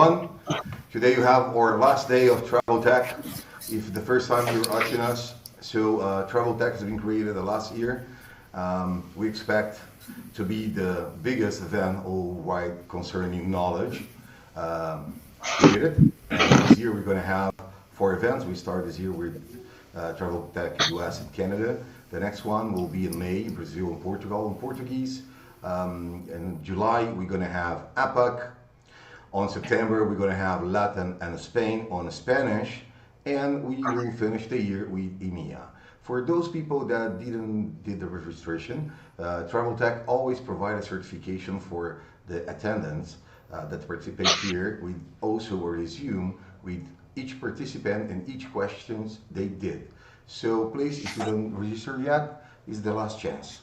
everyone. Today you have our last day of Travel Tech. If the first time you're watching us, so Travel Tech has been created the last year. We expect to be the biggest event worldwide concerning knowledge created. And this year we're going to have 4 events. We start this year with Travel Tech US and Canada. The next one will be in May, Brazil and Portugal in Portuguese. In July we're going to have APAC. On September we're going to have LATAM and Spain on Spanish. And we will finish the year with EMEA. For those people that did the registration, Travel Tech always provide a certification for the attendants that participate here. We also resume with each participant and each questions they did. So please, if you don't register yet, it's the last chance.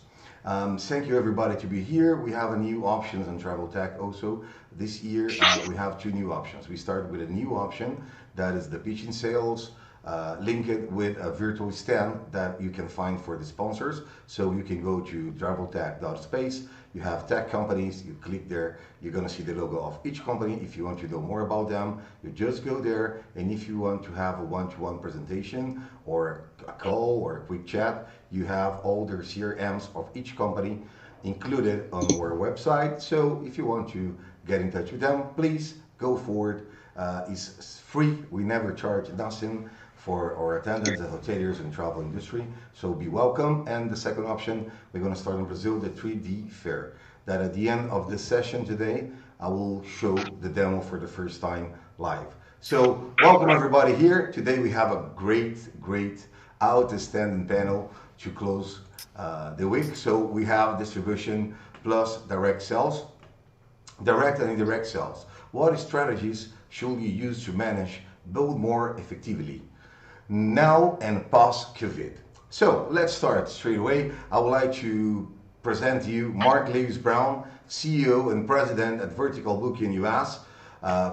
Thank you everybody to be here. We have a new options on Travel Tech also. This year we have 2 new options. We started with a new option that is the pitching sales, linked with a virtual stand that you can find for the sponsors. So you can go to traveltech.space. You have tech companies, you click there, you're going to see the logo of each company. If you want to know more about them, you just go there. And if you want to have a one-to-one presentation or a call or a quick chat, you have all their CRMs of each company included on our website. So if you want to get in touch with them, please go forward. It's free. We never charge nothing for our attendants and hoteliers and travel industry. So be welcome. And the second option, we're going to start in Brazil, the 3D fair. That at the end of this session today, I will show the demo for the first time live. So welcome everybody here. Today we have a great outstanding panel to close the week. So we have distribution plus direct sales, direct and indirect sales. What strategies should you use to manage both more effectively now and post-COVID? So let's start straight away. I would like to present to you Mark Lewis-Brown, CEO and President at Vertical Booking US,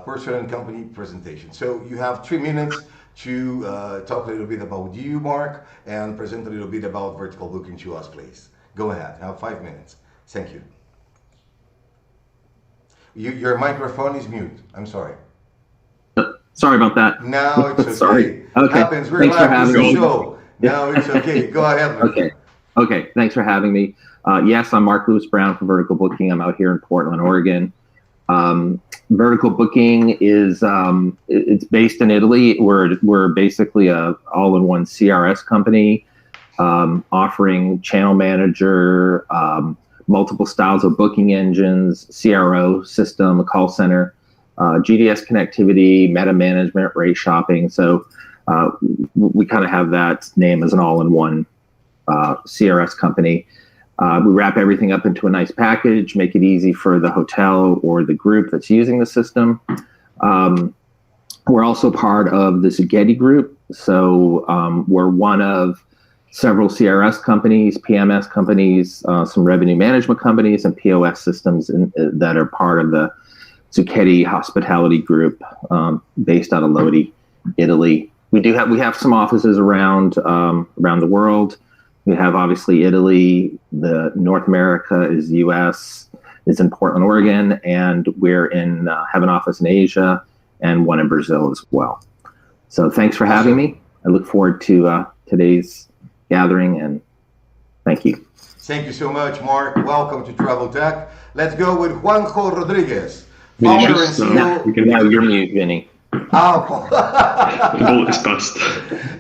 person and company presentation. So you have 3 minutes to talk a little bit about you, Mark, and present a little bit about Vertical Booking to us, please. Go ahead, you have 5 minutes. Thank you. Your microphone is mute. I'm sorry. Sorry about that. No, it's okay. Sorry. Okay. Happens. We're live with the show. No, it's okay. Go ahead. Okay. Okay. Thanks for having me. Yes, I'm Mark Lewis-Brown from Vertical Booking. I'm out here in Portland, Oregon. Vertical Booking is it's based in Italy. We're basically a all-in-one CRS company, offering channel manager, multiple styles of booking engines, CRO system, a call center, GDS connectivity, meta management, rate shopping. So we kind of have that name as an all-in-one CRS company. We wrap everything up into a nice package, make it easy for the hotel or the group that's using the system. We're also part of the Expedia Group. So we're one of several CRS companies, PMS companies, some revenue management companies, and POS systems that are part of the Zucchetti Hospitality Group, based out of Lodi, Italy. We have some offices around the world. We have obviously Italy. The North America is the U.S. is in Portland, Oregon, and we're have an office in Asia and one in Brazil as well. So thanks for having me. I look forward to today's gathering, and thank you. Thank you so much, Mark. Welcome to Travel Tech. Let's go with Juanjo Rodrigues. Vinicius, You're mute, Vinny. Oh. It's past.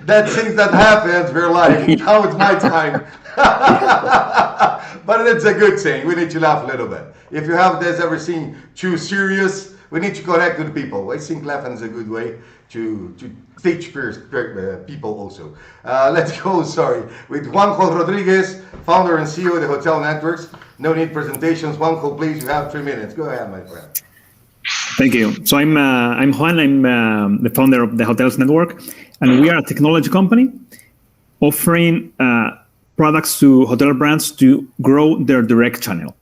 That things that happens, we're like, now it's my time. But it's a good thing. We need to laugh a little bit. If you have this ever seen too serious, we need to connect with people. I think laughing is a good way to teach people also. Let's go, with Juanjo Rodrigues, founder and CEO of the Hotel Networks. No need presentations. Juanjo, please, you have 3 minutes. Go ahead, my friend. Thank you. So I'm Juan. I'm the founder of the Hotels Network, and we are a technology company offering products to hotel brands to grow their direct channel.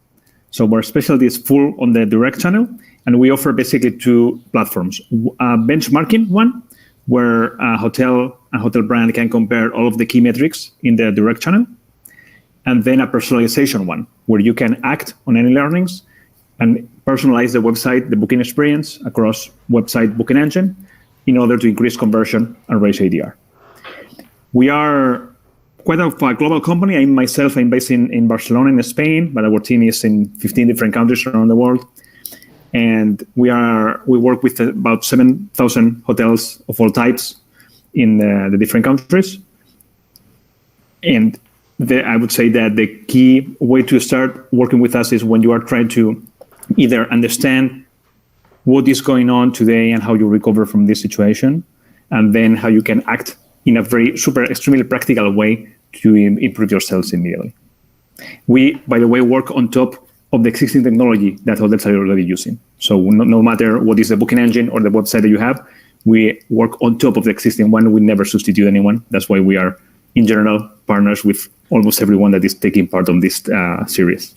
So our specialty is full on the direct channel, and we offer basically 2 platforms: a benchmarking one, where a hotel brand can compare all of the key metrics in the direct channel, and then a personalization one, where you can act on any learnings and personalize the website, the booking experience across website booking engine in order to increase conversion and raise ADR. We are quite a global company. I'm based in Barcelona, in Spain, but our team is in 15 different countries around the world. And we work with about 7,000 hotels of all types in the different countries. And I would say that the key way to start working with us is when you are trying to either understand what is going on today and how you recover from this situation, and then how you can act in a very extremely practical way to improve your sales immediately. We, by the way, work on top of the existing technology that hotels are already using. So no matter what is the booking engine or the website that you have, we work on top of the existing one. We never substitute anyone. That's why we are, in general, partners with almost everyone that is taking part on this series.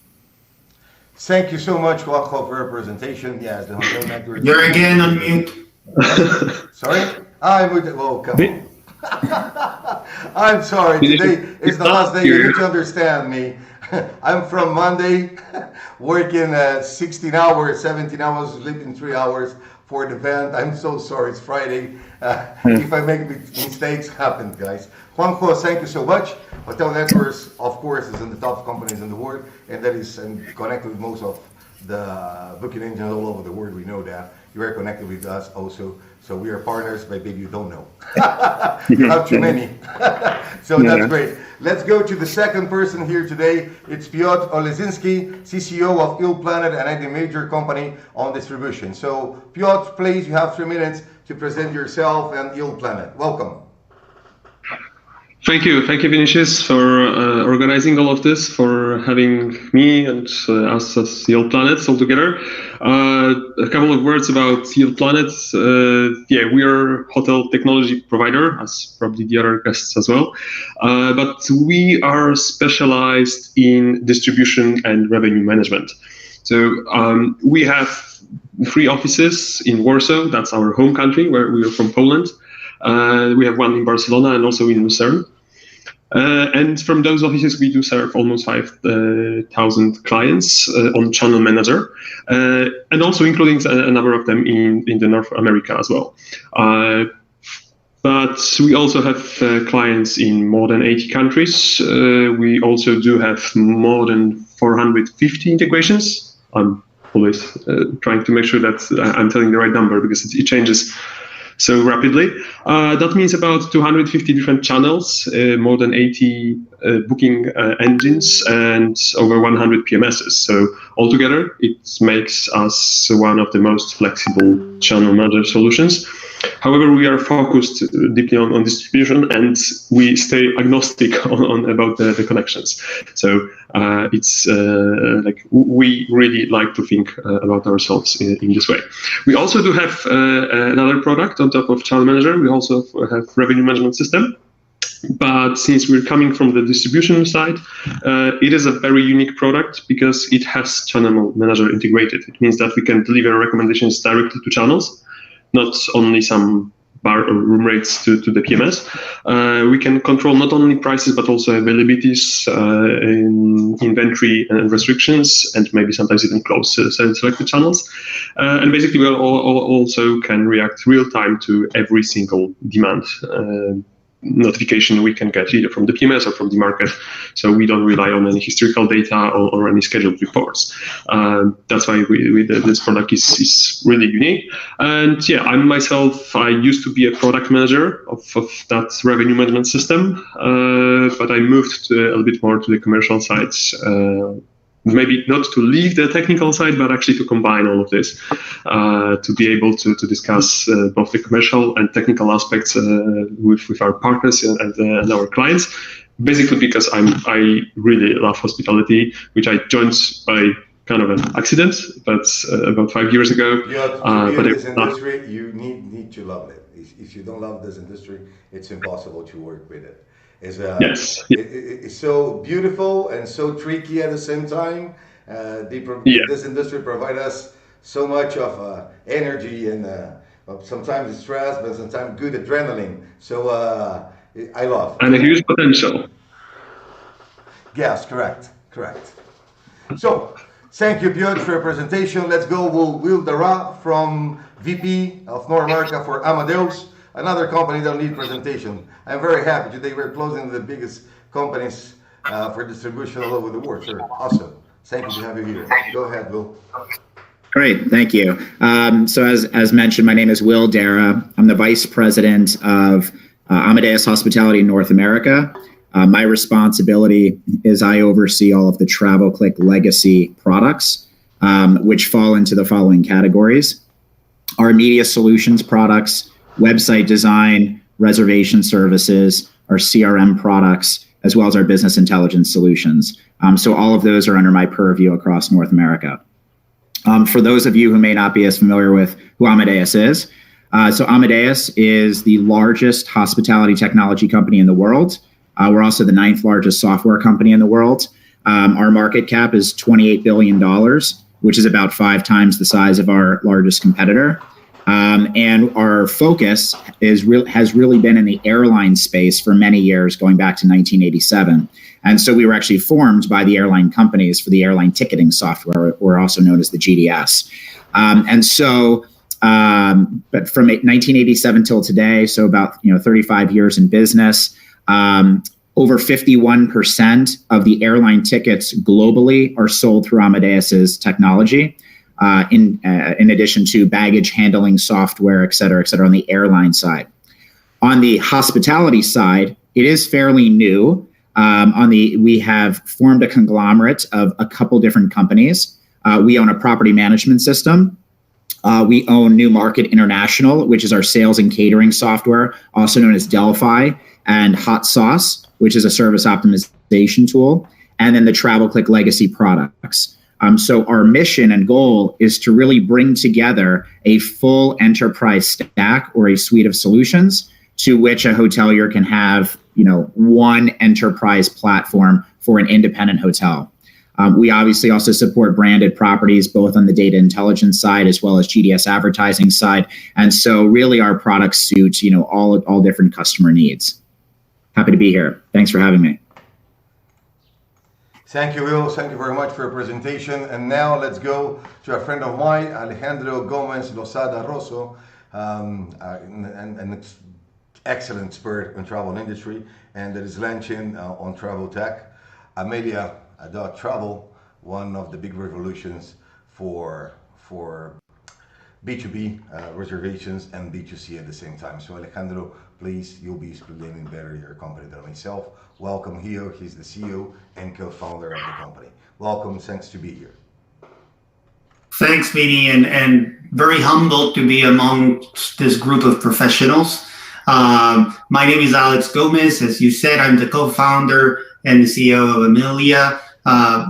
Thank you so much, Juanjo, for your presentation. Yes, the hotel network. You're again on mute. Sorry? I'm with. Oh, come on. I'm sorry. Today is the last day. You need to understand me. I'm from Monday, working 16 hours, 17 hours, sleeping 3 hours for the event. I'm so sorry. It's Friday. If I make mistakes, happen, guys. Juanjo, thank you so much. Hotel Networks, of course, is in the top companies in the world, and that is connected with most of the booking engines all over the world. We know that. You are connected with us also. So we are partners, but maybe you don't know. You have too many. So that's great. Let's go to the second person here today. It's Piotr Olesiński, CCO of YieldPlanet, and a major company on distribution. So Piotr, please, you have 3 minutes to present yourself and YieldPlanet. Welcome. Thank you, Vinicius, for organizing all of this, for having me and us as YieldPlanet all together. A couple of words about YieldPlanet. We are a hotel technology provider, as probably the other guests as well. But we are specialized in distribution and revenue management. So we have 3 offices in Warsaw. That's our home country, where we are from Poland. We have one in Barcelona and also in Lucerne. And from those offices, we do serve almost 5,000 clients on Channel Manager, and also including a number of them in the North America as well. But we also have clients in more than 80 countries. We also do have more than 450 integrations. I'm always trying to make sure that I'm telling the right number because it changes so rapidly. That means about 250 different channels, more than 80 booking engines, and over 100 PMSs. So altogether, it makes us one of the most flexible channel manager solutions. However, we are focused deeply on distribution, and we stay agnostic on about the connections. So it's like we really like to think about ourselves in this way. We also do have another product on top of Channel Manager. We also have revenue management system. But since we're coming from the distribution side, it is a very unique product because it has Channel Manager integrated. It means that we can deliver recommendations directly to channels, not only some bar or room rates to the PMS. We can control not only prices, but also availabilities, inventory and restrictions, and maybe sometimes even close selected channels. And basically, we also can react real time to every single demand notification we can get either from the PMS or from the market. So we don't rely on any historical data or any scheduled reports. That's why this product is really unique. And yeah, I used to be a product manager of that revenue management system, but I moved a little bit more to the commercial side. Maybe not to leave the technical side, but actually to combine all of this, to be able to discuss both the commercial and technical aspects with our partners and our clients. Basically, because I really love hospitality, which I joined by kind of an accident, but about 5 years ago. To be in this industry, you need to love it. If you don't love this industry, it's impossible to work with it. It's so beautiful and so tricky at the same time. This industry provides us so much of energy and sometimes stress, but sometimes good adrenaline. So I love. And a huge potential. Yes, correct. So Thank you, Piotr, for your presentation. Let's go with Darrah from VP of North America for Amadeus, another company that need presentation. I'm very happy today we're closing the biggest companies for distribution all over the world, sir. Awesome. Thank you to have you here. Go ahead, Will. Great, thank you. So as mentioned, my name is Will Darrah. I'm the Vice President of Amadeus Hospitality in North America. My responsibility is I oversee all of the TravelClick legacy products, which fall into the following categories: our media solutions products, website design, reservation services, our CRM products, as well as our business intelligence solutions. So all of those are under my purview across North America. For those of you who may not be as familiar with who Amadeus is, so Amadeus is the largest hospitality technology company in the world. We're also the 9th largest software company in the world. Our market cap is $28 billion, which is about 5 times the size of our largest competitor. And our focus has really been in the airline space for many years, going back to 1987. And so we were actually formed by the airline companies for the airline ticketing software, or also known as the GDS. But from 1987 till today, so about 35 years in business, over 51% of the airline tickets globally are sold through Amadeus's technology. In addition to baggage handling software, et cetera, on the airline side. On the hospitality side, it is fairly new. We have formed a conglomerate of a couple different companies. We own a property management system. We own New Market International, which is our sales and catering software, also known as Delphi, and Hot Sauce, which is a service optimization tool, and then the TravelClick legacy products. So our mission and goal is to really bring together a full enterprise stack or a suite of solutions to which a hotelier can have, one enterprise platform for an independent hotel. We obviously also support branded properties, both on the data intelligence side as well as GDS advertising side. And so really our products suit, all different customer needs. Happy to be here. Thanks for having me. Thank you, Will. Thank you very much for your presentation. And now let's go to a friend of mine, Alejandro Gomez Losada Rosso, an excellent expert in travel industry, and that is launching on travel tech. Amelia.Travel, one of the big revolutions for B2B reservations and B2C at the same time. So Alejandro, please, you'll be explaining better your company than myself. Welcome here. He's the CEO and co-founder of the company. Welcome. Thanks to be here. Thanks, Vini, and very humbled to be amongst this group of professionals. My name is Alex Gomez. As you said, I'm the co-founder and the CEO of Amelia.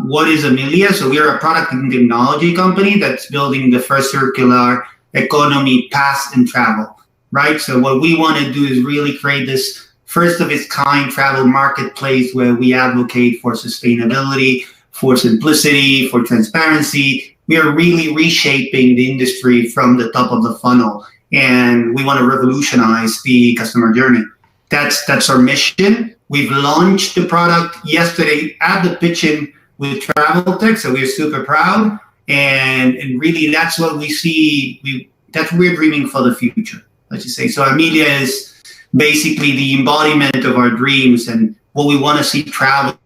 What is Amelia? So we are a product and technology company that's building the first circular economy pass and travel, right? So what we want to do is really create this first of its kind travel marketplace where we advocate for sustainability, for simplicity, for transparency. We are really reshaping the industry from the top of the funnel, and we want to revolutionize the customer journey. That's our mission. We've launched the product yesterday at the pitching with Travel Tech, so we're super proud. And really, that's what we see. That's what we're dreaming for the future, let's just say. So Amelia is basically the embodiment of our dreams and what we want to see travel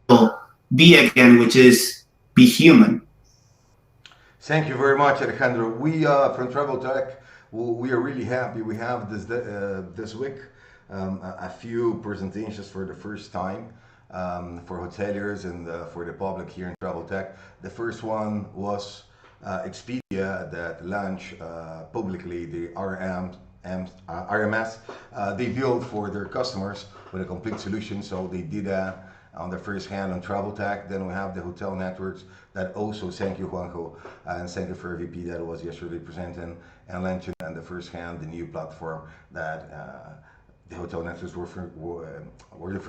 be again, which is be human. Thank you very much, Alejandro. We from Travel Tech, we are really happy. We have this week a few presentations for the first time for hoteliers and for the public here in Travel Tech. The first one was Expedia that launched publicly the ReviewMax. They built for their customers with a complete solution. So they did that on the first hand on Travel Tech. Then we have the hotel networks that also, thank you, Juanjo, and thank you for VP that was yesterday presenting and launching on the first hand the new platform that the hotel networks were for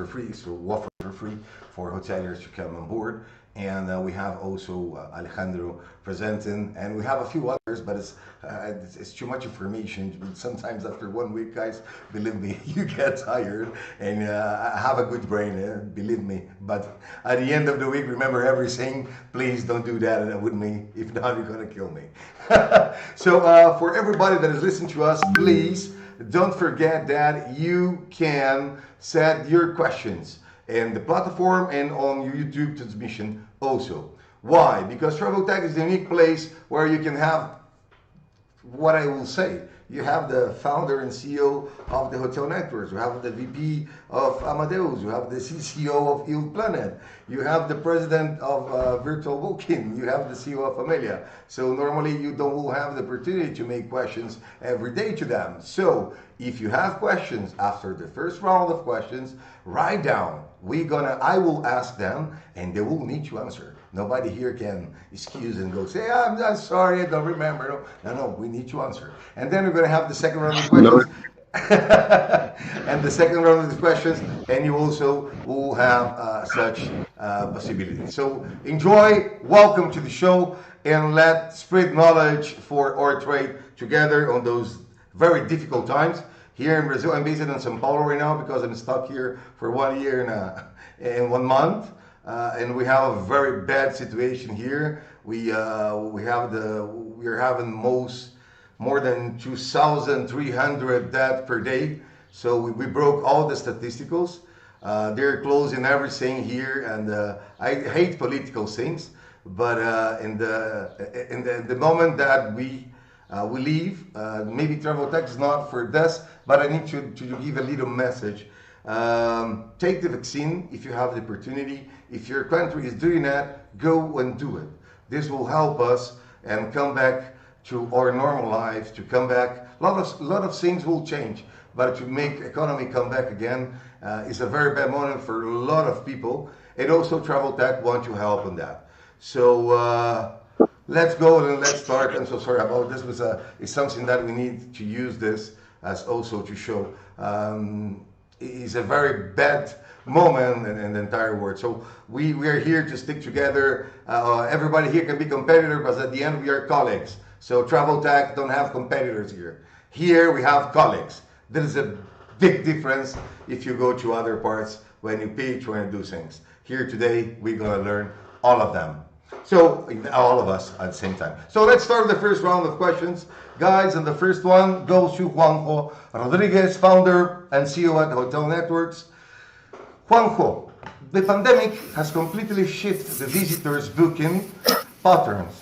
free, so offer for free for hoteliers to come on board. And we have also Alejandro presenting, and we have a few others, but it's too much information. Sometimes after 1 week, guys, believe me, you get tired, and I have a good brain, believe me. But at the end of the week, remember everything. Please don't do that with me. If not, you're gonna kill me. So for everybody that is listening to us, please don't forget that you can set your questions in the platform and on your YouTube transmission also. Why? Because Travel Tech is the unique place where you can have what I will say. You have the founder and CEO of the hotel networks. You have the VP of Amadeus. You have the CCO of YieldPlanet. You have the president of Virtual Booking. You have the CEO of Amelia. So normally you don't have the opportunity to make questions every day to them. So if you have questions after the first round of questions, write down. I will ask them, and they will need to answer. Nobody here can excuse and go say, I'm sorry, I don't remember. No, we need to answer. And then we're going to have the second round of questions. And the second round of the questions, and you also will have such possibility. So enjoy, welcome to the show, and let's spread knowledge for our trade together on those very difficult times. Here in Brazil, I'm based in São Paulo right now because I'm stuck here for 1 year and 1 month. And we have a very bad situation here. We're having more than 2,300 deaths per day. So we broke all the statisticals. They're closing everything here, and I hate political things. But in the moment that we leave, maybe Travel Tech is not for this, but I need to give a little message. Take the vaccine if you have the opportunity. If your country is doing that, go and do it. This will help us and come back to our normal lives, to come back. A lot of things will change, but to make economy come back again is a very bad moment for a lot of people. And also Travel Tech want to help on that. So let's go and let's start. I'm so sorry about this. It's something that we need to use this as also to show. It's a very bad moment in the entire world. So we are here to stick together. Everybody here can be competitor, but at the end we are colleagues. So Travel Tech don't have competitors here. Here we have colleagues. There is a big difference if you go to other parts when you pitch, when you do things. Here today we're gonna learn all of them. So all of us at the same time. So let's start the first round of questions. Guys, and the first one goes to Juanjo Rodrigues, founder and CEO at Hotel Networks. Juanjo, the pandemic has completely shifted the visitors' booking patterns.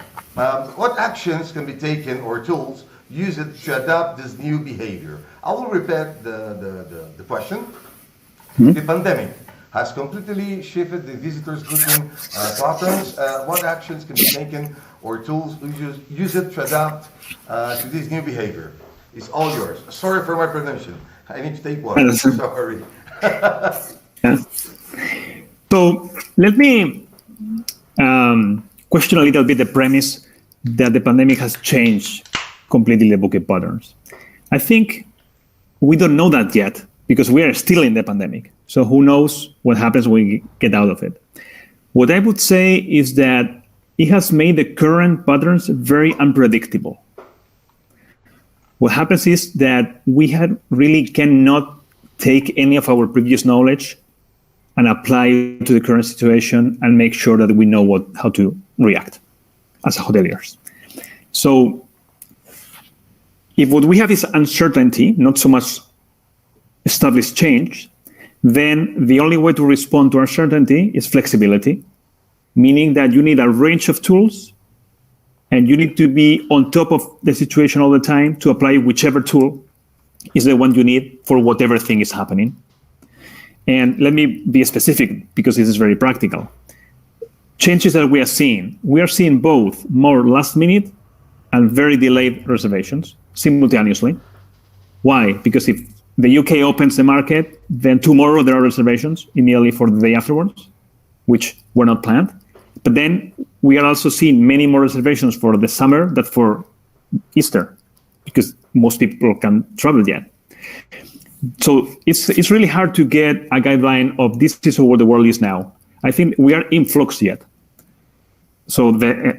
What actions can be taken or tools used to adapt this new behavior? I will repeat the question. Mm-hmm. The pandemic has completely shifted the visitors' booking patterns. What actions can be taken or tools used to adapt to this new behavior? It's all yours. Sorry for my pronunciation. I need to take one. Sorry. Yeah. So let me question a little bit the premise that the pandemic has changed completely the booking patterns. I think we don't know that yet because we are still in the pandemic. So who knows what happens when we get out of it. What I would say is that it has made the current patterns very unpredictable. What happens is that we really cannot take any of our previous knowledge and apply it to the current situation and make sure that we know how to react as hoteliers. So if what we have is uncertainty, not so much established change, then the only way to respond to uncertainty is flexibility, meaning that you need a range of tools and you need to be on top of the situation all the time to apply whichever tool is the one you need for whatever thing is happening. And let me be specific because this is very practical. Changes that we are seeing both more last minute and very delayed reservations simultaneously. Why? Because if the UK opens the market, then tomorrow there are reservations immediately for the day afterwards, which were not planned. But then we are also seeing many more reservations for the summer than for Easter, because most people can't travel yet. So it's really hard to get a guideline of this is where the world is now. I think we are in flux yet. So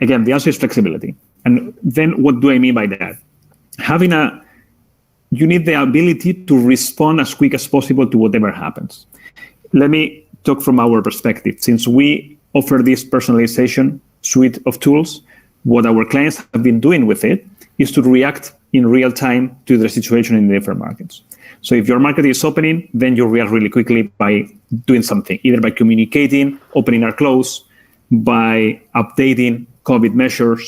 again, the answer is flexibility. And then what do I mean by that? You need the ability to respond as quick as possible to whatever happens. Let me talk from our perspective. Since we offer this personalization suite of tools, what our clients have been doing with it is to react in real time to the situation in the different markets. So if your market is opening, then you react really quickly by doing something, either by communicating, opening or close, by updating COVID measures,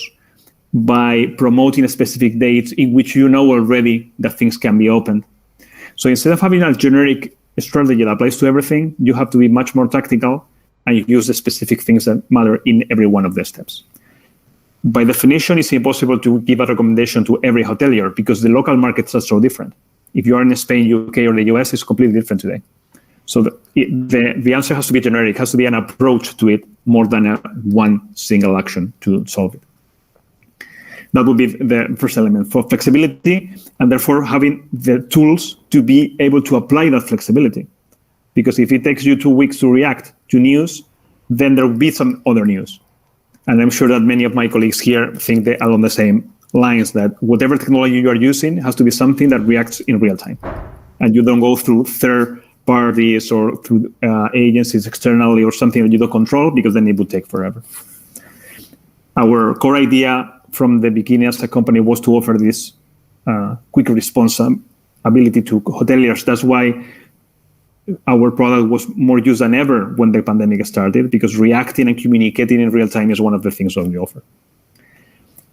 by promoting a specific dates in which you know already that things can be opened. So instead of having a generic strategy that applies to everything, you have to be much more tactical and you use the specific things that matter in every one of the steps. By definition, it's impossible to give a recommendation to every hotelier because the local markets are so different. If you are in Spain, UK, or the US, it's completely different today. So the answer has to be generic, has to be an approach to it more than one single action to solve it. That would be the first element for flexibility, and therefore having the tools to be able to apply that flexibility. Because if it takes you 2 weeks to react to news, then there will be some other news. And I'm sure that many of my colleagues here think they are along the same lines, that whatever technology you are using has to be something that reacts in real time. And you don't go through third parties or through agencies externally or something that you don't control, because then it would take forever. Our core idea from the beginning as a company was to offer this quick response ability to hoteliers. That's why our product was more used than ever when the pandemic started, because reacting and communicating in real time is one of the things that we offer.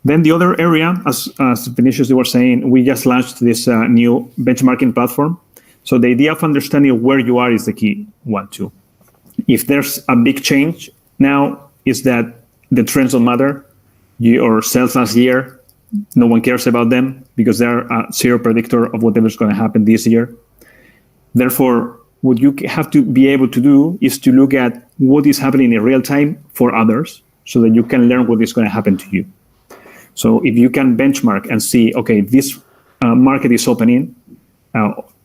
Then the other area, as Vinicius, you were saying, we just launched this new benchmarking platform. So the idea of understanding where you are is the key one too. If there's a big change now, is that the trends don't matter. Your sales last year, no one cares about them because they're a zero predictor of whatever's going to happen this year. Therefore, what you have to be able to do is to look at what is happening in real time for others so that you can learn what is going to happen to you. So if you can benchmark and see, okay, this market is opening,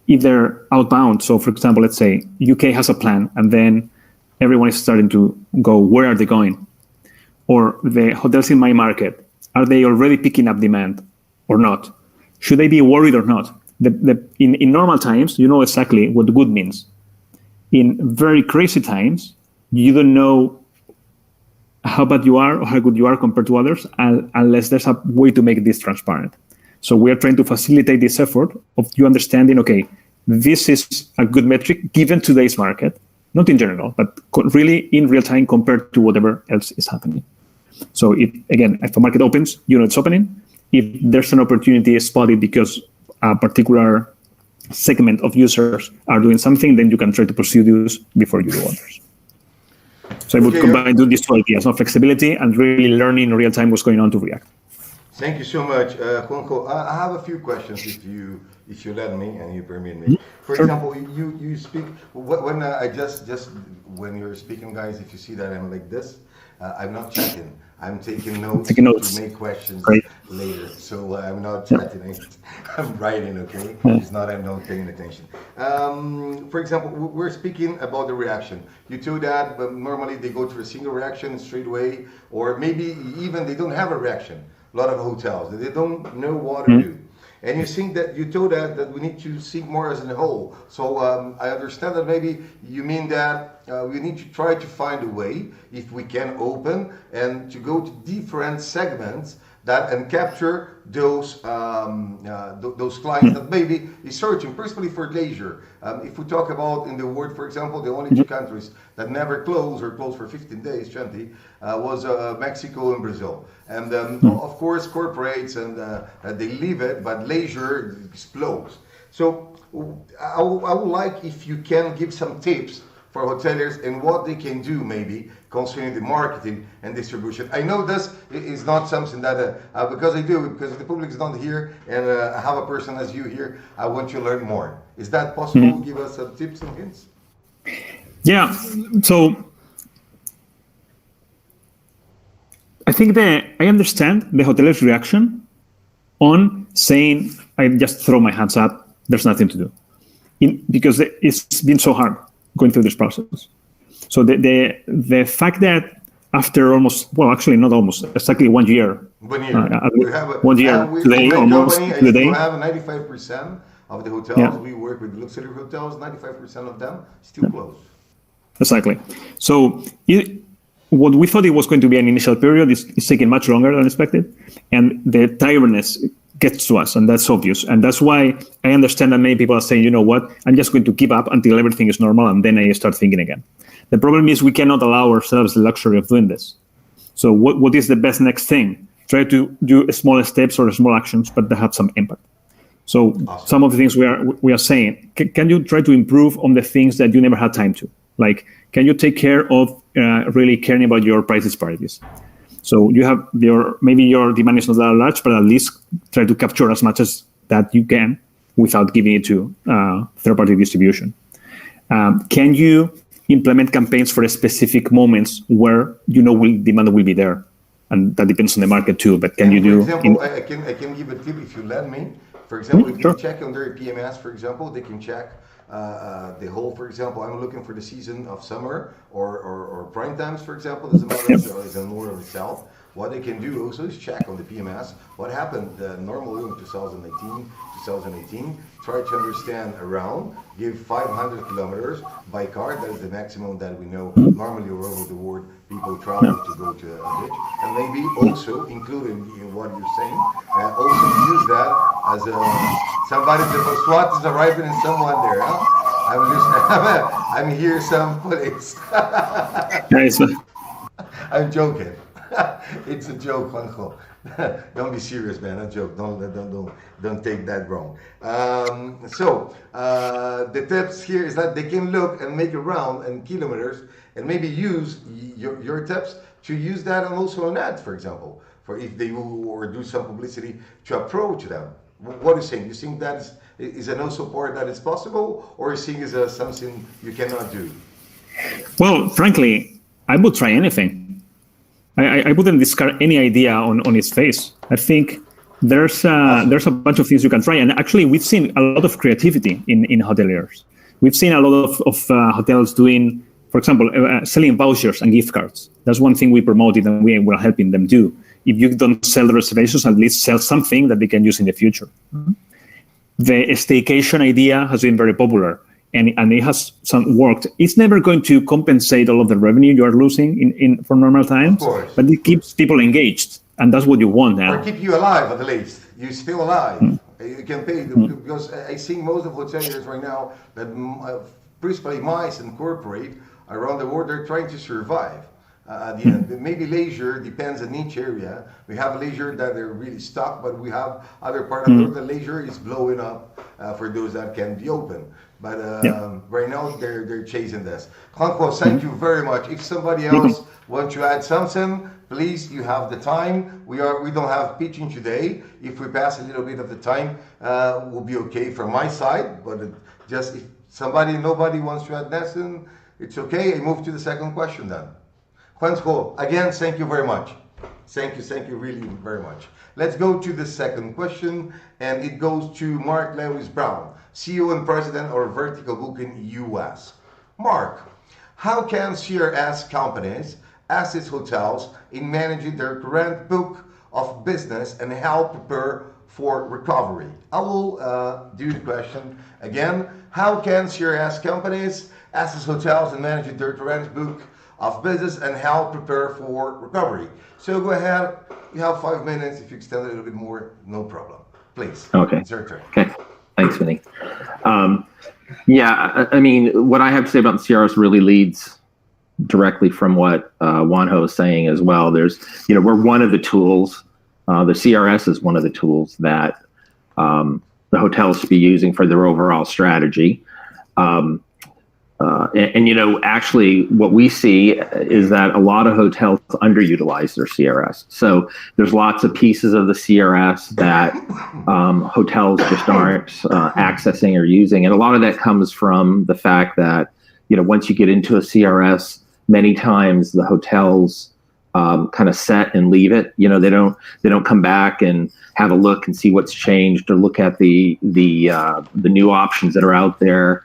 either outbound. So for example, let's say UK has a plan and then everyone is starting to go, where are they going? Or the hotels in my market, are they already picking up demand or not? Should they be worried or not? In normal times, you know exactly what good means. In very crazy times, you don't know how bad you are or how good you are compared to others unless there's a way to make this transparent. So we are trying to facilitate this effort of you understanding, okay, this is a good metric given today's market, not in general, but really in real time compared to whatever else is happening. So if a market opens, you know it's opening. If there's an opportunity spotted because a particular segment of users are doing something, then you can try to pursue those before you do others. So I would combine these two ideas, flexibility and really learning in real time what's going on to react. Thank you so much, Juanjo. I have a few questions if you let me and you permit me. For example, you speak when I just when you're speaking, guys. If you see that I'm like this, I'm not chatting. I'm taking notes to make questions later. So I'm not chatting. I'm writing. Okay, it's not I'm not paying attention. For example, we're speaking about the reaction. You told that, but normally they go to a single reaction straight away, or maybe even they don't have a reaction. A lot of hotels, they don't know what to do. And you told that we need to think more as a whole. So I understand that maybe you mean that we need to try to find a way, if we can open, and to go to different segments and capture those clients that maybe is searching, personally for leisure. If we talk about in the world, for example, the only two countries that never close or close for 15 days, 20, was Mexico and Brazil. And of course, corporates and they leave it, but leisure explodes. So I would like if you can give some tips for hoteliers and what they can do maybe concerning the marketing and distribution. I know this is not something that, because the public is not here and I have a person as you here, I want to learn more. Is that possible? Give us some tips and hints. Yeah, so I think I understand the hotelier's reaction on saying, I just throw my hands up, there's nothing to do. Because it's been so hard going through this process. So the fact that after exactly 1 year. 1 year. We have 1 year today, almost company, to the day. We have 95% of the hotels we work with, luxury hotels. 95% of them still closed. Exactly. So what we thought it was going to be an initial period is taking much longer than expected, and the tiredness gets to us, and that's obvious. And that's why I understand that many people are saying, you know what, I'm just going to give up until everything is normal, and then I start thinking again. The problem is we cannot allow ourselves the luxury of doing this. So what is the best next thing? Try to do small steps or small actions, but that have some impact. So awesome. Some of the things we are saying, can you try to improve on the things that you never had time to? Like, can you take care of really caring about your price disparities? So you have maybe your demand is not that large, but at least try to capture as much as that you can without giving it to third-party distribution. Can you implement campaigns for specific moments where demand will be there? And that depends on the market too, but can you do... For example, I can give a tip if you let me. For example, if you check on their PMS, for example, they can check the whole, for example, I'm looking for the season of summer or prime times, for example, doesn't matter, so it's more of itself. What they can do also is check on the PMS what happened normally in 2019, 2018. Try to understand around, give 500 kilometers by car. That is the maximum that we know normally all over the world people travel to go to a beach. And maybe also, including in what you're saying, also use that as somebody, the SWAT is arriving and someone there. Huh? I'm here someplace. I'm joking. It's a joke, Juanjo. Don't be serious, man. A joke. Don't take that wrong. The tips here is that they can look and make a round and kilometers, and maybe use your tips to use that and also an ad, for example, for if they will or do some publicity to approach them. What are you saying? You think that is an also part that is possible, or you think is something you cannot do? Well, frankly, I would try anything. I wouldn't discard any idea on its face. I think there's a bunch of things you can try. And actually, we've seen a lot of creativity in hoteliers. We've seen a lot of hotels doing, for example, selling vouchers and gift cards. That's one thing we promoted and we were helping them do. If you don't sell the reservations, at least sell something that they can use in the future. Mm-hmm. The staycation idea has been very popular. And it has worked. It's never going to compensate all of the revenue you are losing for normal times, but it keeps people engaged, and that's what you want now. Or keep you alive at least. You're still alive. You can pay because I see most of hoteliers right now that principally MICE and corporate around the world, they're trying to survive. At the end, maybe leisure depends on each area. We have leisure that they're really stuck, but we have other part of the world that leisure is blowing up for those that can be open. But right now they're chasing this. Juanjo, thank you very much. If somebody else wants to add something, please, you have the time. We don't have pitching today. If we pass a little bit of the time, we'll be okay from my side. But just if nobody wants to add nothing, it's okay. I move to the second question then. Juanjo, again, thank you very much. Thank you really very much. Let's go to the second question, and it goes to Mark Lewis Brown, CEO and President of Vertical Booking US. Mark, how can CRS companies assist hotels in managing their current book of business and help prepare for recovery? I will do the question again. How can CRS companies assist hotels in managing their current book of business and help prepare for recovery? So go ahead. You have 5 minutes. If you extend a little bit more, no problem. Please. Okay. It's your turn. Okay. Thanks, Vinny. I mean, what I have to say about the CRS really leads directly from what Juanjo is saying as well. We're one of the tools. The CRS is one of the tools that the hotels should be using for their overall strategy. Actually what we see is that a lot of hotels underutilize their CRS. So there's lots of pieces of the CRS that hotels just aren't accessing or using. And a lot of that comes from the fact that, once you get into a CRS, many times the hotels kind of set and leave it. They don't come back and have a look and see what's changed or look at the new options that are out there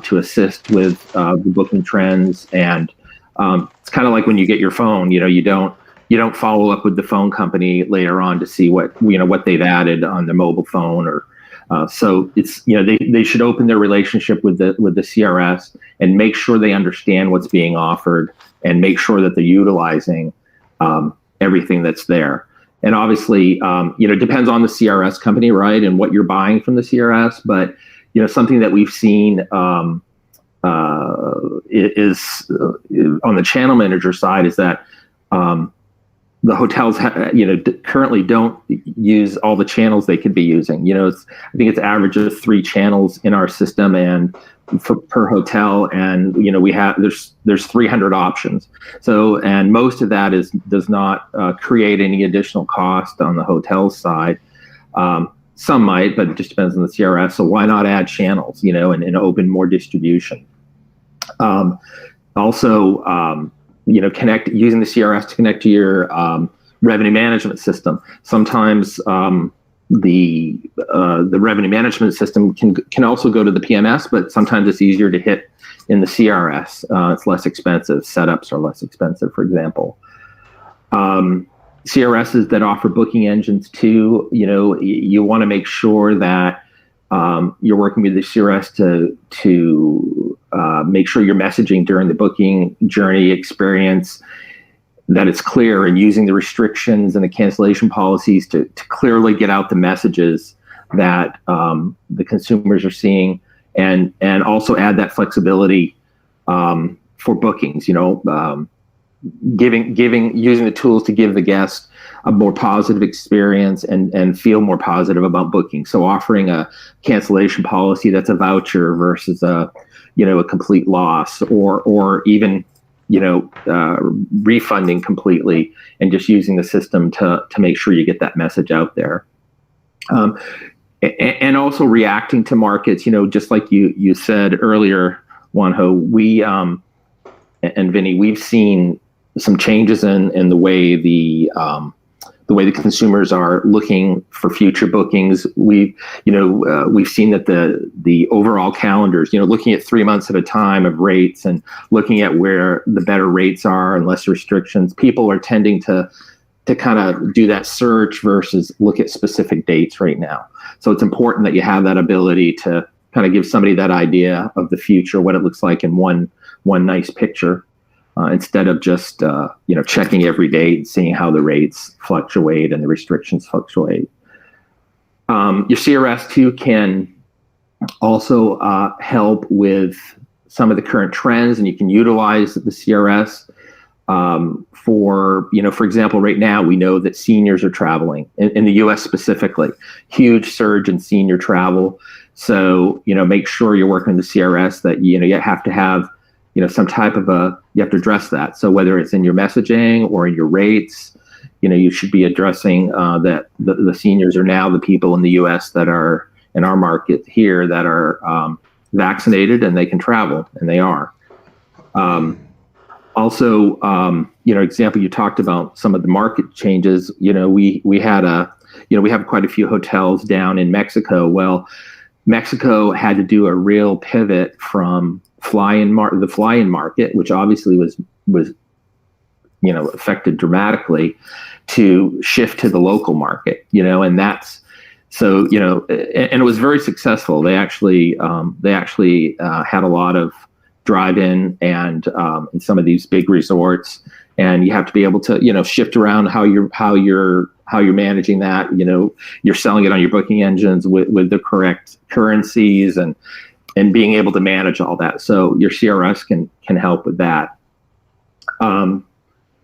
to assist with the booking trends. And It's kind of like when you get your phone, you don't follow up with the phone company later on to see what they've added on the mobile phone, or so it's they should open their relationship with the CRS and make sure they understand what's being offered and make sure that they're utilizing everything that's there. And obviously, it depends on the CRS company, right, and what you're buying from the CRS. But something that we've seen is on the channel manager side is that the hotels, currently don't use all the channels they could be using. I think it's average of 3 channels in our system and per hotel, and there's 300 options. So, and most of that does not create any additional cost on the hotel side. Some might, but it just depends on the CRS. So why not add channels, and open more distribution? Also, connect using the CRS to connect to your revenue management system. Sometimes the revenue management system can also go to the PMS, but sometimes it's easier to hit in the CRS. It's less expensive. Setups are less expensive, for example. CRSs that offer booking engines too, you want to make sure that you're working with the CRS to make sure your messaging during the booking journey experience, that it's clear, and using the restrictions and the cancellation policies to clearly get out the messages that the consumers are seeing, and also add that flexibility for bookings, using the tools to give the guest a more positive experience and feel more positive about booking. So offering a cancellation policy that's a voucher versus a complete loss, or even refunding completely, and just using the system to make sure you get that message out there. And also reacting to markets, just like you said earlier, Juanjo, we and Vinny, we've seen some changes in the way the consumers are looking for future bookings. We've seen that the overall calendars, looking at 3 months at a time of rates and looking at where the better rates are and less restrictions, people are tending to kind of do that search versus look at specific dates right now. So it's important that you have that ability to kind of give somebody that idea of the future, what it looks like in one nice picture. Instead of just checking every day and seeing how the rates fluctuate and the restrictions fluctuate. Your CRS too can also help with some of the current trends, and you can utilize the CRS for example, right now we know that seniors are traveling in the U.S. specifically, huge surge in senior travel. So make sure you're working with the CRS that you have to have some type of you have to address that. So whether it's in your messaging or in your rates, you should be addressing that the seniors are now the people in the U.S. that are in our market here that are vaccinated and they can travel, and they are. Also, example, you talked about some of the market changes. We have quite a few hotels down in Mexico. Well, Mexico had to do a real pivot from the fly-in market, which obviously was affected dramatically, to shift to the local market, and that's so and it was very successful. They actually had a lot of drive-in and in some of these big resorts, and you have to be able to shift around how you're managing that. You're selling it on your booking engines with the correct currencies and being able to manage all that. So your CRS can help with that.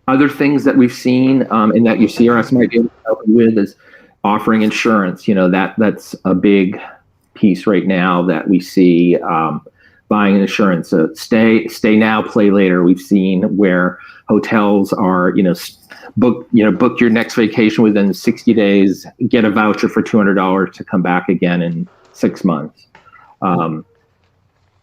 Other things that we've seen and that your CRS might be able to help you with is offering insurance. That's a big piece right now that we see, buying insurance. Stay now, play later. We've seen where hotels are, book your next vacation within 60 days, get a voucher for $200 to come back again in 6 months.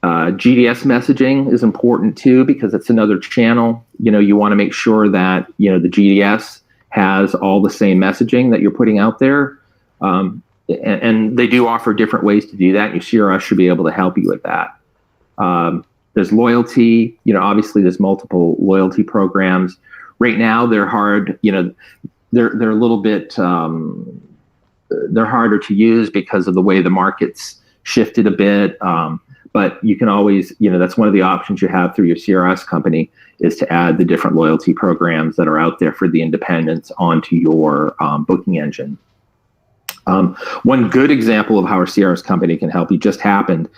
GDS messaging is important too, because it's another channel. You want to make sure that, the GDS has all the same messaging that you're putting out there. And they do offer different ways to do that. Your CRS should be able to help you with that. There's loyalty. Obviously there's multiple loyalty programs. Right now they're hard. They're a little bit. They're harder to use because of the way the market's shifted a bit. But you can always, that's one of the options you have through your CRS company, is to add the different loyalty programs that are out there for the independents onto your booking engine. One good example of how our CRS company can help you just happened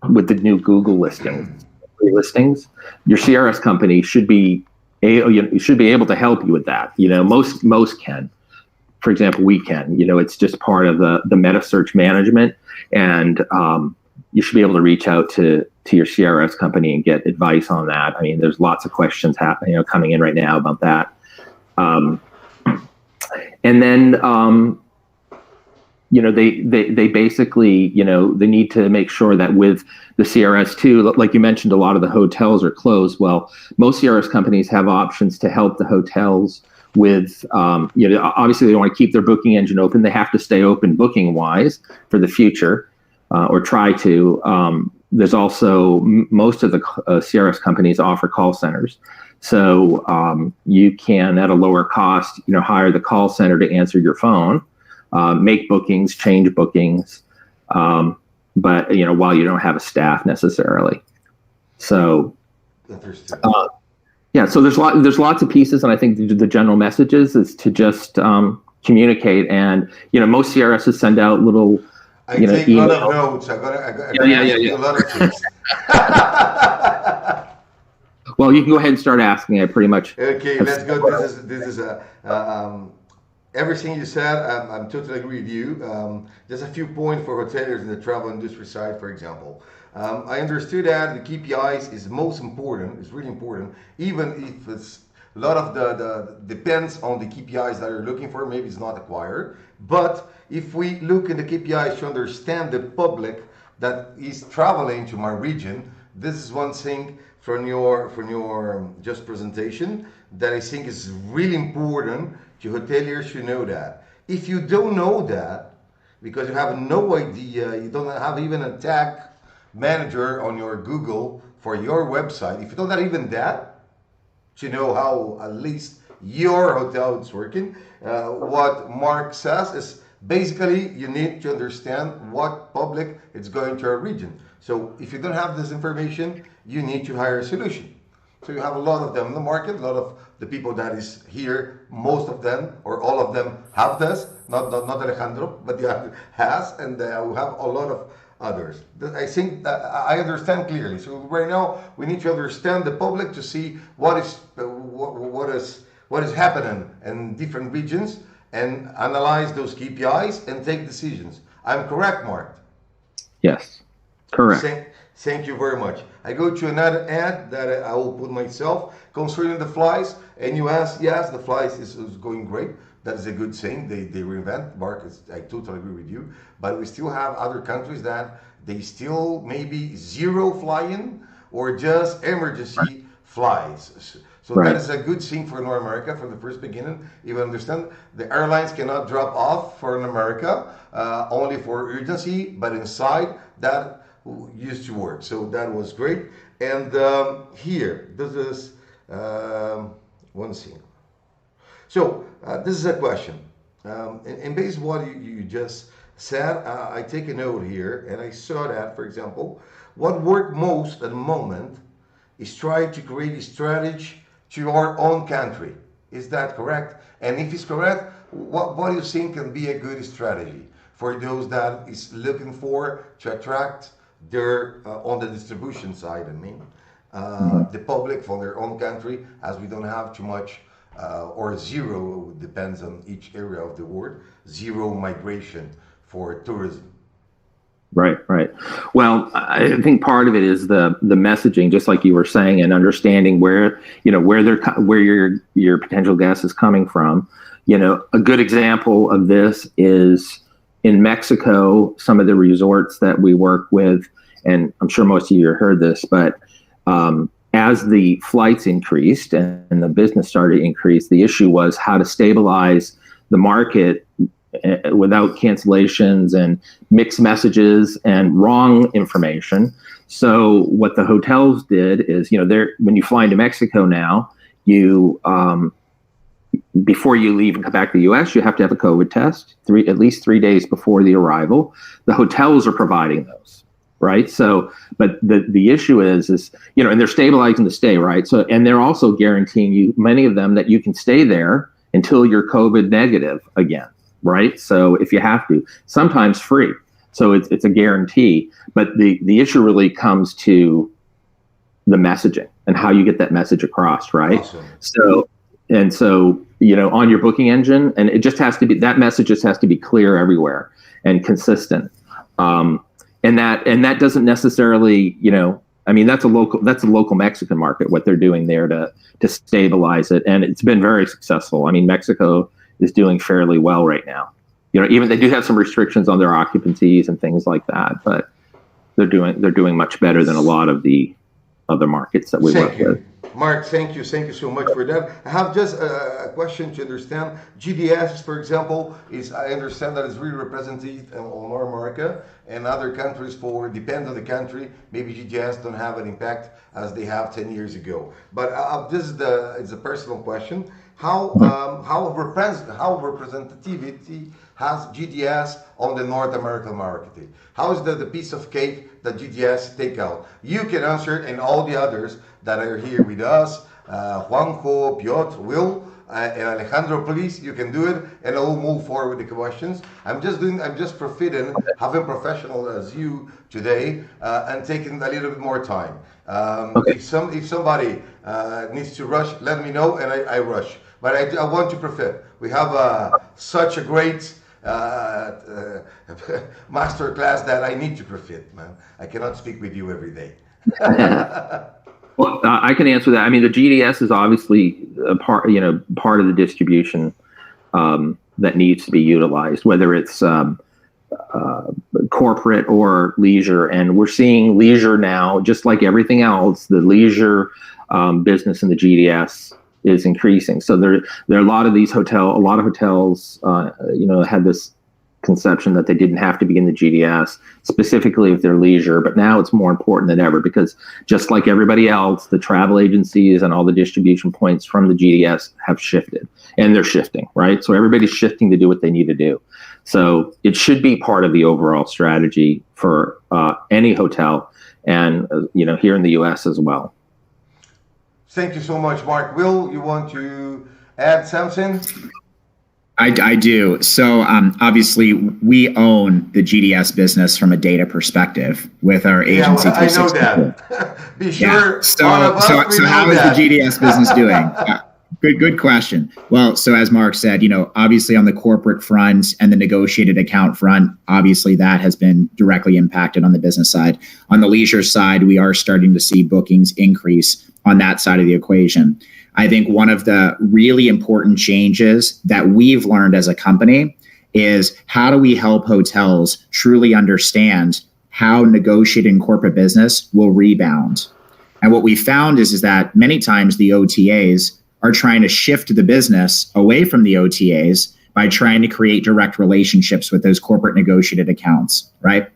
with the new Google listings. Your CRS company should be able to help you with that. Most can. For example, we can. It's just part of the meta search management, and you should be able to reach out to your CRS company and get advice on that. I mean, there's lots of questions coming in right now about that. And then they basically they need to make sure that with the CRS too, like you mentioned, a lot of the hotels are closed. Well, most CRS companies have options to help the hotels with obviously they want to keep their booking engine open. They have to stay open booking wise for the future, or try to. There's also most of the CRS companies offer call centers, so you can at a lower cost hire the call center to answer your phone, make bookings, change bookings, but while you don't have a staff necessarily. So yeah, so there's lots of pieces, and I think the general messages is to just communicate. And most CRSs send out little take email. a lot of notes. I got a lot of things. Well, you can go ahead and start asking. I pretty much. Okay, let's go. This is everything you said. I'm totally agree with you. There's a few points for hoteliers in the travel industry side, for example. I understood that the KPIs is most important. It's really important, even if it's a lot of the depends on the KPIs that you're looking for. Maybe it's not acquired, but if we look at the KPIs to understand the public that is traveling to my region, this is one thing from your just presentation that I think is really important to hoteliers to know that. If you don't know that, because you have no idea, you don't have even a tag manager on your Google for your website, if you don't have even that to know how at least your hotel is working, what Mark says is basically you need to understand what public is going to our region. So if you don't have this information, you need to hire a solution. So you have a lot of them in the market, a lot of the people that is here, most of them or all of them have this, not Alejandro, but has, and we have a lot of others. I think that I understand clearly. So right now we need to understand the public to see what is happening in different regions and analyze those KPIs and take decisions. I'm correct, Mark? Yes, correct. Thank you very much. I go to another ad that I will put myself concerning the flights, and you ask, yes, the flights is going great. That is a good thing. They reinvent. Mark, I totally agree with you. But we still have other countries that they still maybe zero flying or just emergency flights. So that is a good thing for North America from the first beginning. You understand the airlines cannot drop off for North America, only for urgency, but inside that used to work. So that was great. And here, this is one thing. So this is a question. And based on what you just said, I take a note here, and I saw that, for example, what worked most at the moment is try to create a strategy to our own country. Is that correct? And if it's correct, what do you think can be a good strategy for those that is looking for to attract their on the distribution side? I mean, the public from their own country, as we don't have too much or zero, depends on each area of the world, zero migration for tourism. Right. Well, I think part of it is the messaging, just like you were saying, and understanding where your potential guest is coming from. A good example of this is in Mexico. Some of the resorts that we work with, and I'm sure most of you have heard this, but as the flights increased and the business started to increase, the issue was how to stabilize the market without cancellations and mixed messages and wrong information. So what the hotels did is, when you fly into Mexico now, you before you leave and come back to the U.S., you have to have a COVID test at least 3 days before the arrival. The hotels are providing those, right? So, but the issue is and they're stabilizing the stay, right? So, and they're also guaranteeing you, many of them, that you can stay there until you're COVID negative again, right? So if you have to, sometimes free. So it's a guarantee. But the issue really comes to the messaging and how you get that message across, right? Awesome. So on your booking engine, and it just has to be, that message just has to be clear everywhere and consistent. And that doesn't necessarily, that's a local Mexican market, what they're doing there to stabilize it. And it's been very successful. I mean, Mexico is doing fairly well right now. Even they do have some restrictions on their occupancies and things like that, but they're doing much better than a lot of the other markets that we work with. Mark, thank you so much for that. I have just a question to understand. GDS, for example, I understand that it's really represented on our market, and other countries, depends on the country, maybe GDS don't have an impact as they have 10 years ago. But it's a personal question. How representativity has GDS on the North American market? How is the piece of cake that GDS take out? You can answer it, and all the others that are here with us, Juanjo, Piotr, Will, and Alejandro, please, you can do it, and I will move forward with the questions. I'm just profiting having professional as you today, and taking a little bit more time. Okay. If somebody needs to rush, let me know, and I rush. But I want to profit. We have such a great master class that I need to profit, man. I cannot speak with you every day. Well, I can answer that. I mean, the GDS is obviously a part of the distribution that needs to be utilized, whether it's corporate or leisure. And we're seeing leisure now, just like everything else, the leisure business in the GDS is increasing. So there are a lot of hotels, had this conception that they didn't have to be in the GDS, specifically if they're leisure, but now it's more important than ever, because just like everybody else, the travel agencies and all the distribution points from the GDS have shifted, and they're shifting, right? So everybody's shifting to do what they need to do. So it should be part of the overall strategy for any hotel, and here in the US as well. Thank you so much, Mark. Will, you want to add something? I do. So obviously, we own the GDS business from a data perspective with our agency. Yeah, I know that. Be sure. Yeah. So how is the GDS business doing? Good question. Well, so as Mark said, obviously on the corporate front and the negotiated account front, obviously that has been directly impacted on the business side. On the leisure side, we are starting to see bookings increase on that side of the equation. I think one of the really important changes that we've learned as a company is how do we help hotels truly understand how negotiating corporate business will rebound. And what we found is that many times the OTAs are trying to shift the business away from the OTAs by trying to create direct relationships with those corporate negotiated accounts, right?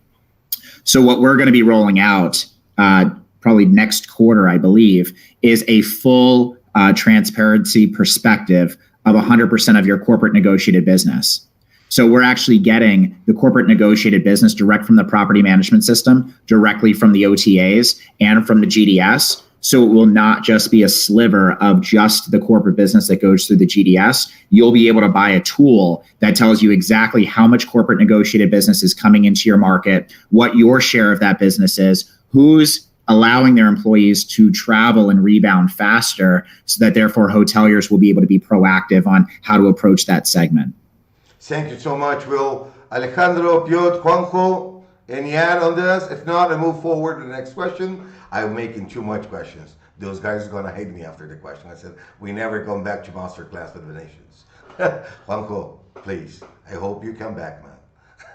So what we're going to be rolling out probably next quarter, I believe, is a full transparency perspective of 100% of your corporate negotiated business. So we're actually getting the corporate negotiated business direct from the property management system, directly from the OTAs and from the GDS. So it will not just be a sliver of just the corporate business that goes through the GDS. You'll be able to buy a tool that tells you exactly how much corporate negotiated business is coming into your market, what your share of that business is, who's allowing their employees to travel and rebound faster, so that therefore hoteliers will be able to be proactive on how to approach that segment. Thank you so much, Will. Alejandro, Piotr, Juanjo, any add on this? If not, I move forward to the next question. I'm making too much questions. Those guys are going to hate me after the question. I said, we never come back to masterclass with Vinicius. Juanjo, please. I hope you come back, man.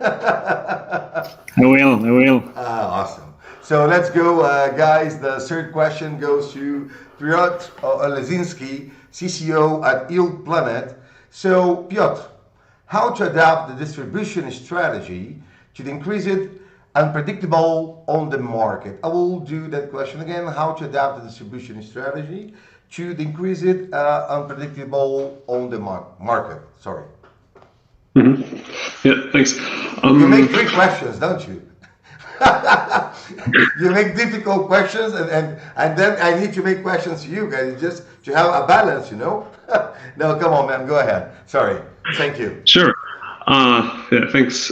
I will. Awesome. So let's go, guys. The third question goes to Piotr Olesiński, CCO at YieldPlanet. So, Piotr, how to adapt the distribution strategy to increase it unpredictable on the market. I will do that question again. How to adapt the distribution strategy to decrease it unpredictable on the market. Sorry. Mm-hmm. Yeah, thanks. You make 3 questions, don't you? You make difficult questions, and then I need to make questions to you guys, just to have a balance, you know? No, come on, man, go ahead. Sorry. Thank you. Sure. Yeah, thanks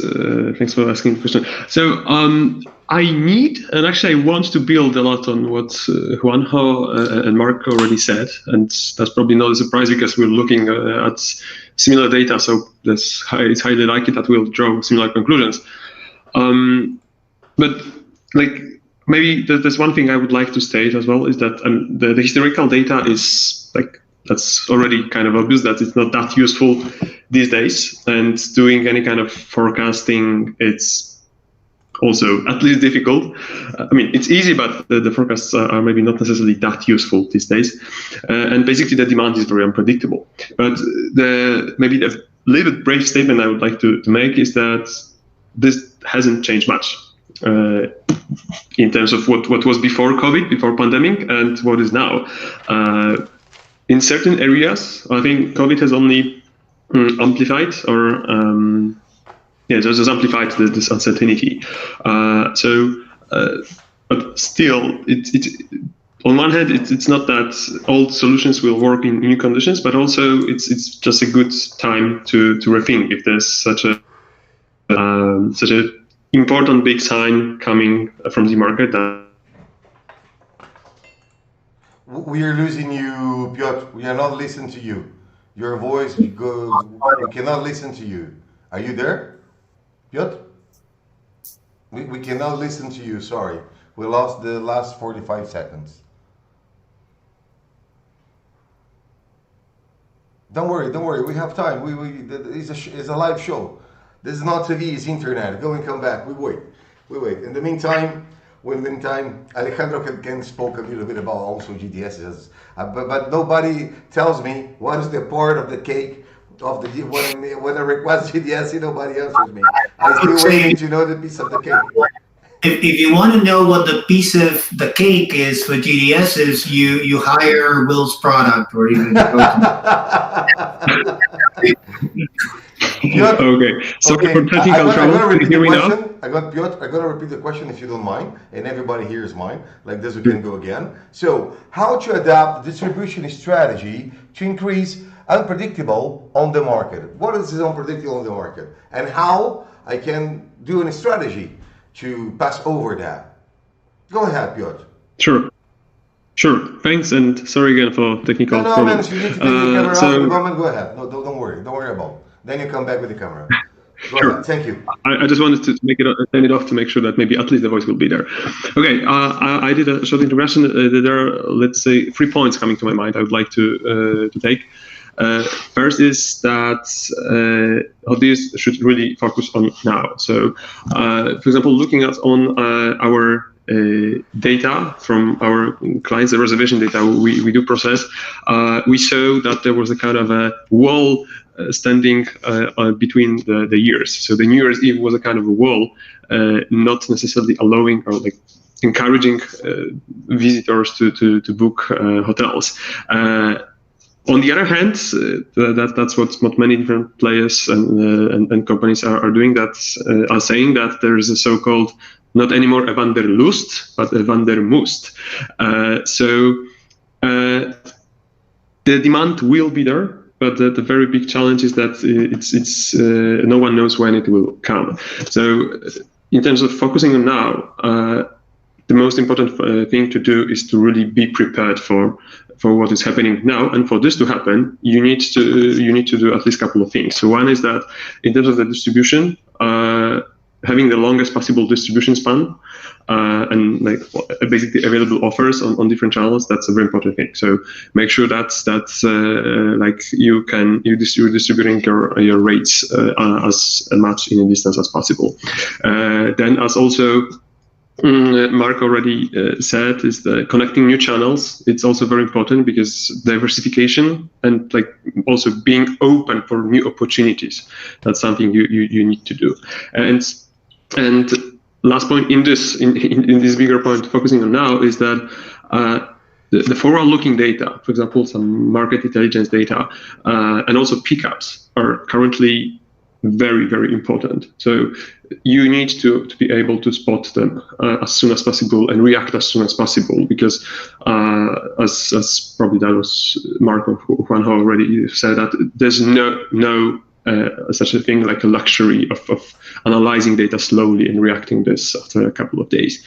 for asking the question. So I need, and actually I want to build a lot on what Juanjo and Marco already said, and that's probably not a surprise because we're looking at similar data, so it's highly likely that we'll draw similar conclusions. But like maybe there's one thing I would like to state as well is that the historical data is like, that's already kind of obvious that it's not that useful these days, and doing any kind of forecasting, it's also at least difficult. I mean, it's easy, but the forecasts are maybe not necessarily that useful these days. And basically the demand is very unpredictable. But maybe the little bit brave statement I would like to make is that this hasn't changed much in terms of what was before COVID, before pandemic, and what is now. In certain areas, I think COVID has only amplified or just amplified this uncertainty. But still, it's on one hand, it's not that old solutions will work in new conditions, but also it's just a good time to rethink if there's such a important big sign coming from the market that. We are losing you, Piotr. We are not listening to you. Your voice goes. We cannot listen to you. Are you there, Piotr? We cannot listen to you. Sorry, we lost the last 45 seconds. Don't worry. We have time. It's a live show. This is not TV. It's internet. Go and come back. We wait. In the meantime. Alejandro can spoke a little bit about also GDSs, but nobody tells me what is the part of the cake of the when I request GDS, nobody answers me. I'm still waiting to know the piece of the cake. If you want to know what the piece of the cake is for GDSs, you hire Will's product or even. Piotr, okay, sorry for technical trouble. Can you hear me now? Piotr, I'm going to repeat the question if you don't mind, and everybody hears mine. Like this, we can go again. So, how to adapt the distribution strategy to increase unpredictable on the market? What is this unpredictable on the market? And how I can do a strategy to pass over that? Go ahead, Piotr. Sure. Thanks, and sorry again for technical problems. No, you need to take the camera out at the moment. Go ahead. No, don't worry. Don't worry about it. Then you come back with the camera. Go ahead. Thank you. I just wanted to turn it off to make sure that maybe at least the voice will be there. Okay, I did a short introduction. There are, let's say, 3 points coming to my mind I would like to take. First is that this should really focus on now. So, for example, looking at on our data from our clients, the reservation data we do process, we saw that there was a kind of a wall standing between the years. So the New Year's Eve was a kind of a wall, not necessarily allowing or like encouraging visitors to book hotels. On the other hand, that's what many different players and companies are doing. That are saying that there is a so-called not anymore a Wanderlust, but a Wandermust. So the demand will be there, but the very big challenge is that it's no one knows when it will come. So in terms of focusing on now, the most important thing to do is to really be prepared for what is happening now. And for this to happen, you need to do at least a couple of things. So one is that in terms of the distribution, having the longest possible distribution span and like basically available offers on different channels, that's a very important thing. So make sure that's like you're distributing your rates as much in a distance as possible. Then as also Mark already said, is the connecting new channels. It's also very important because diversification and like also being open for new opportunities. That's something you need to do. And last point in this bigger point focusing on now is that the forward-looking data, for example, some market intelligence data, and also pickups are currently very, very important. So you need to be able to spot them as soon as possible and react as soon as possible, because as probably that was Mark or Juanjo already said, that there's no such a thing like a luxury of analyzing data slowly and reacting this after a couple of days.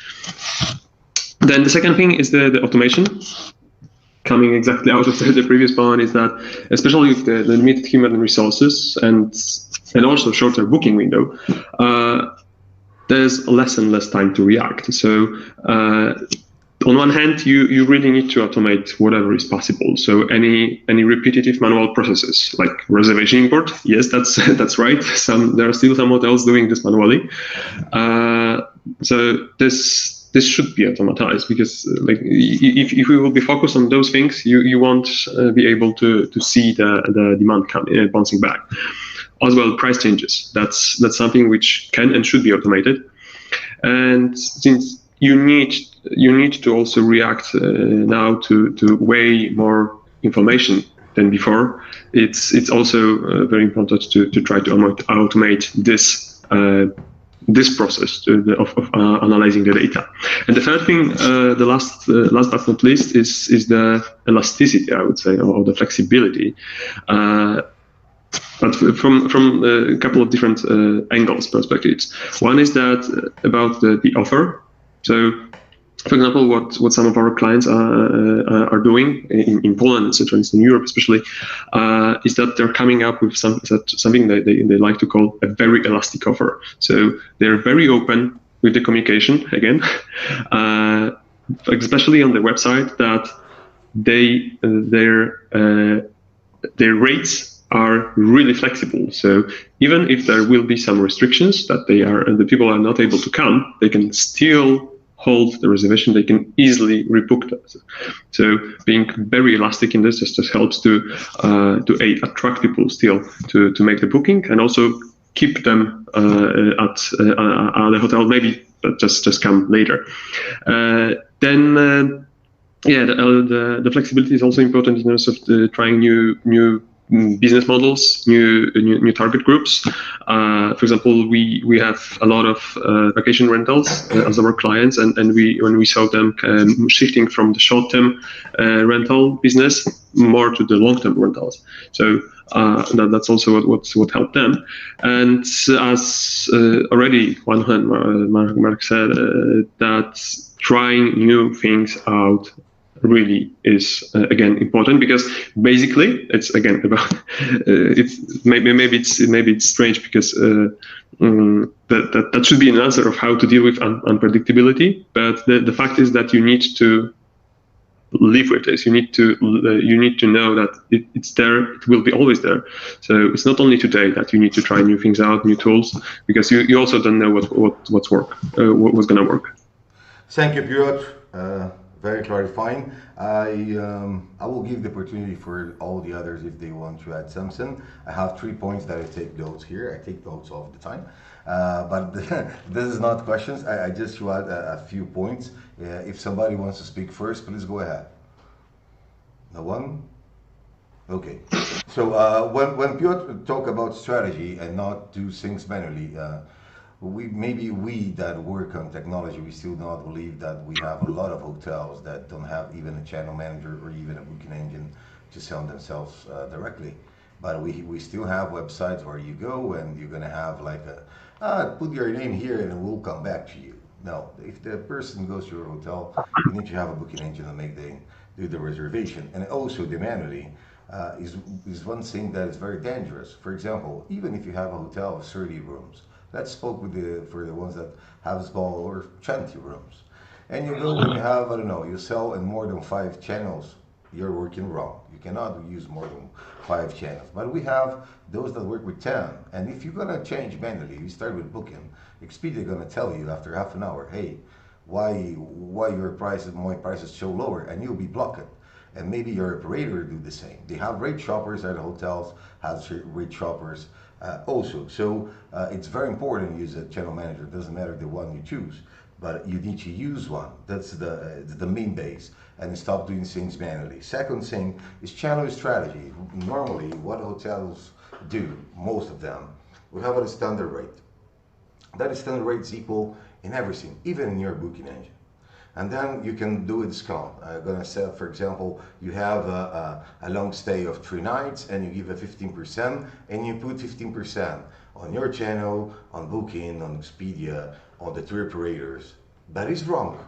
Then the second thing is the automation. Coming exactly out of the previous point is that, especially with the limited human resources and also shorter booking window, there's less and less time to react. So on one hand, you really need to automate whatever is possible. So any repetitive manual processes like reservation import, yes, that's right. There are still some hotels doing this manually. So this should be automatized, because like if we will be focused on those things, you won't be able to see the demand bouncing back. As well, price changes. That's something which can and should be automated. And since you need to also react now to way more information than before, it's also very important to try to automate this process of analyzing the data. And the third thing, the last but not least, is the elasticity, I would say, or the flexibility. But from a couple of different angles, perspectives. One is that about the offer. So, for example, what some of our clients are doing in Poland, etc., in Europe especially, is that they're coming up with something that they like to call a very elastic offer. So they're very open with the communication again, especially on the website, that their rates are really flexible. So even if there will be some restrictions that the people are not able to come, they can still hold the reservation. They can easily rebook that. So being very elastic in this just helps to attract people still to make the booking, and also keep them at the hotel. Maybe just come later. Then the flexibility is also important in terms of trying new business models, new target groups. For example, we have a lot of vacation rentals as our clients, and when we saw them shifting from the short-term rental business more to the long-term rentals. So that's also what helped them. And as already Mark said, that trying new things out really is again important, because basically it's again about it's maybe it's strange, because that should be an answer of how to deal with unpredictability. But the fact is that you need to live with this. You need to know that it's there. It will be always there. So it's not only today that you need to try new things out, new tools, because you also don't know what's going to work. Thank you, Piotr. Very clarifying. I will give the opportunity for all the others if they want to add something. I have 3 points that I take notes here. I take notes all the time. But this is not questions. I just to add a few points. If somebody wants to speak first, please go ahead. No one? Okay. So when Piotr talk about strategy and not do things manually, we that work on technology, we still do not believe that we have a lot of hotels that don't have even a channel manager or even a booking engine to sell themselves directly. But we still have websites where you go and you're gonna have like put your name here and we'll come back to you. No, if the person goes to your hotel, you need to have a booking engine to do the reservation. And also the manually is one thing that is very dangerous. For example, even if you have a hotel of 30 rooms, let's spoke for the ones that have small or 20 rooms. And you go and you have, I don't know, you sell in more than 5 channels, you're working wrong. You cannot use more than 5 channels. But we have those that work with 10. And if you're gonna change manually, you start with booking, Expedia gonna tell you after half an hour, hey, why my prices show lower, and you'll be blocked. And maybe your operator do the same. They have rate shoppers at hotels, has rate shoppers also. So it's very important to use a channel manager. It doesn't matter the one you choose, but you need to use one. That's the main base, and stop doing things manually. Second thing is channel strategy. Normally, what hotels do, most of them, we have a standard rate. That standard rate is equal in everything, even in your booking engine. And then you can do a discount. I'm gonna say, for example, you have a long stay of 3 nights and you give a 15% and you put 15% on your channel, on Booking, on Expedia, on the tour operators. That is wrong.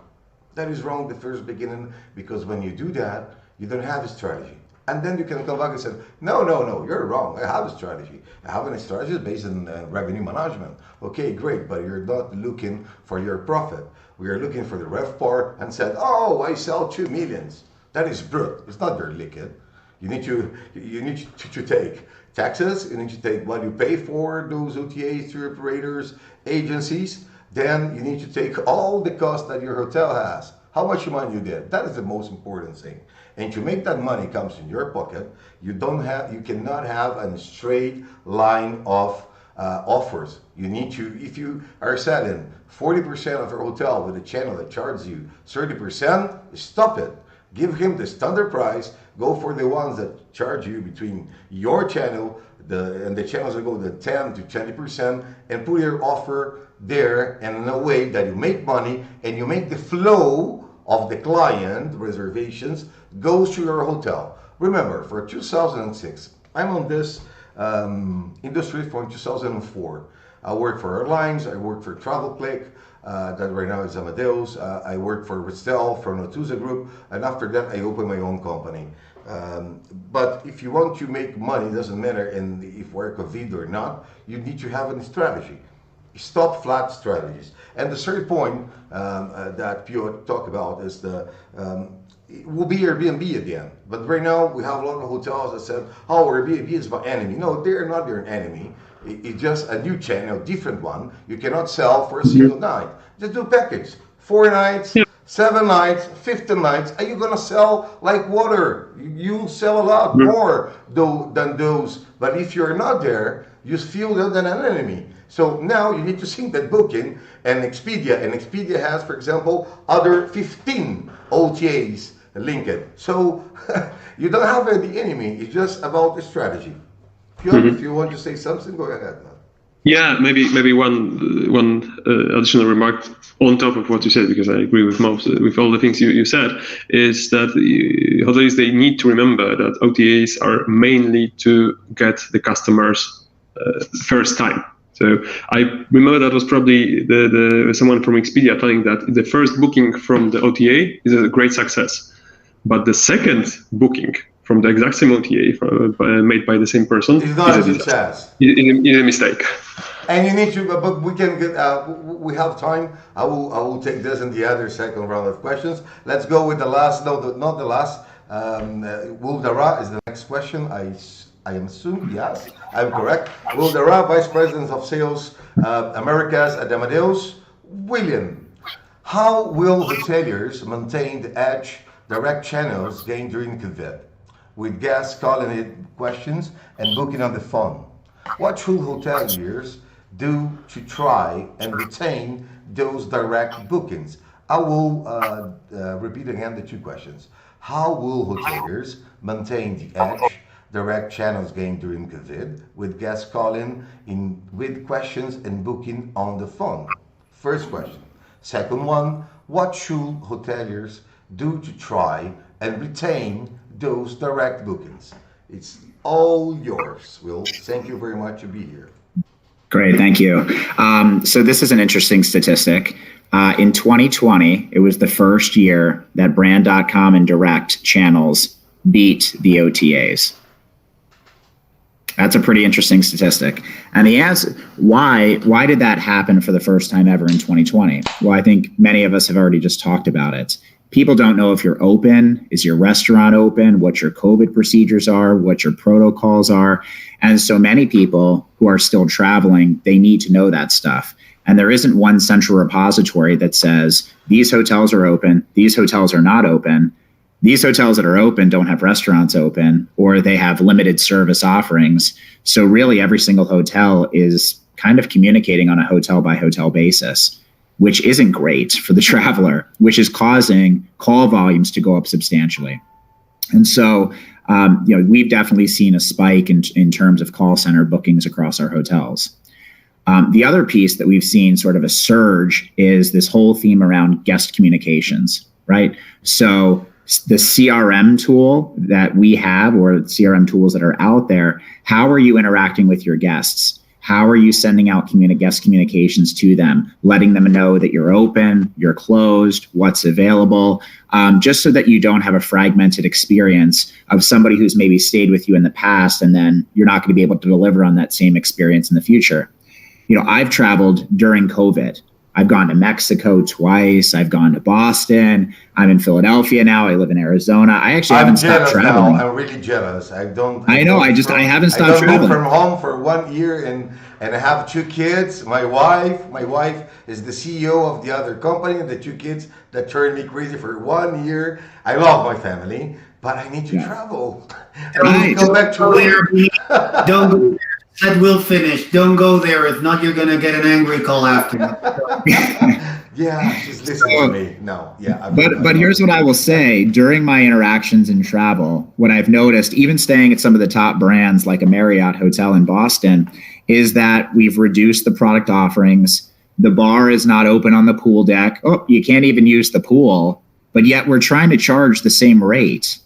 That is wrong the first beginning, because when you do that, you don't have a strategy. And then you can come back and say, no, you're wrong. I have a strategy. I have a strategy based on revenue management. Okay, great, but you're not looking for your profit. We are looking for the RevPAR and said, oh, I sell 2 million. That is brute. It's not very liquid. You need to take taxes. You need to take what you pay for those OTAs, tour operators, agencies. Then you need to take all the costs that your hotel has. How much money you did. That is the most important thing. And to make that money comes in your pocket, you cannot have a straight line of offers. You need to, if you are selling 40% of your hotel with a channel that charges you 30%, stop it. Give him the standard price. Go for the ones that charge you between your channel and the channels that go to 10 to 20%, and put your offer there in a way that you make money and you make the flow of the client reservations goes to your hotel. Remember, for 2006, I'm on this industry from 2004. I work for airlines, I work for TravelClick, that right now is Amadeus. I work for Ristel from Expedia Group, and after that I opened my own company. But if you want to make money, it doesn't matter if we're COVID or not, you need to have a strategy. Stop flat strategies. And the third point that Piotr talked about is it will be Airbnb again. But right now we have a lot of hotels that said, oh, Airbnb is my enemy. No, they're not your enemy. It's just a new channel, different one. You cannot sell for a single night. Just do a package. 4 nights, 7 nights, 15 nights. Are you gonna sell like water? You'll sell a lot more than those. But if you're not there, you feel them than an enemy. So now you need to sync that Booking and Expedia has, for example, other 15 OTAs linked. So you don't have any enemy. It's just about the strategy. Piotr, if you want to say something, go ahead. Yeah, maybe one additional remark on top of what you said, because I agree with with all the things you said, is that hotels, they need to remember that OTAs are mainly to get the customers first time. So I remember that was probably the someone from Expedia telling that the first booking from the OTA is a great success, but the second booking from the exact same OTA made by the same person is not a success. Is a mistake. And you need to, but we can get. We have time. I will take this in the other second round of questions. Let's go with the last. No, not the last. Will Darrah is the next question. I assume, yes, I'm correct. Will Darrah, Vice President of Sales, Americas at Amadeus. William, how will hoteliers maintain the edge direct channels gained during COVID, with guests calling in questions and booking on the phone? What should hoteliers do to try and retain those direct bookings? I will repeat again the 2 questions. How will hoteliers maintain the edge direct channels gained during COVID, with guests calling in with questions and booking on the phone? First question. Second one, what should hoteliers do to try and retain those direct bookings? It's all yours, Will. Thank you very much to be here. Great, thank you. So this is an interesting statistic. In 2020, it was the first year that brand.com and direct channels beat the OTAs. That's a pretty interesting statistic. And the answer, why did that happen for the first time ever in 2020? Well, I think many of us have already just talked about it. People don't know if you're open, is your restaurant open, what your COVID procedures are, what your protocols are. And so many people who are still traveling, they need to know that stuff. And there isn't one central repository that says these hotels are open, these hotels are not open. These hotels that are open don't have restaurants open, or they have limited service offerings. So really every single hotel is kind of communicating on a hotel by hotel basis, which isn't great for the traveler, which is causing call volumes to go up substantially. And so, we've definitely seen a spike in terms of call center bookings across our hotels. The other piece that we've seen sort of a surge is this whole theme around guest communications, right? So the CRM tool that we have, or CRM tools that are out there, how are you interacting with your guests? How are you sending out guest communications to them, letting them know that you're open, you're closed, what's available, just so that you don't have a fragmented experience of somebody who's maybe stayed with you in the past, and then you're not going to be able to deliver on that same experience in the future. I've traveled during COVID. I've gone to Mexico twice. I've gone to Boston. I'm in Philadelphia now. I live in Arizona. I actually haven't stopped traveling. I'm really jealous. I haven't stopped traveling. I moved from home for 1 year and I have 2 kids. My wife is the CEO of the other company, and the 2 kids that turned me crazy for 1 year. I love my family, but I need to travel. I need to go back to work. Don't go there. Said we'll finish. Don't go there. If not, you're going to get an angry call after. Yeah, just listen to me. No, yeah. But here's what I will say. During my interactions in travel, what I've noticed, even staying at some of the top brands like a Marriott hotel in Boston, is that we've reduced the product offerings. The bar is not open on the pool deck. Oh, you can't even use the pool, but yet we're trying to charge the same rate.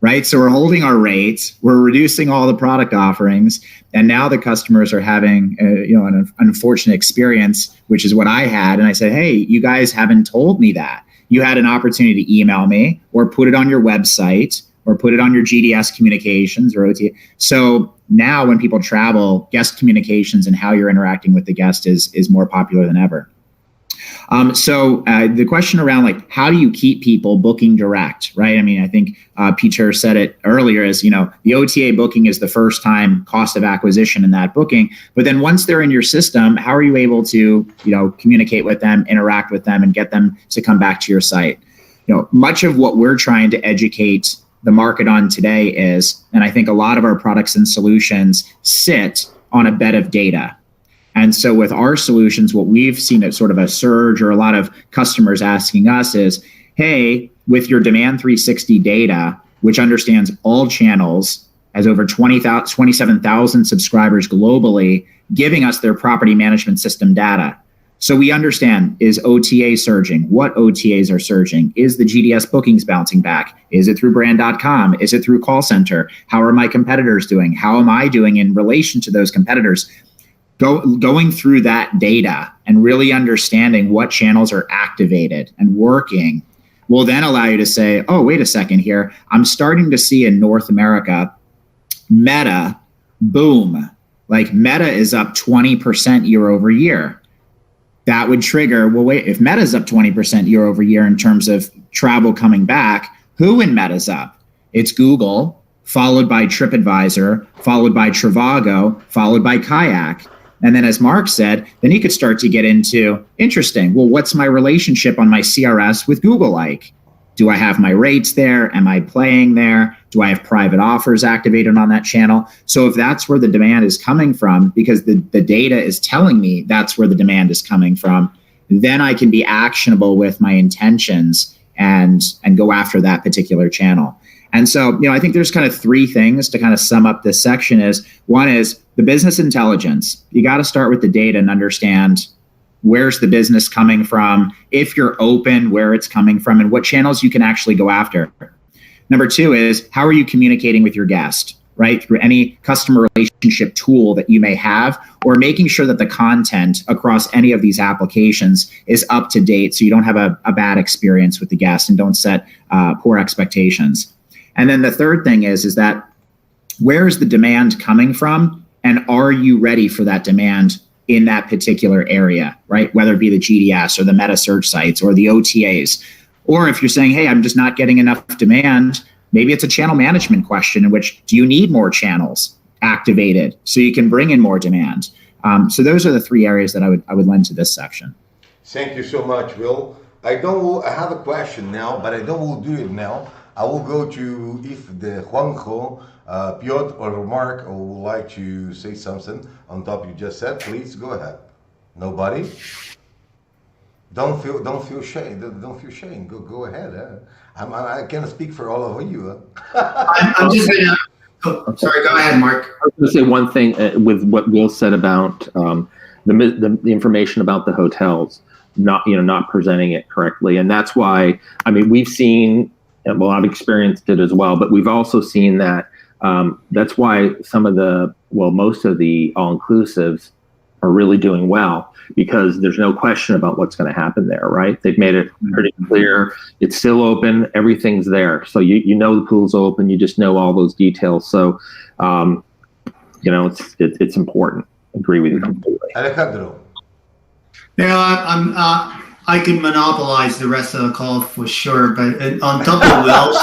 Right. So we're holding our rates, we're reducing all the product offerings, and now the customers are having an unfortunate experience, which is what I had. And I said, hey, you guys haven't told me that. You had an opportunity to email me or put it on your website or put it on your GDS communications or OTA. So now when people travel, guest communications and how you're interacting with the guest is more popular than ever. So the question around how do you keep people booking direct, right? I mean, I think Piotr said it earlier as, the OTA booking is the first time cost of acquisition in that booking. But then once they're in your system, how are you able to, communicate with them, interact with them, and get them to come back to your site? Much of what we're trying to educate the market on today is, and I think a lot of our products and solutions sit on a bed of data. And so with our solutions, what we've seen at sort of a surge, or a lot of customers asking us is, hey, with your Demand 360 data, which understands all channels, has over 27,000 subscribers globally, giving us their property management system data. So we understand, is OTA surging? What OTAs are surging? Is the GDS bookings bouncing back? Is it through brand.com? Is it through call center? How are my competitors doing? How am I doing in relation to those competitors? Going through that data and really understanding what channels are activated and working will then allow you to say, oh, wait a second here. I'm starting to see in North America, Meta, boom. Meta is up 20% year over year. That would trigger, well, wait, if Meta's up 20% year over year in terms of travel coming back, who in Meta's up? It's Google, followed by TripAdvisor, followed by Trivago, followed by Kayak. And then, as Mark said, then you could start to get into, interesting, well, what's my relationship on my CRS with Google like? Do I have my rates there? Am I playing there? Do I have private offers activated on that channel? So if that's where the demand is coming from, because the data is telling me that's where the demand is coming from, then I can be actionable with my intentions and go after that particular channel. And so, I think there's kind of 3 things to kind of sum up this section is, one is the business intelligence. You got to start with the data and understand where's the business coming from, if you're open, where it's coming from, and what channels you can actually go after. Number 2 is, how are you communicating with your guest, right? Through any customer relationship tool that you may have, or making sure that the content across any of these applications is up to date so you don't have a bad experience with the guest and don't set poor expectations. And then the third thing is that where is the demand coming from, and are you ready for that demand in that particular area, right? Whether it be the GDS or the meta search sites or the OTAs, or if you're saying, hey, I'm just not getting enough demand, maybe it's a channel management question in which, do you need more channels activated so you can bring in more demand? So those are the 3 areas that I would lend to this section. Thank you so much, Will. I have a question now, but I don't will do it now. I will go to if the Juanjo, Piotr, or Mark would like to say something on top you just said. Please go ahead. Nobody. Don't feel shame. Don't feel shame. Go ahead. I can't speak for all of you. I'm just gonna. Oh, sorry, go ahead, Mark. I was going to say one thing with what Will said about the information about the hotels, not presenting it correctly, and that's why. I mean, we've seen. Well, I've experienced it as well, but we've also seen that. That's why most of the all-inclusives are really doing well, because there's no question about what's going to happen there, right? They've made it pretty clear. It's still open. Everything's there. So you know the pool's open. You just know all those details. So, it's important. Agree with you completely. Alejandro. Yeah, I can monopolize the rest of the call for sure, but on top of Will's,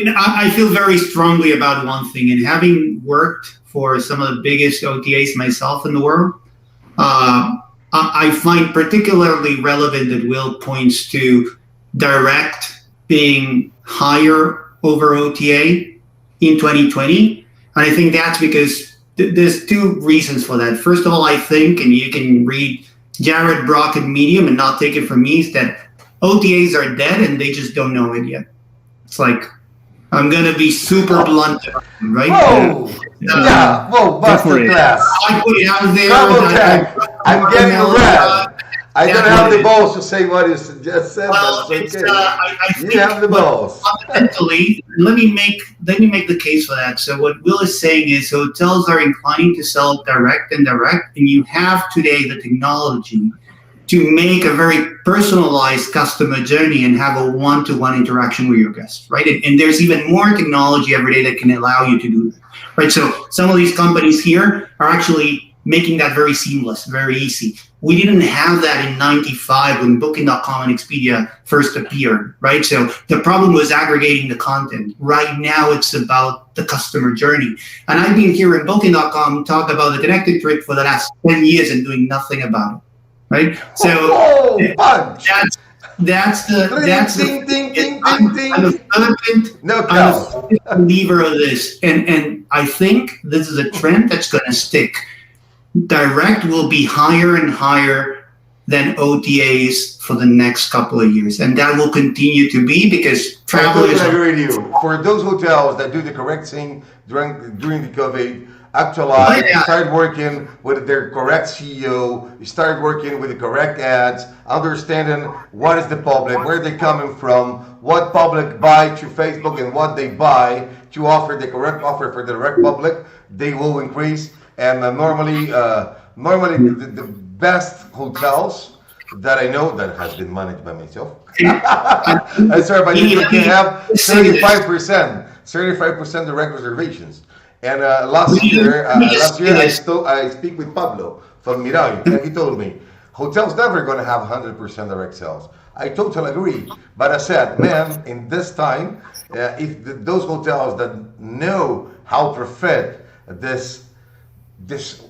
I feel very strongly about one thing, and having worked for some of the biggest OTAs myself in the world, I find particularly relevant that Will points to direct being higher over OTA in 2020. And I think that's because there's two reasons for that. First of all, I think, and you can read Jared Brock at Medium and not take it from me, is that OTAs are dead and they just don't know it yet. It's like, I'm going to be super blunt, right? Whoa! Whoa, Buster Class. I put it out there. I'm getting red. I don't have the balls to say what you just said. Well, that's okay. I think you have the balls. Fundamentally, let me make the case for that. So what Will is saying is hotels are inclining to sell direct, and you have today the technology to make a very personalized customer journey and have a one-to-one interaction with your guests, right? And there's even more technology every day that can allow you to do that, right? So some of these companies here are actually making that very seamless, very easy. We didn't have that in 95 when Booking.com and Expedia first appeared, right? So the problem was aggregating the content. Right now, it's about the customer journey. And I've been hearing Booking.com talk about the connected trip for the last 10 years and doing nothing about it. Right, so that's the I'm a fervent believer of this, and I think this is a trend that's going to stick. Direct will be higher and higher than OTAs for the next couple of years, and that will continue to be because travelers. I agree with you. For those hotels that do the correct thing during the COVID. Actualize, you start working with their correct CEO, you start working with the correct ads, understanding what is the public, where they're coming from, what public buy through Facebook and what they buy to offer the correct offer for the direct public, they will increase. And normally the best hotels that I know that has been managed by myself. I'm sorry, but you can have 35% direct reservations. And last year I speak with Pablo from Mirai, and he told me, hotels never going to have 100% direct sales. I totally agree. But I said, man, in this time, if those hotels that know how to fit this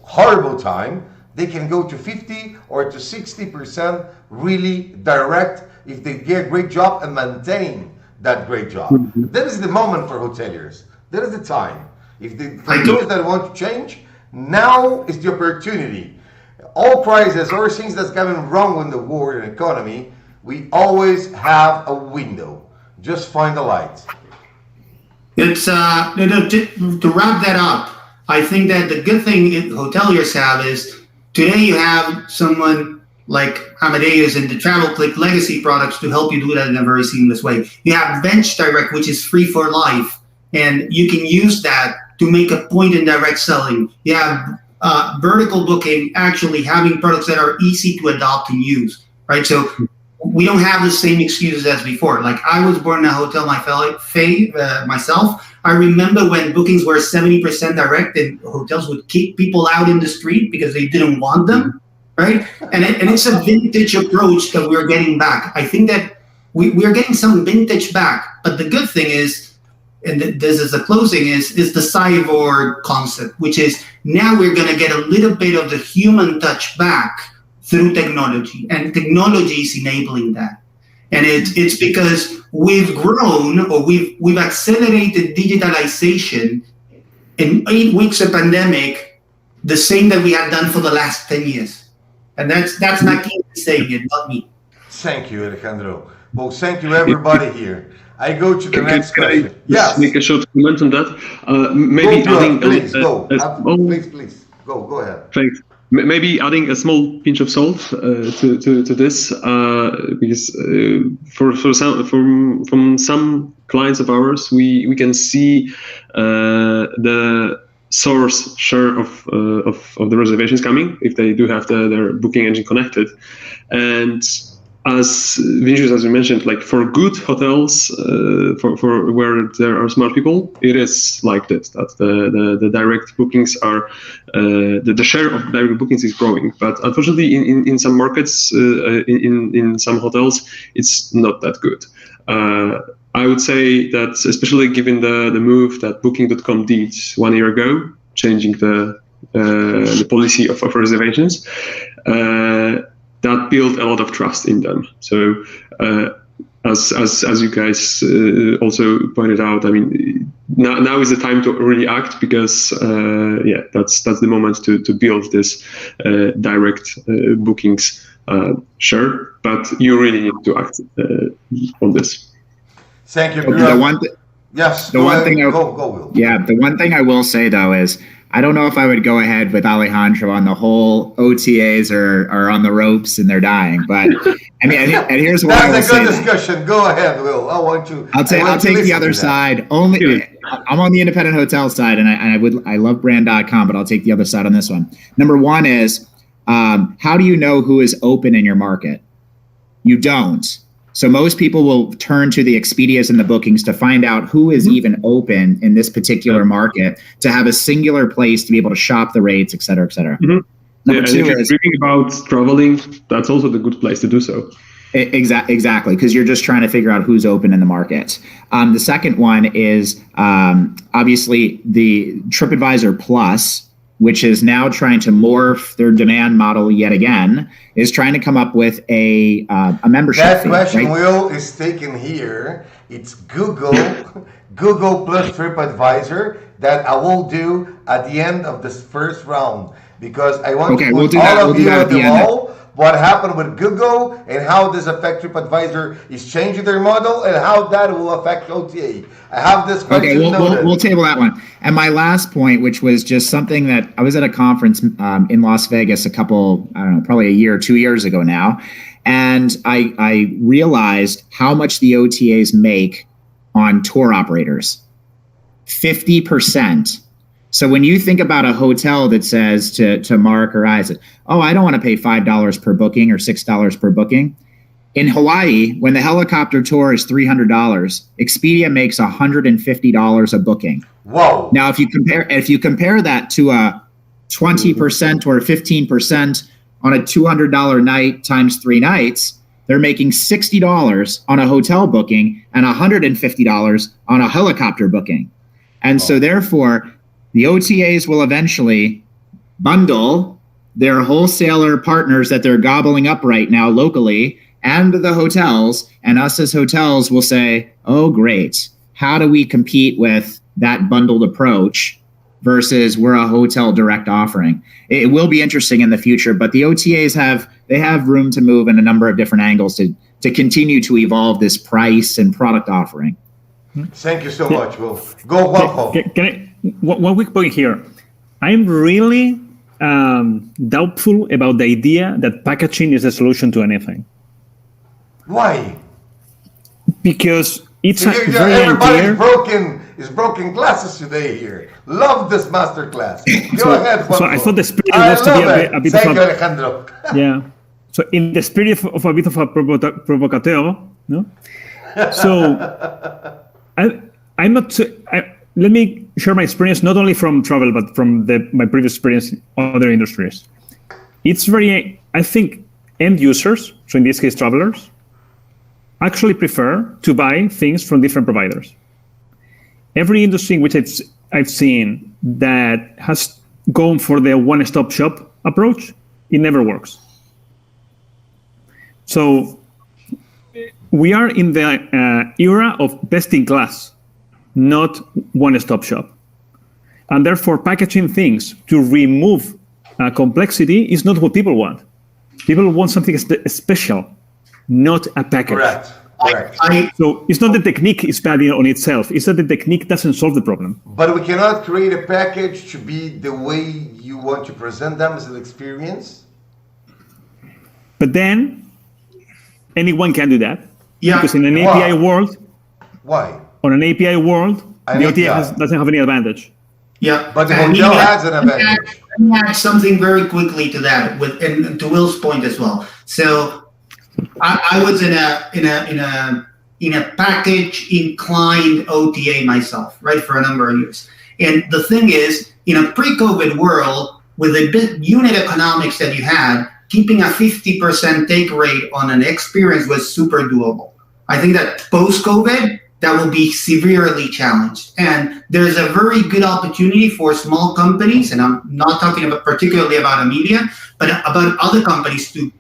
horrible time, they can go to 50 or to 60% really direct if they get a great job and maintain that great job. Mm-hmm. That is the moment for hoteliers. That is the time. For those that want to change, now is the opportunity. All crises or things that's going wrong in the world and economy, we always have a window. Just find the light. It's to wrap that up. I think that the good thing hoteliers have is today you have someone like Amadeus and the TravelClick legacy products to help you do that in a very seamless way. You have Bench Direct, which is free for life, and you can use that to make a point in direct selling. You have vertical booking, actually having products that are easy to adopt and use, right? So we don't have the same excuses as before. Like I was born in a hotel myself. I remember when bookings were 70% direct and hotels would kick people out in the street because they didn't want them, right? And it's a vintage approach that we're getting back. I think that we're getting some vintage back, but the good thing is, and this is the closing, is the cyborg concept, which is now we're going to get a little bit of the human touch back through technology, and technology is enabling that. And it's because we've grown, or we've accelerated digitalization in 8 weeks of pandemic, the same that we had done for the last 10 years. And that's McKinsey saying it, not me. Thank you, Alejandro. Well, thank you, everybody here. I go to the next Can question. I Yes. make a short comment on that? Maybe Go, adding please, go. oh, Please. Go ahead. thanks. Maybe adding a small pinch of salt to this, because from some clients of ours, we can see the source share of the reservations coming if they do have their booking engine connected. And as Vinicius, as you mentioned, like for good hotels, for where there are smart people, it is like this, that the direct bookings are, the share of direct bookings is growing. But unfortunately, in some markets, in some hotels, it's not that good. I would say that, especially given the move that Booking.com did 1 year ago, changing the policy of reservations, that built a lot of trust in them. So, as you guys also pointed out, I mean, now is the time to really act, because that's the moment to build this direct bookings share. But you really need to act on this. Thank you. Yes. The one thing Will. Yeah, the one thing I will say though is, I don't know if I would go ahead with Alejandro on the whole OTAs are on the ropes and they're dying. But I mean, and here's why I will That's a say good that. discussion. Go ahead, Will. I'll take the other side. I'm on the independent hotel side, and I love brand.com, but I'll take the other side on this one. Number one is, how do you know who is open in your market? You don't. So most people will turn to the Expedias and the Bookings to find out who is even open in this particular market, to have a singular place to be able to shop the rates, et cetera, et cetera. Mm-hmm. Number two if you're is thinking about traveling, that's also the good place to do so. Exactly, because you're just trying to figure out who's open in the market. The second one is obviously the TripAdvisor Plus, which is now trying to morph their demand model yet again, is trying to come up with a membership That fee, question, right? Will, is taken here. It's Google plus TripAdvisor that I will do at the end of this first round, because I want to put all of you at the wall. What happened with Google and how this affect TripAdvisor is changing their model, and how that will affect OTA. I have this question noted. We'll table that one. And my last point, which was just something that I was at a conference in Las Vegas probably a year or 2 years ago now, and I realized how much the OTAs make on tour operators. 50%. So when you think about a hotel that says to Mark or Isaac, oh, I don't want to pay $5 per booking or $6 per booking. In Hawaii, when the helicopter tour is $300, Expedia makes $150 a booking. Whoa! Now, if you compare that to a 20% or 15% on a $200 night times 3 nights, they're making $60 on a hotel booking and $150 on a helicopter booking. And so therefore, the OTAs will eventually bundle their wholesaler partners that they're gobbling up right now locally and the hotels, and us as hotels will say, oh, great. How do we compete with that bundled approach versus we're a hotel direct offering? It will be interesting in the future, but the OTAs have room to move in a number of different angles to continue to evolve this price and product offering. Thank you so much, Will. Go, Juanjo. Can I, one quick point here. I'm really doubtful about the idea that packaging is a solution to anything. Why? Because it's very everybody's broken glasses today here. Love this master class. Go ahead, Juanjo. So I thought the spirit was to be a bit Thank of you, Alejandro. Yeah. So in the spirit of a bit of a provocateur, no? So I'm not. Let me share my experience, not only from travel, but from my previous experience in other industries. It's I think end users, so in this case travelers, actually prefer to buy things from different providers. Every industry in which I've seen that has gone for the one-stop shop approach, it never works. So we are in the era of best in class, not one-stop shop. And therefore, packaging things to remove complexity is not what people want. People want something special, not a package. Correct. So it's not the technique is bad on itself. It's that the technique doesn't solve the problem. But we cannot create a package to be the way you want to present them as an experience. But then anyone can do that. Yeah. Because in an API world, why? On an API world, the OTA doesn't have any advantage. Yeah, but the hotel has an advantage. Let me add something very quickly to that, and to Will's point as well. So, I was in a package inclined OTA myself, right, for a number of years. And the thing is, in a pre-COVID world, with the unit economics that you had, keeping a 50% take rate on an experience was super doable. I think that post-COVID, that will be severely challenged. And there's a very good opportunity for small companies, and I'm not talking about particularly about Amelia, but about other companies to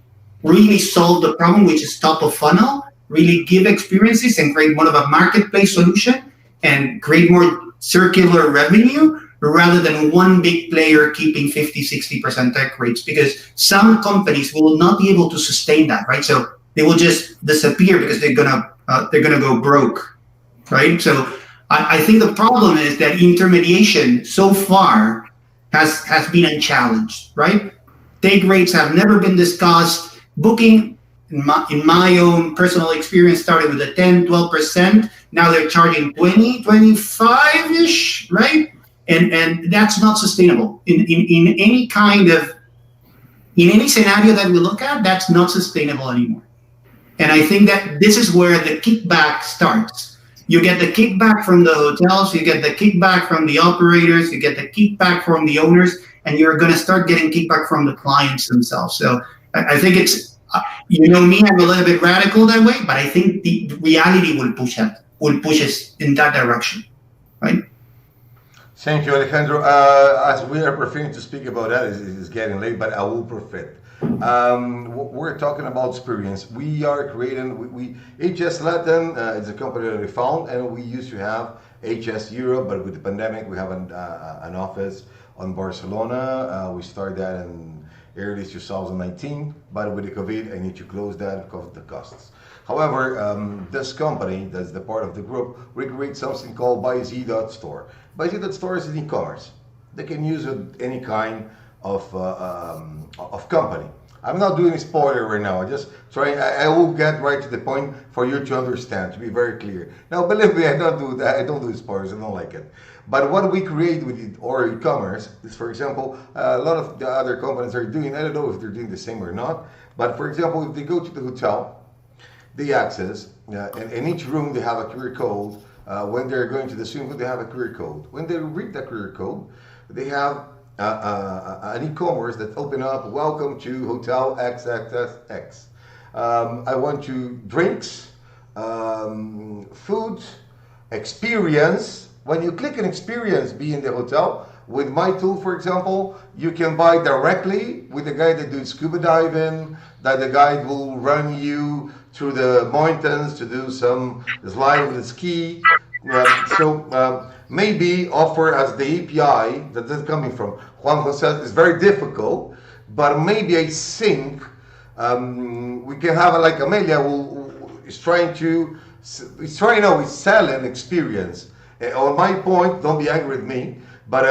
really solve the problem, which is top of funnel, really give experiences and create more of a marketplace solution and create more circular revenue rather than one big player keeping 50-60% take rates, because some companies will not be able to sustain that, right? So they will just disappear because they're gonna go broke. Right, so I think the problem is that intermediation so far has been unchallenged. Right, take rates have never been discussed. Booking, in my own personal experience, started with a 10-12%. Now they're charging 20-25-ish, right? And that's not sustainable in any kind of in any scenario that we look at. That's not sustainable anymore. And I think that this is where the kickback starts. You get the kickback from the hotels, you get the kickback from the operators, you get the kickback from the owners, and you're going to start getting kickback from the clients themselves. So I think it's, you know me, I'm a little bit radical that way, but I think the reality will push us in that direction, right? Thank you, Alejandro. As we are preferring to speak about that, it's getting late, but I will profit. We're talking about experience. We are creating, HS LATAM is a company that we found, and we used to have HS Europe, but with the pandemic, we have an office on Barcelona. We started that in early 2019, but with the COVID, I need to close that because of the costs. However, this company, that's the part of the group, we create something called BuyZ.store. BuyZ.store is an e-commerce. They can use it any kind of company. I'm not doing a spoiler right now. I will get right to the point for you to understand, to be very clear. Now, believe me, I don't do that. I don't do spoilers. I don't like it. But what we create with our e-commerce is, for example, a lot of the other companies are doing. I don't know if they're doing the same or not. But for example, if they go to the hotel, they access, and in each room they have a QR code. When they're going to the swimming pool, they have a QR code. When they read that QR code, they have an e-commerce that open up, welcome to hotel XXX. I want you drinks, food, experience. When you click an experience, be in the hotel, with my tool, for example, you can buy directly with the guy that does scuba diving, that the guide will run you through the mountains to do some slide with a ski. Maybe offer as the API that is coming from Juanjo says is very difficult, but maybe I think we can have like Amelia who is sell an experience. On my point, don't be angry with me, but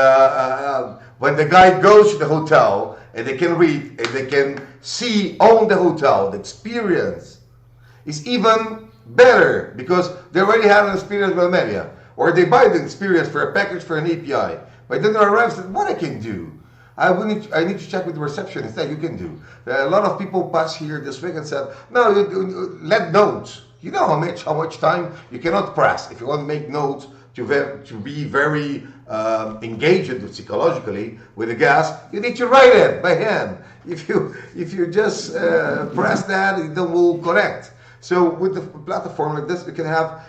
when the guide goes to the hotel and they can read and they can see on the hotel, the experience is even better because they already have an experience with Amelia. Or they buy the experience for a package for an API. But then they arrive and say, what I can do? I need to check with the receptionist that you can do. A lot of people pass here this week and said, no, let notes. You know how much time you cannot press. If you want to make notes to be very engaged psychologically with the guest, you need to write it by hand. If you just press that, it will correct. So with the platform like this, we can have,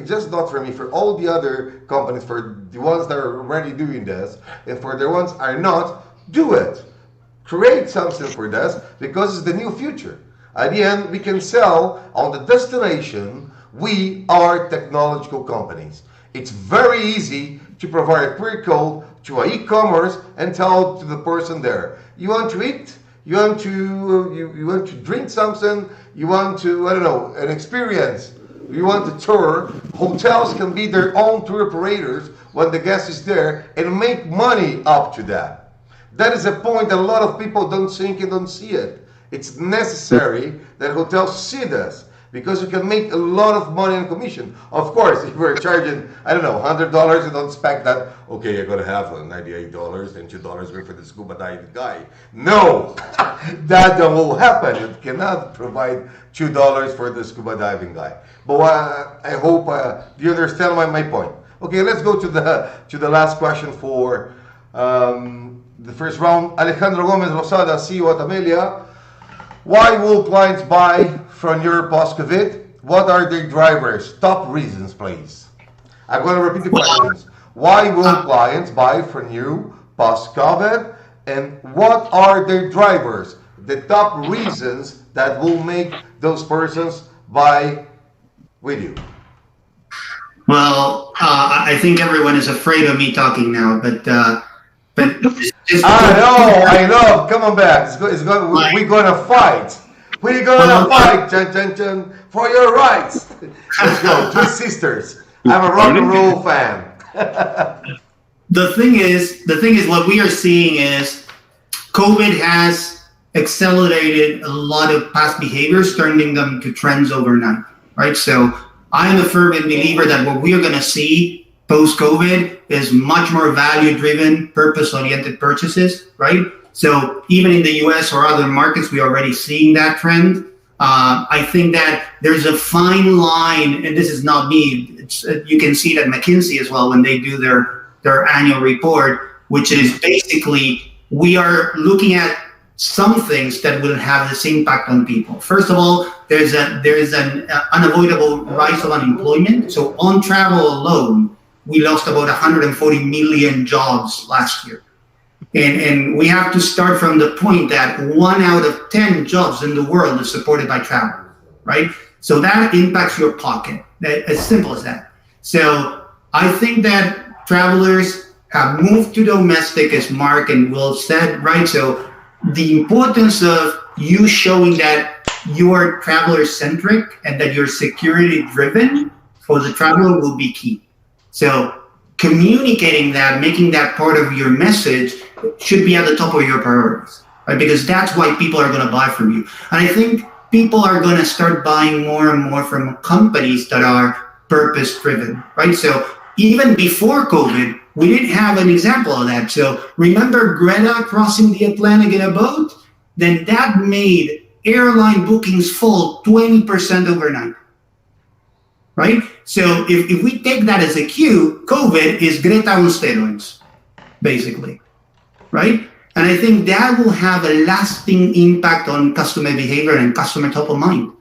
just not for me, for all the other companies, for the ones that are already doing this, and for the ones are not, do it. Create something for this, because it's the new future. At the end, we can sell on the destination. We are technological companies. It's very easy to provide a QR code to an e-commerce and tell to the person there, you want to eat, you want to drink something, you want to, I don't know, an experience, you want a tour. Hotels can be their own tour operators when the guest is there and make money up to that. That is a point that a lot of people don't think and don't see it. It's necessary that hotels see this, because you can make a lot of money on commission. Of course, if we're charging, I don't know, $100, you don't expect that, okay, you're gonna have $98 and $2 for the scuba diving guy. No, that will happen. You cannot provide $2 for the scuba diving guy. But I hope you understand my point. Okay, let's go to the last question for the first round. Alejandro Gomez Losada, CEO at Amelia. Why will clients buy from your post-COVID? What are their drivers? Top reasons, please. I'm going to repeat the questions. Why will clients buy from you post-COVID? And what are their drivers? The top reasons that will make those persons buy with you. Well, I think everyone is afraid of me talking now, but I know. Come on back. We're gonna fight. We're gonna fight, Chan, for your rights. Let's go. Two sisters. I'm a rock and roll fan. The thing is, what we are seeing is COVID has accelerated a lot of past behaviors, turning them to trends overnight, right? So I'm a fervent believer that what we are going to see post-COVID is much more value-driven, purpose-oriented purchases, right? So even in the US or other markets, we're already seeing that trend. I think that there's a fine line, and this is not me, you can see it at McKinsey as well when they do their annual report, which is basically we are looking at some things that will have this impact on people. First of all, there is an unavoidable rise of unemployment. So on travel alone, we lost about 140 million jobs last year. And we have to start from the point that 1 out of 10 jobs in the world is supported by travel, right? So that impacts your pocket, as simple as that. So I think that travelers have moved to domestic, as Mark and Will said, right? So the importance of you showing that you are traveler-centric and that you're security-driven for the traveler will be key. So communicating that, making that part of your message should be at the top of your priorities, right? Because that's why people are going to buy from you. And I think people are going to start buying more and more from companies that are purpose-driven, right? So even before COVID, we didn't have an example of that. So remember Greta crossing the Atlantic in a boat? Then that made airline bookings fall 20% overnight, right? So if we take that as a cue, COVID is Greta on steroids, basically, right? And I think that will have a lasting impact on customer behavior and customer top of mind.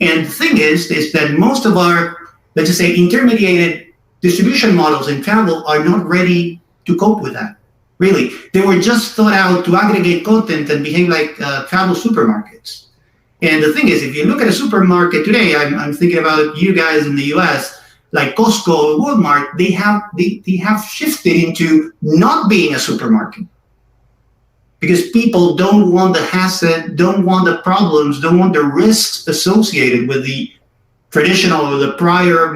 And the thing is that most of our, let's just say, intermediated distribution models in travel are not ready to cope with that. Really, they were just thought out to aggregate content and behave like travel supermarkets. And the thing is, if you look at a supermarket today, I'm thinking about you guys in the US, like Costco or Walmart, they have shifted into not being a supermarket because people don't want the hassle, don't want the problems, don't want the risks associated with the traditional or the prior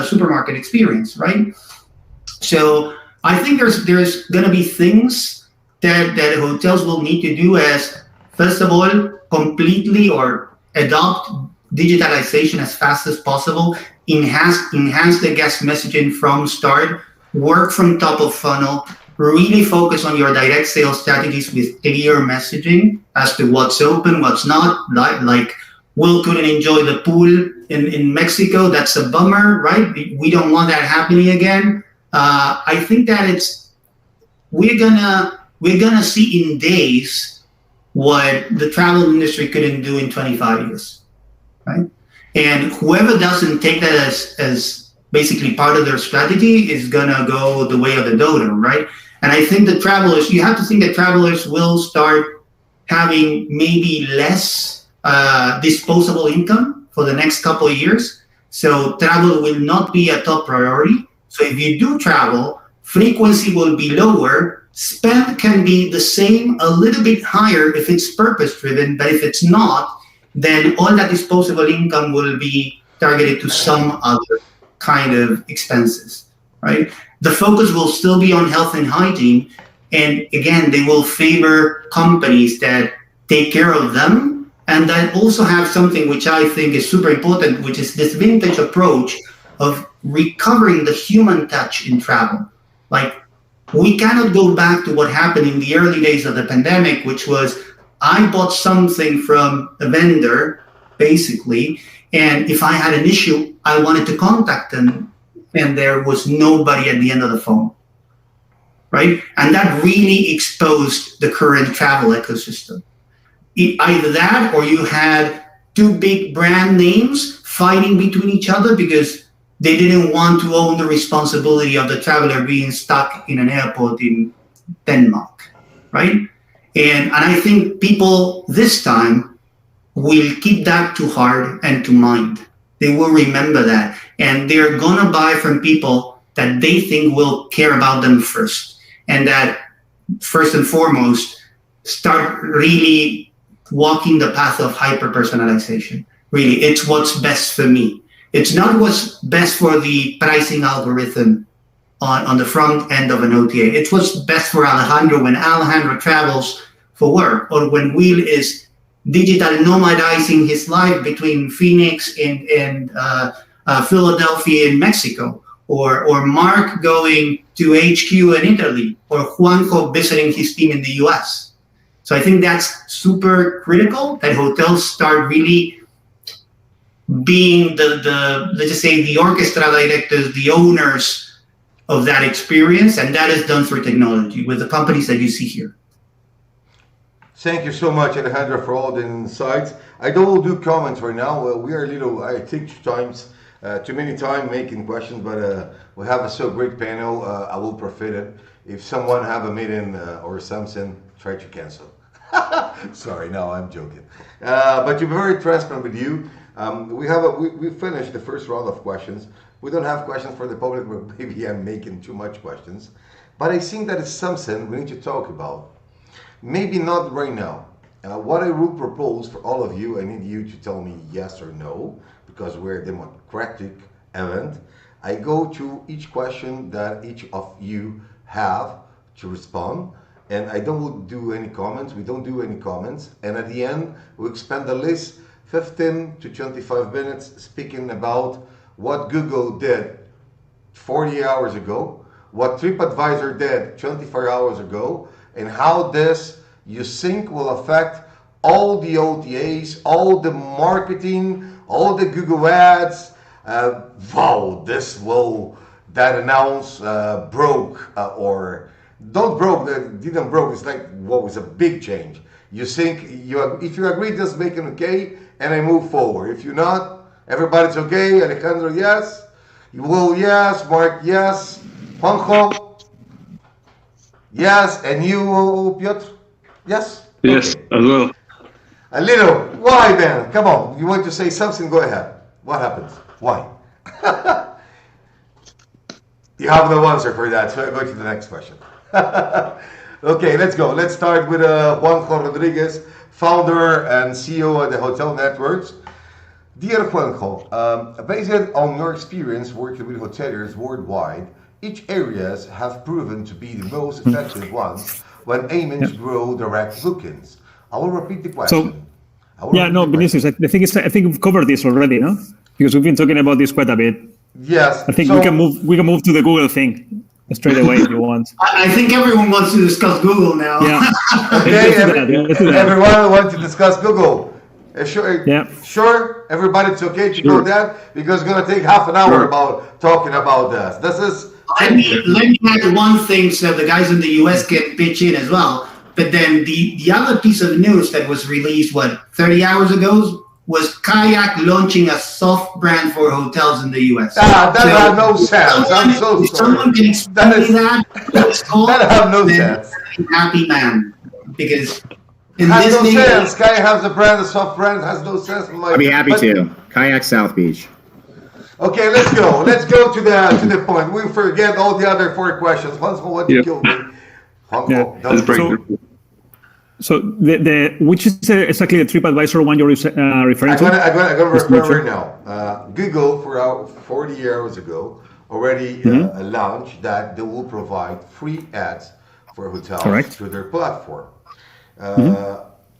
supermarket experience, right? So I think there's going to be things that hotels will need to do as, first of all, completely or adopt digitalization as fast as possible, enhance the guest messaging from start, work from top of funnel, really focus on your direct sales strategies with clear messaging as to what's open, what's not, like Will couldn't enjoy the pool in Mexico. That's a bummer, right? We don't want that happening again. I think that we're gonna see in days what the travel industry couldn't do in 25 years, right? And whoever doesn't take that as basically part of their strategy is gonna go the way of the dodo, right? And I think the travelers, you have to think that travelers will start having maybe less disposable income for the next couple of years. So travel will not be a top priority. So if you do travel, frequency will be lower. Spend can be the same, a little bit higher if it's purpose driven, but if it's not, then all that disposable income will be targeted to some other kind of expenses, right? The focus will still be on health and hygiene. And again, they will favor companies that take care of them and that also have something which I think is super important, which is this vintage approach of recovering the human touch in travel. Like, we cannot go back to what happened in the early days of the pandemic, which was I bought something from a vendor, basically, and if I had an issue, I wanted to contact them, and there was nobody at the end of the phone, right? And that really exposed the current travel ecosystem. Either that, or you had two big brand names fighting between each other because they didn't want to own the responsibility of the traveler being stuck in an airport in Denmark, right? And I think people this time will keep that to heart and to mind. They will remember that. And they're going to buy from people that they think will care about them first. And that, first and foremost, start really walking the path of hyper-personalization. Really, it's what's best for me. It's not what's best for the pricing algorithm on the front end of an OTA. It's what's best for Alejandro when Alejandro travels for work, or when Will is digital nomadizing his life between Phoenix and Philadelphia in Mexico, or Mark going to HQ in Italy, or Juanjo visiting his team in the US. So I think that's super critical that hotels start really being the let's just say the orchestra directors, the owners of that experience, and that is done through technology with the companies that you see here. Thank you so much, Alejandro, for all the insights. I don't do comments right now. We are I take too many time making questions, but we have a so great panel. I will profit it. If someone have a meeting or something, try to cancel. Sorry, no, I'm joking. But you're very transparent with you. We finished the first round of questions. We don't have questions for the public, but maybe I'm making too much questions. But I think that it's something we need to talk about. Maybe not right now. What I will propose for all of you, I need you to tell me yes or no, because we're a democratic event. I go to each question that each of you have to respond, and I don't do any comments. We don't do any comments. And at the end, we expand the list 15 to 25 minutes speaking about what Google did 40 hours ago, what TripAdvisor did 24 hours ago, and how this you think will affect all the OTAs, all the marketing, all the Google ads. That announce broke or don't broke, that didn't broke. It's like, what was a big change. You think, if you agree, just make it okay, and I move forward. If you're not, everybody's okay. Alejandro, yes. Will, yes. Mark, yes. Juanjo, yes. And you, Piotr, yes? Yes, okay. As well. A little. Why, man? Come on. You want to say something? Go ahead. What happens? Why? You have no answer for that, so I go to the next question. Okay, let's go. Let's start with Juanjo Rodrigues, founder and CEO of the Hotel Networks. Dear Juanjo, based on your experience working with hoteliers worldwide, each areas have proven to be the most effective ones when aiming to grow direct bookings. I will repeat the question. Vinicius, I think we've covered this already, no? Because we've been talking about this quite a bit. Yes. I think we can move to the Google thing straight away if you want. I think everyone wants to discuss Google now. Yeah. Okay, everyone wants to discuss Google. Sure, everybody's okay to go there because it's going to take half an hour about talking about this. This is. Let me add one thing so the guys in the US can pitch in as well. But then the other piece of news that was released, 30 hours ago, was Kayak launching a soft brand for hotels in the US. That has no sense. I'm so sorry. Someone can explain that. That have no sense. Happy man, because Has no sense. Kayak has a brand, a soft brand, has no sense. I'd be happy to. Kayak South Beach. Okay, let's go. Let's go to the point. We forget all the other 4 questions. Juanjo, what you killed me. Juanjo, So the which is exactly the TripAdvisor one you're referring to? I'm gonna refer right now. Google 40 hours ago already launched that they will provide free ads for hotels through their platform.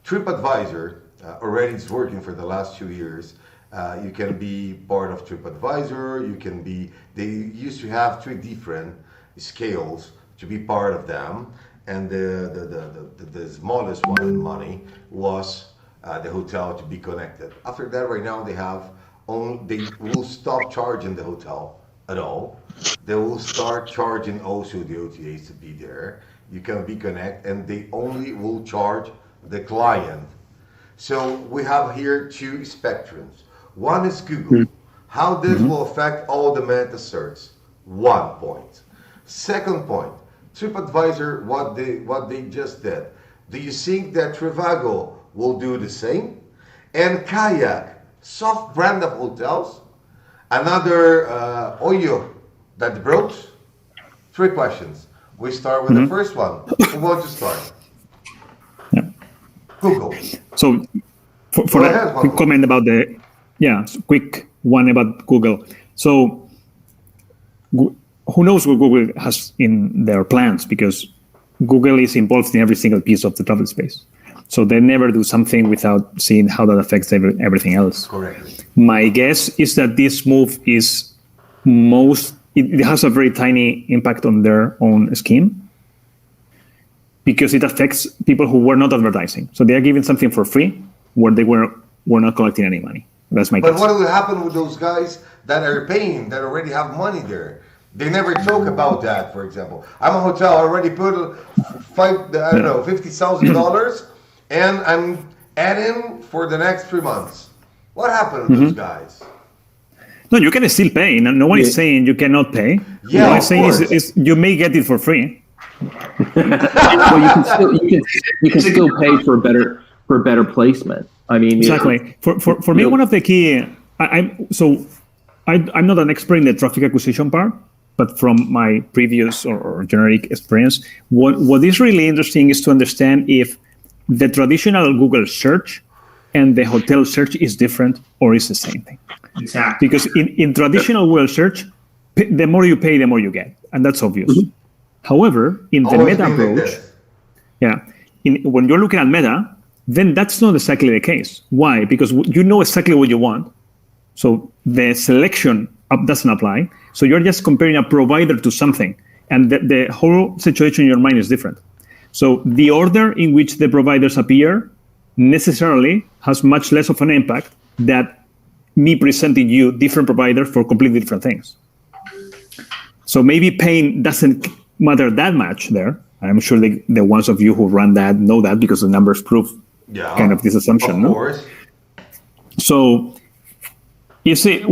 TripAdvisor already is working for the last 2 years. You can be part of TripAdvisor. They used to have 3 different scales to be part of them. And the smallest one in money was the hotel to be connected. After that, right now they will stop charging the hotel at all. They will start charging also the OTAs to be there. You can be connected, and they only will charge the client. So we have here 2 spectrums. One is Google. How this will affect all the meta search? 1 point. Second point. TripAdvisor, what they just did. Do you think that Trivago will do the same? And Kayak, soft brand of hotels, another Oyo that broke. 3 questions. We start with the first one. Who wants to start? Google. So for a quick comment about quick one about Google. So who knows what Google has in their plans, because Google is involved in every single piece of the travel space. So they never do something without seeing how that affects everything else. Correct. My guess is that this move is it has a very tiny impact on their own scheme, because it affects people who were not advertising. So they are giving something for free where they were not collecting any money. That's my guess. But what will happen with those guys that are paying, that already have money there? They never talk about that, for example. I'm a hotel, I already put $50,000, and I'm adding for the next 3 months. What happened to those guys? No, you can still pay. No one is saying you cannot pay. Yeah, what I'm saying is you may get it for free. Well, you can still pay for better placement. I mean, exactly. For me, one of the key. I'm not an expert in the traffic acquisition part, but from my previous or generic experience, what is really interesting is to understand if the traditional Google search and the hotel search is different or is the same thing. Exactly. Because in traditional Google search, the more you pay, the more you get, and that's obvious. However, in the meta approach, when you're looking at meta, then that's not exactly the case. Why? Because you know exactly what you want. So the selection doesn't apply. So you're just comparing a provider to something, and the whole situation in your mind is different. So the order in which the providers appear necessarily has much less of an impact than me presenting you different providers for completely different things. So maybe paying doesn't matter that much there. I'm sure the ones of you who run that know that, because the numbers prove kind of this assumption. Of course. So you see,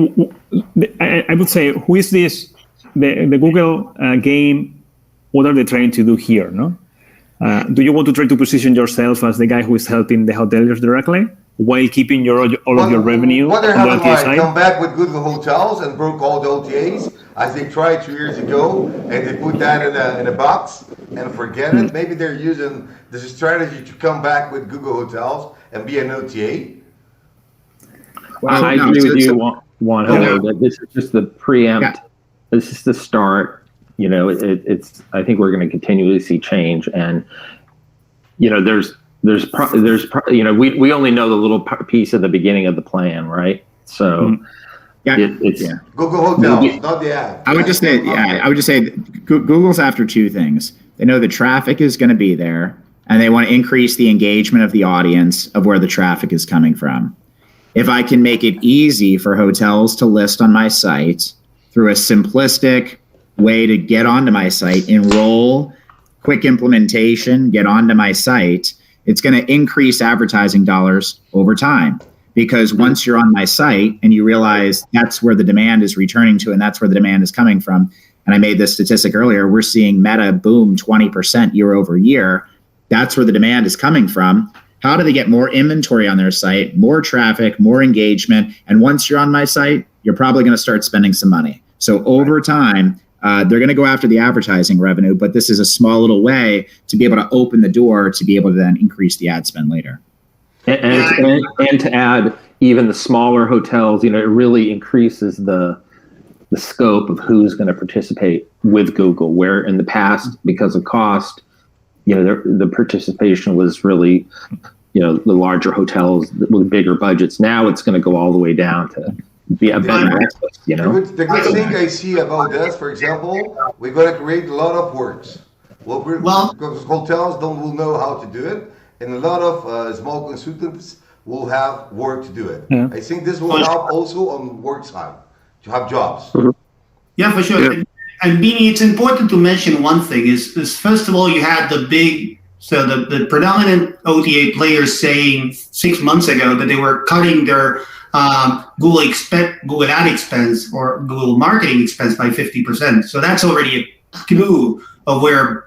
I would say, who is this? The Google game, what are they trying to do here? No, do you want to try to position yourself as the guy who is helping the hoteliers directly while keeping all of your revenue what they're on the having OTA side? Come back with Google Hotels and broke all the OTAs as they tried 2 years ago, and they put that in a box and forget it. Maybe they're using this strategy to come back with Google Hotels and be an OTA. Well, I agree with you, Juanjo, that this is just the preempt. Yeah. This is the start. You know, it's. I think we're going to continually see change, and you know, there's you know, we only know the little piece of the beginning of the plan, right? So it's Google Hotels, not the app. I would just say, Google's after 2 things. They know the traffic is going to be there, and they want to increase the engagement of the audience of where the traffic is coming from. If I can make it easy for hotels to list on my site through a simplistic way to get onto my site, enroll, quick implementation, get onto my site, it's going to increase advertising dollars over time. Because once you're on my site and you realize that's where the demand is returning to and that's where the demand is coming from, and I made this statistic earlier, we're seeing Meta boom 20% year over year. That's where the demand is coming from. How do they get more inventory on their site, more traffic, more engagement? And once you're on my site, you're probably going to start spending some money. So over time, they're going to go after the advertising revenue, but this is a small little way to be able to open the door to be able to then increase the ad spend later. And to add, even the smaller hotels, it really increases the scope of who's going to participate with Google, where in the past, because of cost, the participation was really, the larger hotels with bigger budgets. Now it's going to go all the way down to be a better breakfast, The good thing I see about this, for example, we're going to create a lot of works. Because hotels will know how to do it, and a lot of small consultants will have work to do it. Yeah. I think this will help also on work side to have jobs. Yeah, for sure. Yeah. And Bini, it's important to mention one thing is first of all, you had the predominant OTA players saying 6 months ago that they were cutting their Google ad expense or Google marketing expense by 50%. So that's already a clue of where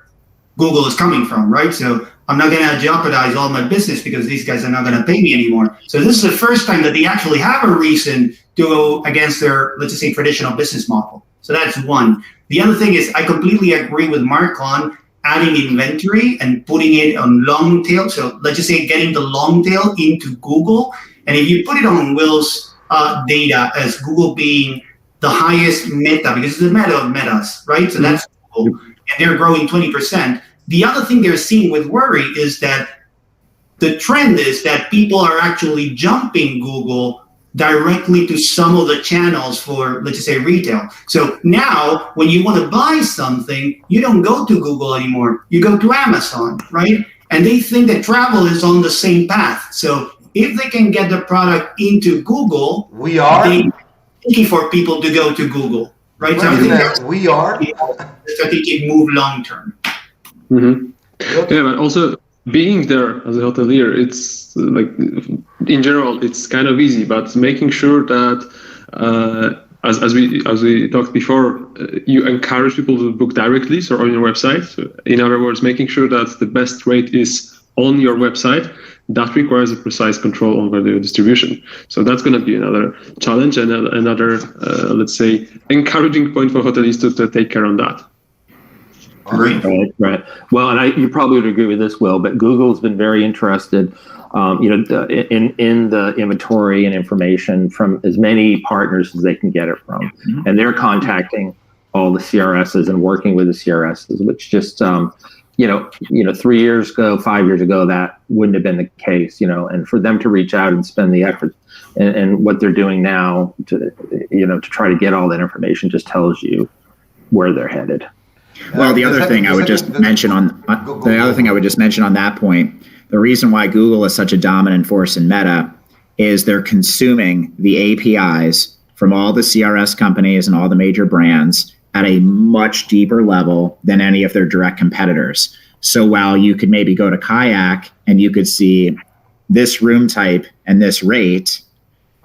Google is coming from, right? So I'm not going to jeopardize all my business because these guys are not going to pay me anymore. So this is the first time that they actually have a reason to go against their, let's just say, traditional business model. So that's one. The other thing is I completely agree with Mark on adding inventory and putting it on long tail. So let's just say getting the long tail into Google. And if you put it on Will's data as Google being the highest meta, because it's the meta of metas, right? So that's Google, and they're growing 20%. The other thing they're seeing with worry is that the trend is that people are actually jumping Google directly to some of the channels for, let's just say, retail. So now when you want to buy something, you don't go to Google anymore. You go to Amazon, right? And they think that travel is on the same path. So if they can get the product into Google, they're looking for people to go to Google, right? So I think that's a strategic move long term. Mm-hmm. Yeah, but also being there as a hotelier, it's like in general, it's kind of easy. But making sure that, as we talked before, you encourage people to book directly, so on your website. So in other words, making sure that the best rate is on your website. That requires a precise control over the distribution. So that's going to be another challenge and another, let's say, encouraging point for hoteliers to take care on that. Right. Well, and you probably would agree with this, Will, but Google's been very interested, in the inventory and information from as many partners as they can get it from, and they're contacting all the CRSs and working with the CRSs, which just 3 years ago, 5 years ago, that wouldn't have been the case, and for them to reach out and spend the effort and what they're doing now to try to get all that information just tells you where they're headed. Well, the other thing I would just mention on that point, the reason why Google is such a dominant force in Meta is they're consuming the APIs from all the CRS companies and all the major brands at a much deeper level than any of their direct competitors. So while you could maybe go to Kayak and you could see this room type and this rate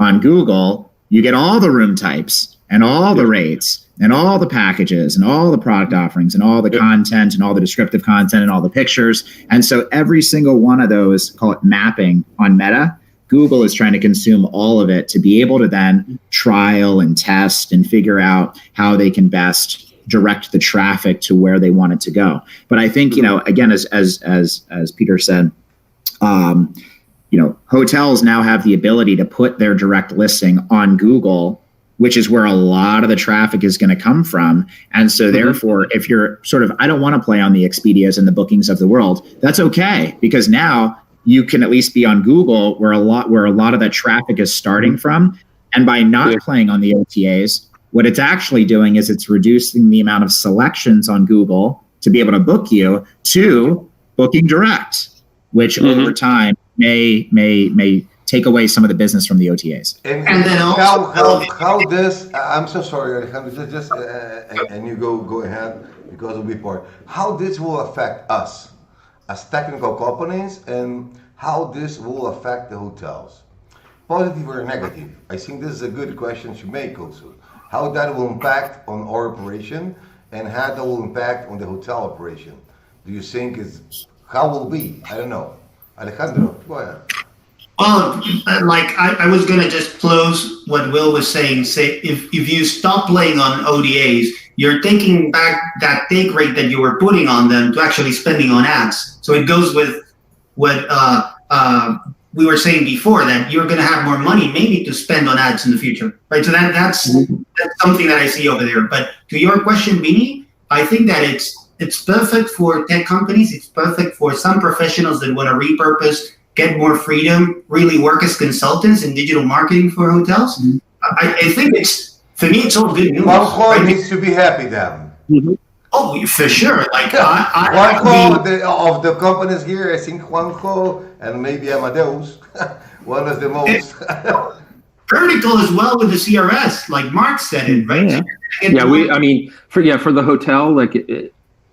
on Google, you get all the room types and all the rates and all the packages and all the product offerings and all the content and all the descriptive content and all the pictures. And so every single one of those, call it mapping on Meta, Google is trying to consume all of it to be able to then trial and test and figure out how they can best direct the traffic to where they want it to go. But I think, again, as Peter said, hotels now have the ability to put their direct listing on Google, which is where a lot of the traffic is going to come from. And so therefore, if you're sort of, I don't want to play on the Expedias and the Bookings of the world, that's okay, because now you can at least be on Google where a lot of that traffic is starting from. And by not playing on the OTAs, what it's actually doing is it's reducing the amount of selections on Google to be able to book you to booking direct, which over time may take away some of the business from the OTAs. And then also how this, I'm so sorry, Alejandro, just and you go ahead because it'll be part. How this will affect us as technical companies and how this will affect the hotels? Positive or negative? I think this is a good question to make also. How that will impact on our operation and how that will impact on the hotel operation. Do you think how will be? I don't know. Alejandro, go ahead. Well, like I was gonna just close what Will was saying. Say if you stop playing on ODAs, you're taking back that take rate that you were putting on them to actually spending on ads. So it goes with what we were saying before, that you're gonna have more money maybe to spend on ads in the future, right? So that's something that I see over there. But to your question, Bini, I think that it's perfect for tech companies. It's perfect for some professionals that want to repurpose, get more freedom, really work as consultants in digital marketing for hotels. I think for me, it's all good news. Juanjo right? needs to be happy then. Oh, for sure. Like Juanjo, of the companies here, I think Juanjo and maybe Amadeus, one of the most. vertical as well with the CRS, like Mark said it, right? For the hotel, like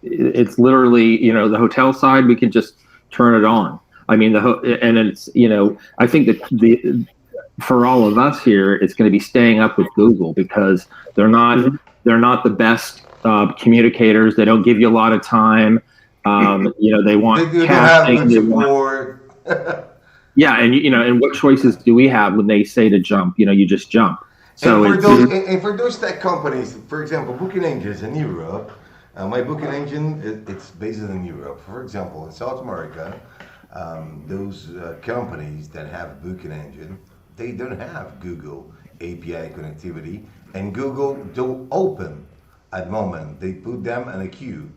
it's literally, the hotel side, we can just turn it on. I mean, and it's, I think that for all of us here, it's going to be staying up with Google because they're not the best communicators. They don't give you a lot of time. They want they have good support. Yeah, and what choices do we have when they say to jump? You just jump. So and for those tech companies, for example, booking engines in Europe, my booking engine, it's based in Europe. For example, in South America, those companies that have booking engine, they don't have Google API connectivity, and Google don't open at the moment. They put them in a queue.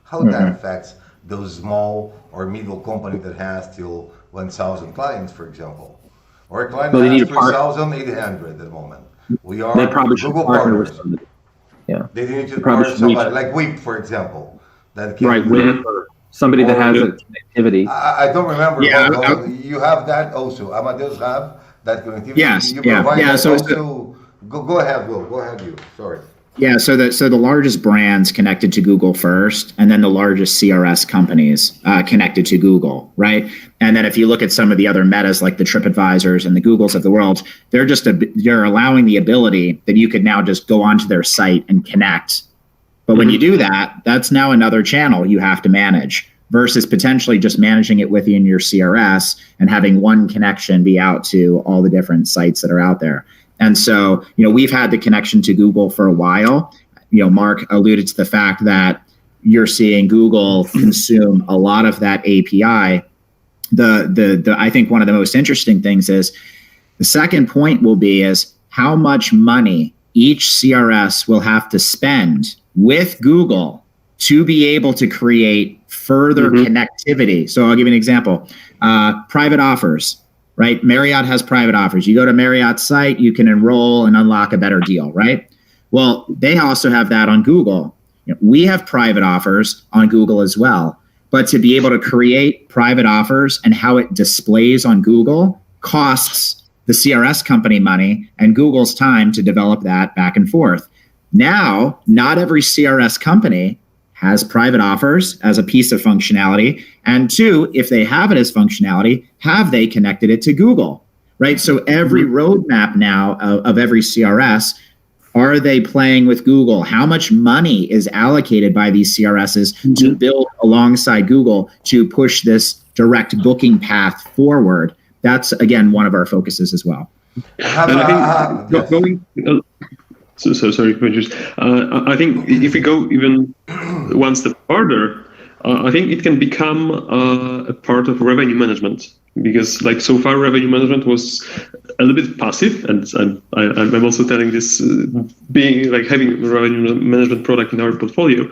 How that affects those small or middle company that has till 1,000 clients, for example, or a client that has 3,800 at the moment. They probably should Google partner partners. with somebody. Yeah, They need to partner with somebody like Whip, for example, that can Whip or somebody that has a connectivity. I don't remember. Yeah, you have that also. Amadeus have that connectivity. Yes. You provide that So also. Go ahead, Will. Go ahead, you. Sorry. Yeah, so the largest brands connected to Google first, and then the largest CRS companies connected to Google, right? And then if you look at some of the other metas like the TripAdvisors and the Googles of the world, they're allowing the ability that you could now just go onto their site and connect. But when you do that, that's now another channel you have to manage versus potentially just managing it within your CRS and having one connection be out to all the different sites that are out there. And so, we've had the connection to Google for a while. Mark alluded to the fact that you're seeing Google consume a lot of that API. I think one of the most interesting things is the second point will be is how much money each CRS will have to spend with Google to be able to create further connectivity. So I'll give you an example. Private offers. Right? Marriott has private offers. You go to Marriott's site, you can enroll and unlock a better deal, right? Well, they also have that on Google. We have private offers on Google as well. But to be able to create private offers and how it displays on Google costs the CRS company money and Google's time to develop that back and forth. Now, not every CRS company has private offers as a piece of functionality. And two, if they have it as functionality, have they connected it to Google, right? So every roadmap now of every CRS, are they playing with Google? How much money is allocated by these CRSs to build alongside Google to push this direct booking path forward? That's, again, one of our focuses as well. So sorry, I think if we go even one step further, I think it can become a part of revenue management, because like so far revenue management was a little bit passive, and I'm also telling this being like having a revenue management product in our portfolio.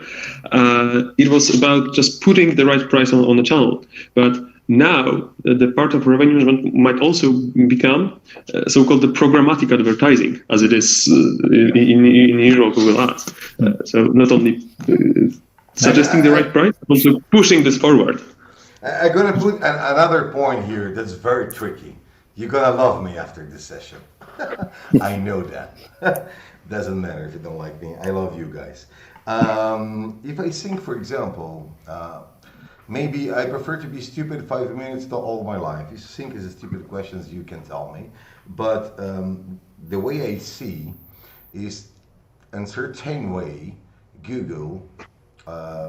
It was about just putting the right price on the channel, but now, the part of revenue management might also become so-called the programmatic advertising, as it is in usual Google Ads. So not only suggesting the right price, but also pushing this forward. I'm going to put another point here that's very tricky. You're going to love me after this session. I know that. Doesn't matter if you don't like me. I love you guys. If I think, for example, maybe I prefer to be stupid 5 minutes to all my life. If you think is stupid questions, you can tell me. But the way I see is, in certain way, Google,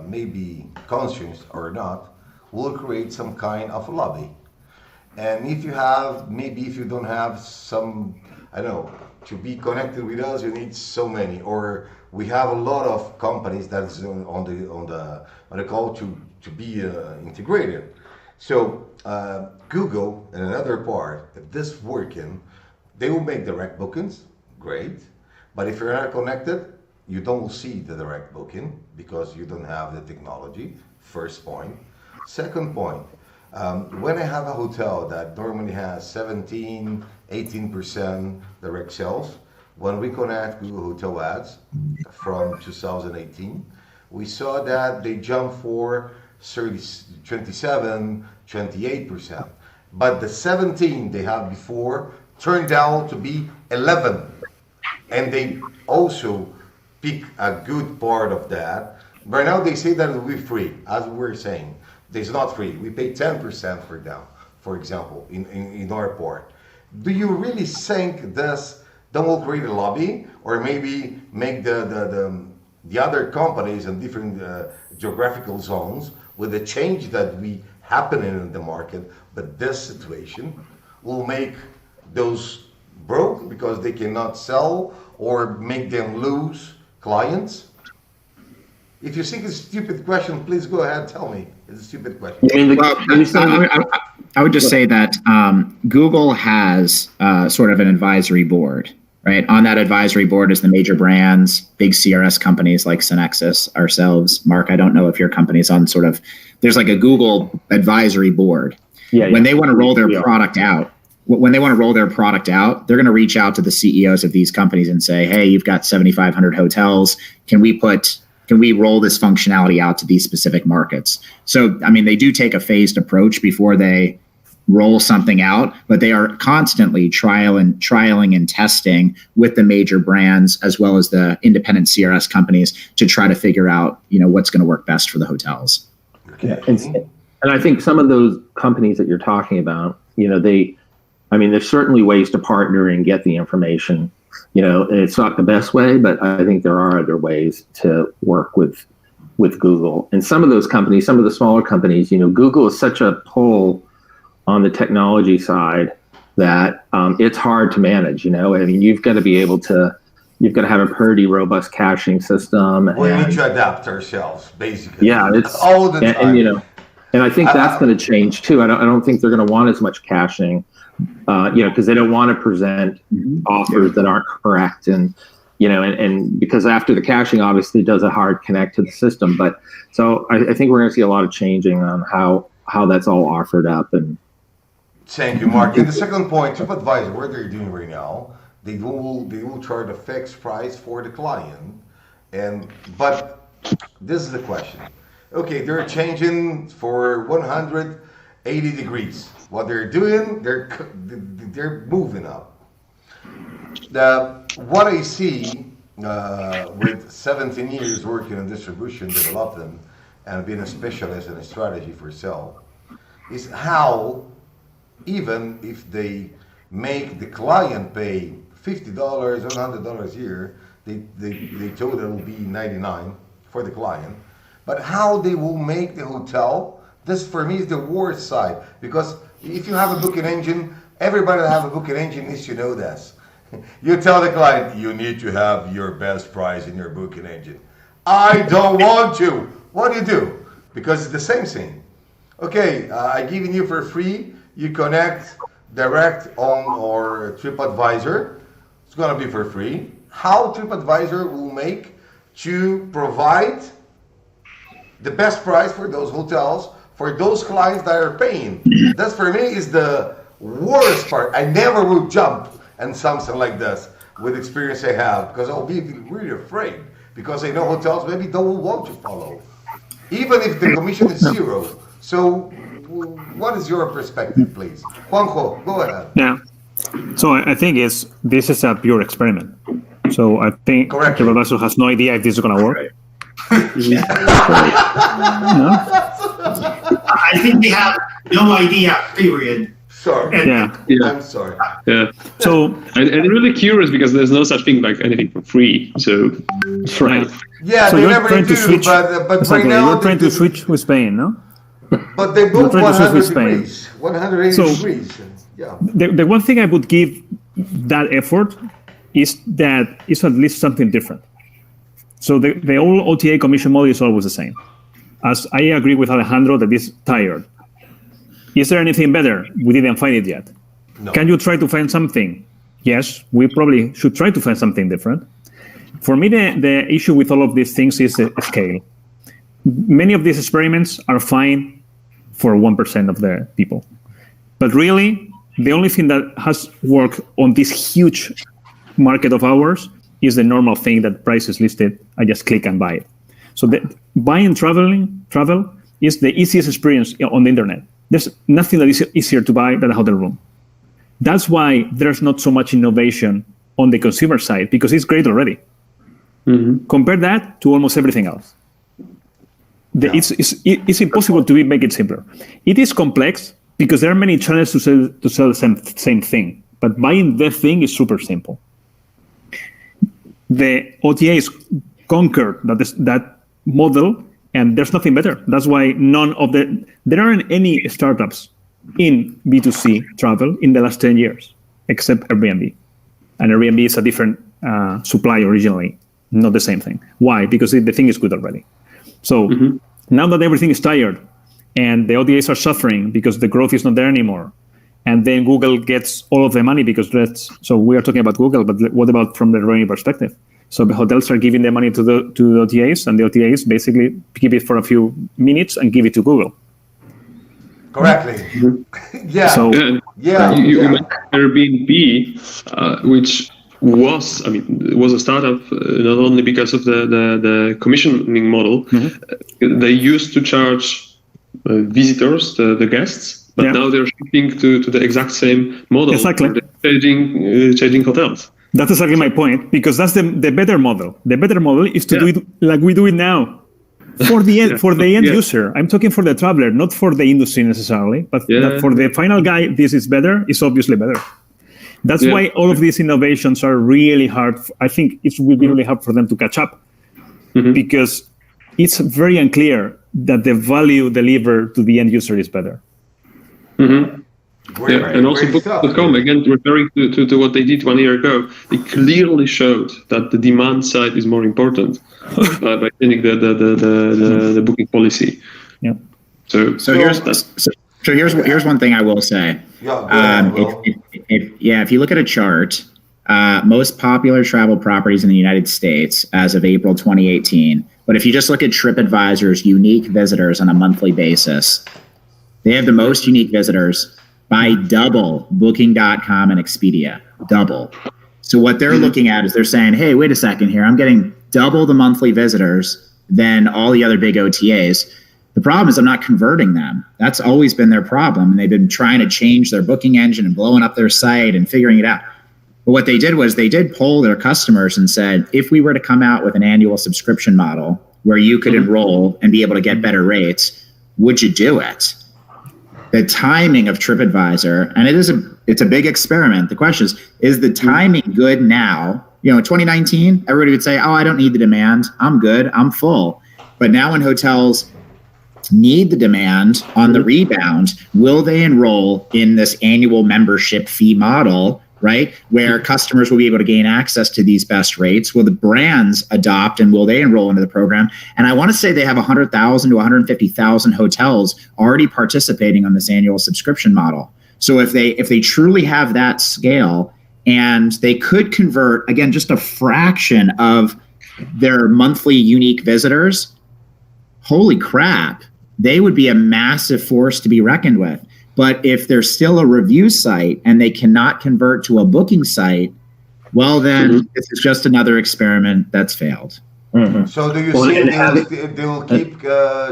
maybe conscious or not, will create some kind of lobby And if you don't have some, I don't know, to be connected with us, you need so many. Or we have a lot of companies that's on the call to be integrated. So Google and another part, if this working, they will make direct bookings, great. But if you're not connected, you don't see the direct booking because you don't have the technology, first point. Second point, when I have a hotel that normally has 17, 18% direct sales, when we connect Google Hotel Ads from 2018, we saw that they jumped for 27, 28%. But the 17 they had before turned out to be 11. And they also pick a good part of that. Right now they say that it will be free, as we were saying. It's not free. We pay 10% for them, for example, in our part. Do you really think this then will create a lobby, or maybe make the other companies in different geographical zones with the change that we happen in the market, but this situation will make those broke because they cannot sell or make them lose clients? If you think it's a stupid question, please go ahead, tell me. It's a stupid question. I would just say that Google has sort of an advisory board, right? On that advisory board is the major brands, big CRS companies like Synexus, ourselves. Mark, I don't know if your company's on sort of, there's like a Google advisory board. When they want to roll their product out, they're going to reach out to the CEOs of these companies and say, hey, you've got 7,500 hotels. Can we roll this functionality out to these specific markets? So, I mean, they do take a phased approach before they roll something out, but they are constantly trialing and testing with the major brands as well as the independent CRS companies to try to figure out, what's going to work best for the hotels. Yeah, and I think some of those companies that you're talking about, there's certainly ways to partner and get the information. It's not the best way, but I think there are other ways to work with Google. And some of those companies, some of the smaller companies, Google is such a pull on the technology side that it's hard to manage. You've got to be able to, you've got to have a pretty robust caching system. We need to adapt ourselves, basically. Yeah, it's all the time. And I think that's going to change too. I don't think they're going to want as much caching. Because they don't want to present offers that aren't correct, and because after the caching obviously does a hard connect to the system. But so I think we're going to see a lot of changing on how that's all offered up. And thank you, Mark. And the second point, TripAdvisor, what they're doing right now, they will charge a fixed price for the client, but this is the question. Okay, they're changing for 180 degrees. What they're doing, they're moving up. What I see with 17 years working in distribution, development, and being a specialist in a strategy for sale, is how even if they make the client pay $50, $100 a year, they told it will be $99 for the client, but how they will make the hotel. This for me is the worst side, because if you have a booking engine, everybody that have a booking engine needs to know this. You tell the client, you need to have your best price in your booking engine. I don't want to. What do you do? Because it's the same thing. Okay, I giving you for free. You connect direct on our TripAdvisor. It's going to be for free. How TripAdvisor will make to provide the best price for those hotels, for those clients that are paying. That for me is the worst part. I never will jump and something like this with experience I have, because I'll be really afraid, because I know hotels maybe don't want to follow, even if the commission is zero. So what is your perspective, please? Juanjo, go ahead. Yeah. So I think this is a pure experiment. So I think TripAdvisor has no idea if this is going to work. I think they have no idea, period. Sorry. I'm sorry. Yeah. So and really curious, because there's no such thing like anything for free. So right. Yeah, so they you're never trying do, to switch, but right now you're trying to switch with Spain, no? But they both Not registered 100 with Spain. degrees, 180 So- degrees. Yeah. The one thing I would give that effort is that it's at least something different. So the old OTA commission model is always the same. As I agree with Alejandro that it's tired. Is there anything better? We didn't find it yet. No. Can you try to find something? Yes, we probably should try to find something different. For me, the issue with all of these things is the scale. Many of these experiments are fine for 1% of the people. But really, the only thing that has worked on this huge market of ours is the normal thing that price is listed. I just click and buy it. So buying travel is the easiest experience on the internet. There's nothing that is easier to buy than a hotel room. That's why there's not so much innovation on the consumer side, because it's great already. Mm-hmm. Compare that to almost everything else. It's impossible to make it simpler. It is complex because there are many channels to sell the same thing, but buying the thing is super simple. The OTAs conquered that model, and there's nothing better. That's why there aren't any startups in B2C travel in the last 10 years, except Airbnb. And Airbnb is a different supply originally, not the same thing. Why? Because the thing is good already. So now that everything is tired and the OTAs are suffering because the growth is not there anymore, and then Google gets all of the money so we are talking about Google, but what about from the revenue perspective? So the hotels are giving the money to the OTAs, and the OTAs basically keep it for a few minutes and give it to Google. Correctly. Yeah. You mentioned Airbnb, which was a startup not only because of the commissioning model. They used to charge visitors, the guests, but now they're shifting to the exact same model. Exactly. Changing hotels. That's exactly my point, because that's the better model. The better model is to do it like we do it now. For the end user. I'm talking for the traveler, not for the industry necessarily, but for the final guy, this is better. It's obviously better. That's why all of these innovations are really hard. I think it will be really hard for them to catch up, because it's very unclear that the value delivered to the end user is better. And also Booking.com, again, referring to what they did 1 year ago, they clearly showed that the demand side is more important by changing the booking policy. Yeah. So here's one thing I will say. If you look at a chart, most popular travel properties in the United States as of April 2018. But if you just look at TripAdvisor's unique visitors on a monthly basis, they have the most unique visitors by double Booking.com and Expedia, double. So what they're looking at is they're saying, hey, wait a second here. I'm getting double the monthly visitors than all the other big OTAs. The problem is I'm not converting them. That's always been their problem. And they've been trying to change their booking engine and blowing up their site and figuring it out. But what they did was they did poll their customers and said, if we were to come out with an annual subscription model where you could enroll and be able to get better rates, would you do it? The timing of TripAdvisor, and it's a big experiment. The question is the timing good now? In 2019, everybody would say, oh, I don't need the demand. I'm good. I'm full. But now when hotels need the demand on the rebound, will they enroll in this annual membership fee model, right? Where customers will be able to gain access to these best rates? Will the brands adopt, and will they enroll into the program? And I want to say they have 100,000 to 150,000 hotels already participating on this annual subscription model. So if they truly have that scale, and they could convert, again, just a fraction of their monthly unique visitors, holy crap, they would be a massive force to be reckoned with. But if they're still a review site and they cannot convert to a booking site, well, then this is just another experiment that's failed. So do you think they will keep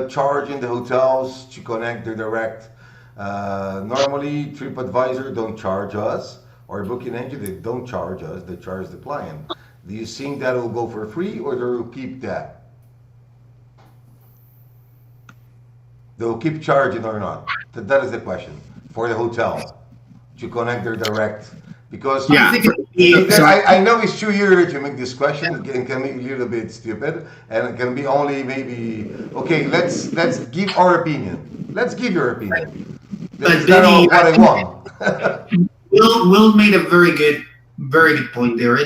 charging the hotels to connect the direct? Normally, TripAdvisor don't charge us, or Booking Engine, they don't charge us, they charge the client. Do you think that will go for free, or they will keep that? They'll keep charging or not? That is the question for the hotel to connect their direct. Because I know it's too early to make this question. It can be a little bit stupid, and it can be only maybe okay. Let's give our opinion. Let's give your opinion. But That's not all Vinny, what I want. Will made a very good point there.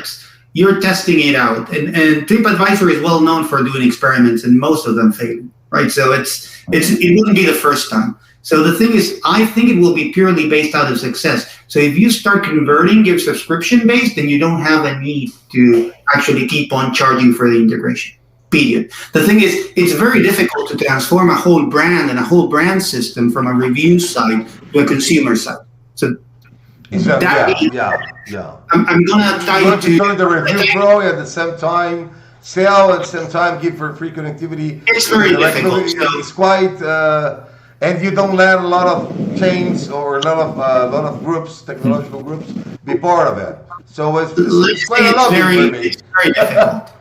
You're testing it out, and TripAdvisor is well known for doing experiments, and most of them fail, right? So it wouldn't be the first time. So the thing is, I think it will be purely based out of success. So if you start converting your subscription base, then you don't have a need to actually keep on charging for the integration. Period. The thing is, it's very difficult to transform a whole brand and a whole brand system from a review site to a consumer site. So I'm gonna try to turn the ReviewPro at the same time, sell at the same time, give for free connectivity. It's very difficult. It's quite, and you don't let a lot of chains or a lot of groups, technological groups, be part of it. So it's quite a lot. It's very difficult.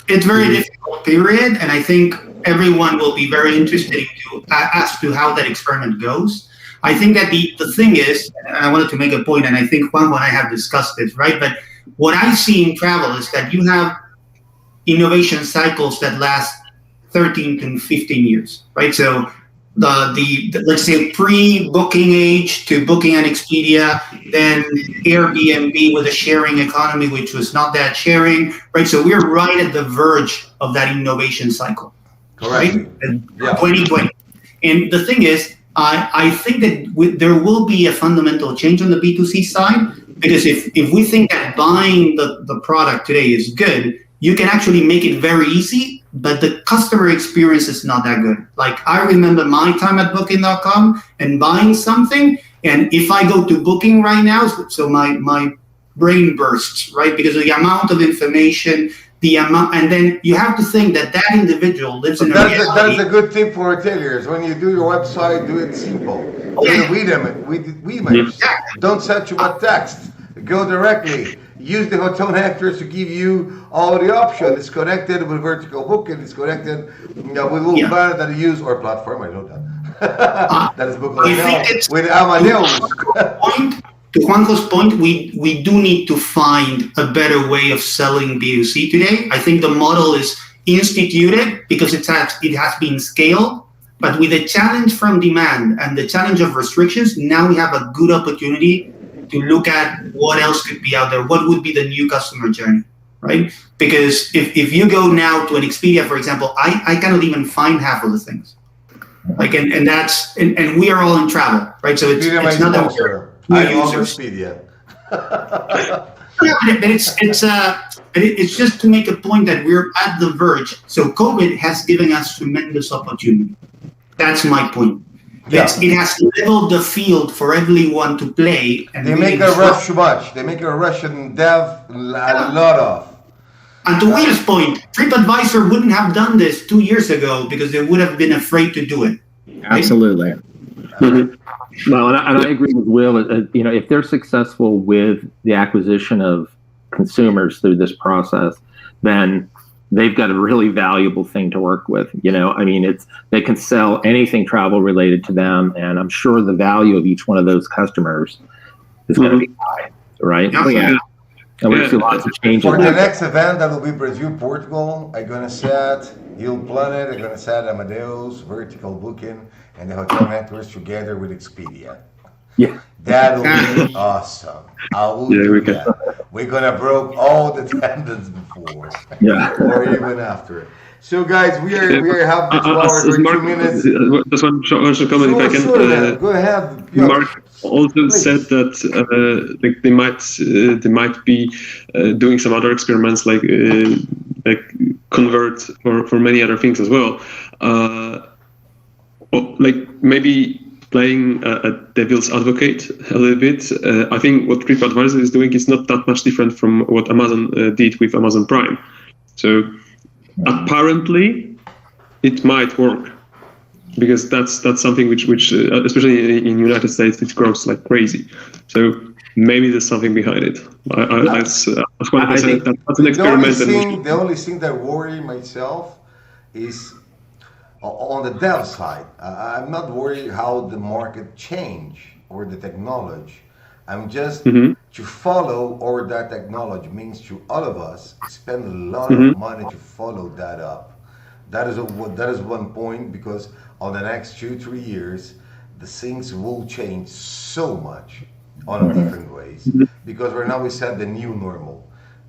It's very difficult, period. And I think everyone will be very interested as to how that experiment goes. I think that the thing is, and I wanted to make a point, and I think Juanjo and I have discussed this, right? But what I see in travel is that you have innovation cycles that last 13 to 15 years, right? So the let's say pre-booking age to booking on Expedia, then Airbnb with a sharing economy, which was not that sharing, right? So we're right at the verge of that innovation cycle, correct? Right? 2020. And the thing is, I think that there will be a fundamental change on the B2C side, because if we think that buying the product today is good, you can actually make it very easy, but the customer experience is not that good. Like, I remember my time at Booking.com and buying something, and if I go to Booking right now, so my brain bursts, right? Because of the amount of information, and then you have to think that individual lives in a reality. That's a good tip for retailers. When you do your website, do it simple. Don't send too much text. Go directly. Use the hotel actors to give you all the options. It's connected with vertical booking. It's connected with LyBra that you use, or platform. I know that. That is Bookonlinenow with Amadeus. To Juanjo's point, we do need to find a better way of selling B2C today. I think the model is instituted because it has been scaled, but with the challenge from demand and the challenge of restrictions, now we have a good opportunity to look at what else could be out there. What would be the new customer journey, right? Because if you go now to an Expedia, for example, I cannot even find half of the things. Like, and we are all in travel, right? So it's not that we're I love Expedia. But it's just to make a point that we're at the verge. So COVID has given us tremendous opportunity. That's my point. Yeah. It has leveled the field for everyone to play. And they make a rush too much. They make a Russian dev a lot of. And to Will's point, TripAdvisor wouldn't have done this 2 years ago because they would have been afraid to do it. Right? Absolutely. Mm-hmm. Well, and I agree with Will. If they're successful with the acquisition of consumers through this process, then they've got a really valuable thing to work with. They can sell anything travel related to them, and I'm sure the value of each one of those customers is going to be high, right? Oh, yeah. And we see lots of changes. For the next event, that will be Brazil, Portugal. I'm going to set YieldPlanet, I'm going to set Amadeus, vertical booking, and the hotel networks together with Expedia. Yeah. That will be awesome. I will do that. We're going to broke all the attendance before. Yeah. Or even after. So, guys, we are having 2 hours or 2 minutes. Just one short comment, if I can. Sure, go ahead. Piotr. Mark also said that they might be doing some other experiments, like convert for many other things as well. Like maybe playing a devil's advocate a little bit. I think what TripAdvisor is doing is not that much different from what Amazon did with Amazon Prime. So apparently it might work, because that's something which especially in the United States, it grows like crazy. So maybe there's something behind it. That's an experiment. The only thing that worry myself is on the dev side. I'm not worried how the market change or the technology. I'm just to follow or that technology means to all of us spend a lot of money to follow that up. That is one point, because on the next 2-3 years, the things will change so much on a different ways, because right now we said the new normal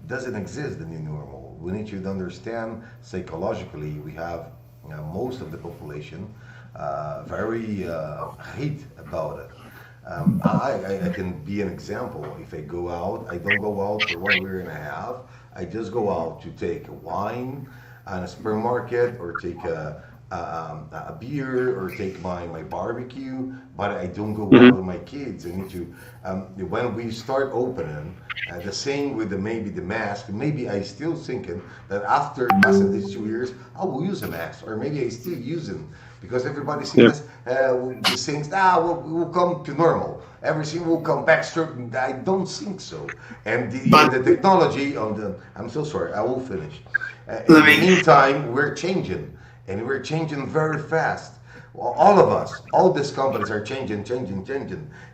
doesn't exist. The new normal, we need to understand psychologically, we have most of the population very hate about it. I can be an example. If I go out, I don't go out for 1 year and a half. I just go out to take wine at a supermarket, or take a beer, or take my barbecue, but I don't go out with my kids. I need to, when we start opening, the same with maybe the mask, maybe I still thinking that after passing these 2 years, I will use a mask, or maybe I still use it, because everybody thinks we'll come to normal. Everything will come back straight. I don't think so. And the technology on the, I'm so sorry, I will finish. In the meantime, we're changing. And we're changing very fast. Well, all of us, all these companies are changing.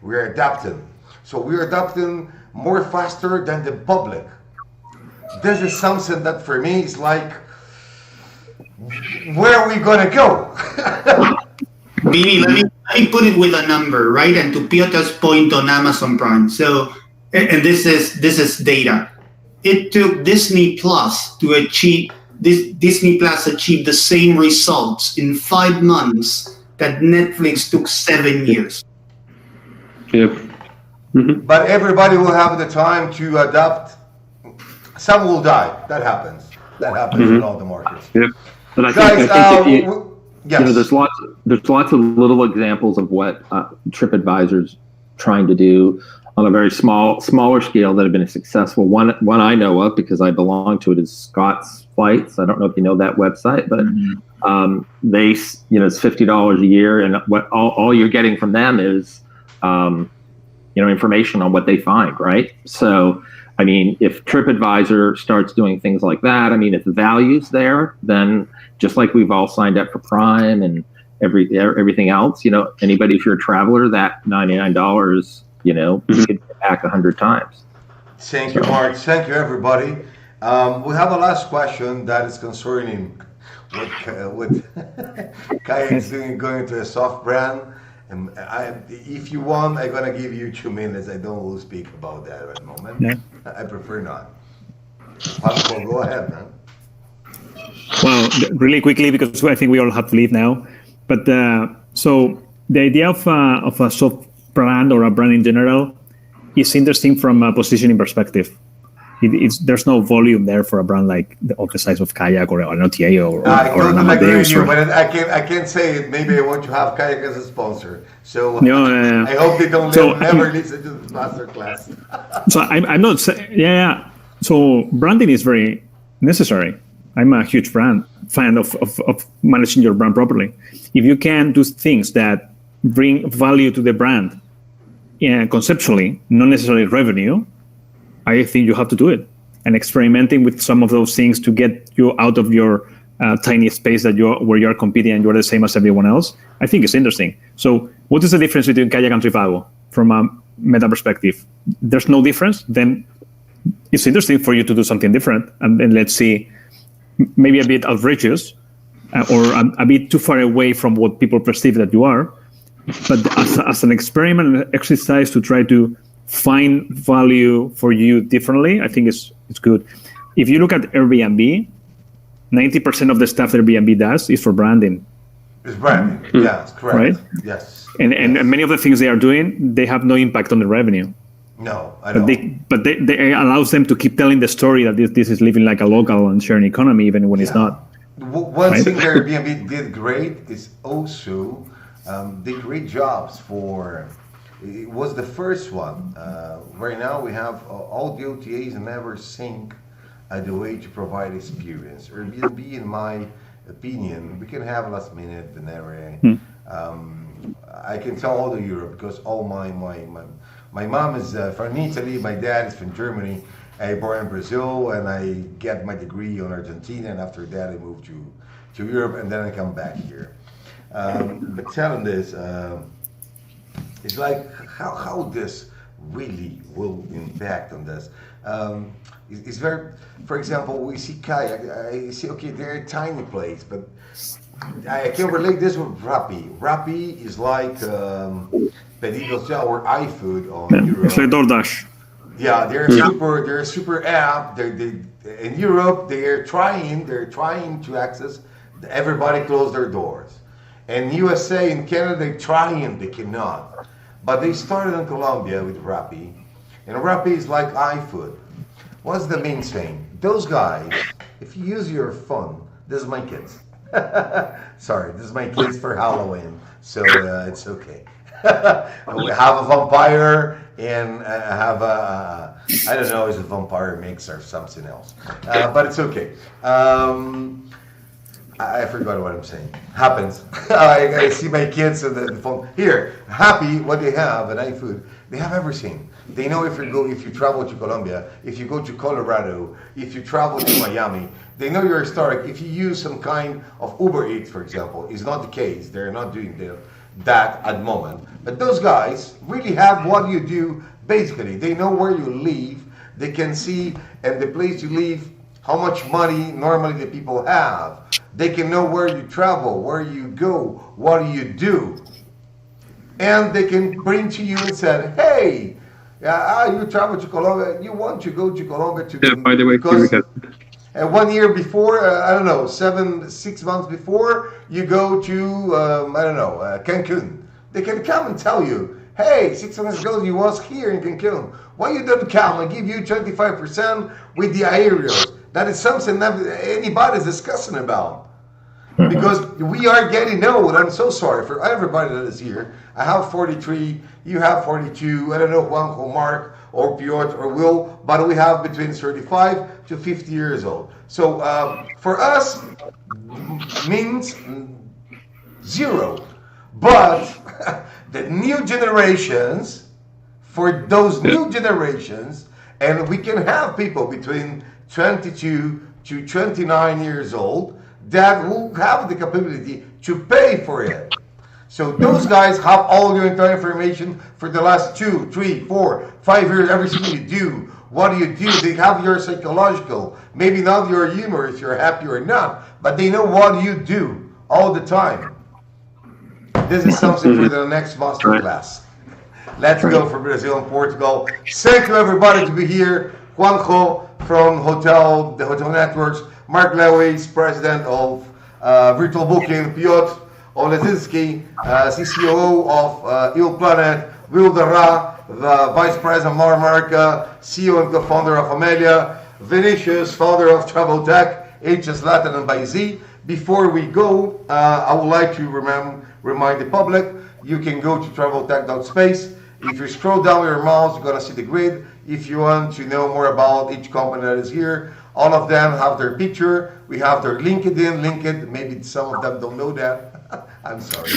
We're adapting. So we're adapting more faster than the public. This is something that for me is like, where are we gonna go? Vini, let me put it with a number, right? And to Piotr's point on Amazon Prime. So, and this is data. It took Disney Plus to achieve. Disney Plus achieved the same results in 5 months that Netflix took 7 years. Yep. But everybody will have the time to adapt. Some will die. That happens. That happens in all the markets. Yep. But I Guys, think yes. there's lots of little examples of what TripAdvisor's trying to do on a very smaller scale that have been successful. One I know of, because I belong to it, is Scott's Flights. I don't know if you know that website, but they, it's $50 a year, and what all you're getting from them is information on what they find, right? So, I mean, if TripAdvisor starts doing things like that, I mean, if the value's there, then just like we've all signed up for Prime and everything else, anybody, if you're a traveler, that $99, you could get back 100 times. Thank you, Mark. Thank you, everybody. We have a last question that is concerning what Kayak is doing, going to a soft brand. And if you want, I'm going to give you 2 minutes. I don't will speak about that at the moment. Yeah. I prefer not. Juanjo, go ahead, man. Well, really quickly, because I think we all have to leave now. But so the idea of a soft brand, or a brand in general, is interesting from a positioning perspective. There's no volume there for a brand like of the size of Kayak, or an OTA, or an Amadeus. But I can't say it. Maybe I want to have Kayak as a sponsor. So I hope they don't never listen to the masterclass. So I'm not saying, So branding is very necessary. I'm a huge fan of managing your brand properly. If you can do things that bring value to the brand, conceptually, not necessarily revenue, I think you have to do it. And experimenting with some of those things to get you out of your tiny space where you're competing and you're the same as everyone else, I think it's interesting. So what is the difference between Kayak and Trivago from a meta perspective? There's no difference. Then it's interesting for you to do something different. And then let's see, maybe a bit outrageous or a bit too far away from what people perceive that you are. But as an experiment and exercise to try to find value for you differently, I think it's good. If you look at Airbnb, 90% of the stuff that Airbnb does is for branding. It's branding, yeah, it's correct. Right? Yes. And many of the things they are doing, they have no impact on the revenue. No, I don't. But they allows them to keep telling the story that this is living like a local and sharing economy, even when it's not. One thing that Airbnb did great is also they create jobs for. It was the first one. Right now we have all the OTAs never sync the way to provide experience. Airbnb, in my opinion, we can have last minute and everything. I can tell all of Europe because all my mom is from Italy, my dad is from Germany. I born in Brazil and I get my degree on Argentina, and after that I moved to Europe, and then I come back here. But telling this, it's like how this really will impact on this. It's very, for example, we see kayak. I see, okay, they're a tiny place, but I can relate this with Rappi. Rappi is like Pedidos Ya or iFood on Europe. It's like DoorDash. Yeah, they're a super app. In Europe, they're trying to access. Everybody close their doors. And USA and Canada, they're trying, they cannot. But they started in Colombia with Rappi, and Rappi is like iFood. What's the main thing? Those guys, if you use your phone, this is my kids. Sorry, this is my kids for Halloween, so it's okay. We have a vampire, and I have I don't know, is a vampire mix or something else, but it's okay. I forgot what I'm saying. Happens. I see my kids on the phone. Here, happy what they have, and iFood. They have everything. They know if you travel to Colombia, if you go to Colorado, if you travel to Miami, they know you're historic. If you use some kind of Uber Eats, for example, is not the case. They're not doing that at the moment. But those guys really have what you do. Basically, they know where you live. They can see and the place you live, how much money normally the people have. They can know where you travel, where you go, what do you do. And they can bring to you and say, hey, you travel to Colombia, you want to go to Colombia to... Yeah, by the way, because 1 year before, I don't know, 6 months before, you go to, I don't know, Cancun. They can come and tell you, hey, 6 months ago you was here in Cancun. Why you don't come? I give you 25% with the aerials. That is something that anybody's discussing about. Because we are getting old. I'm so sorry for everybody that is here. I have 43, you have 42, I don't know Juanjo, Mark, or Piotr, or Will, but we have between 35 to 50 years old. So for us, means zero. But the new generations, for those new generations, and we can have people between 22 to 29 years old that will have the capability to pay for it. So those guys have all your entire information for the last 2, 3, 4, 5 years, everything you do. What do you do? They have your psychological, maybe not your humor if you're happy or not, but they know what you do all the time. This is something for the next master class. Let's go for Brazil and Portugal. Thank you everybody to be here. Juanjo from the Hotel Networks, Mark Lewis, President of Virtual Booking, Piotr Olesiński, CCO of YieldPlanet, Darrah, the Vice President of North America, CEO and co-founder of Amelia, Vinicius, founder of Travel Tech, HS Latin and by Z. Before we go, I would like to remind the public, you can go to traveltech.space. If you scroll down your mouse, you're going to see the grid. If you want to know more about each company that is here, all of them have their picture. We have their LinkedIn. Maybe some of them don't know that. I'm sorry.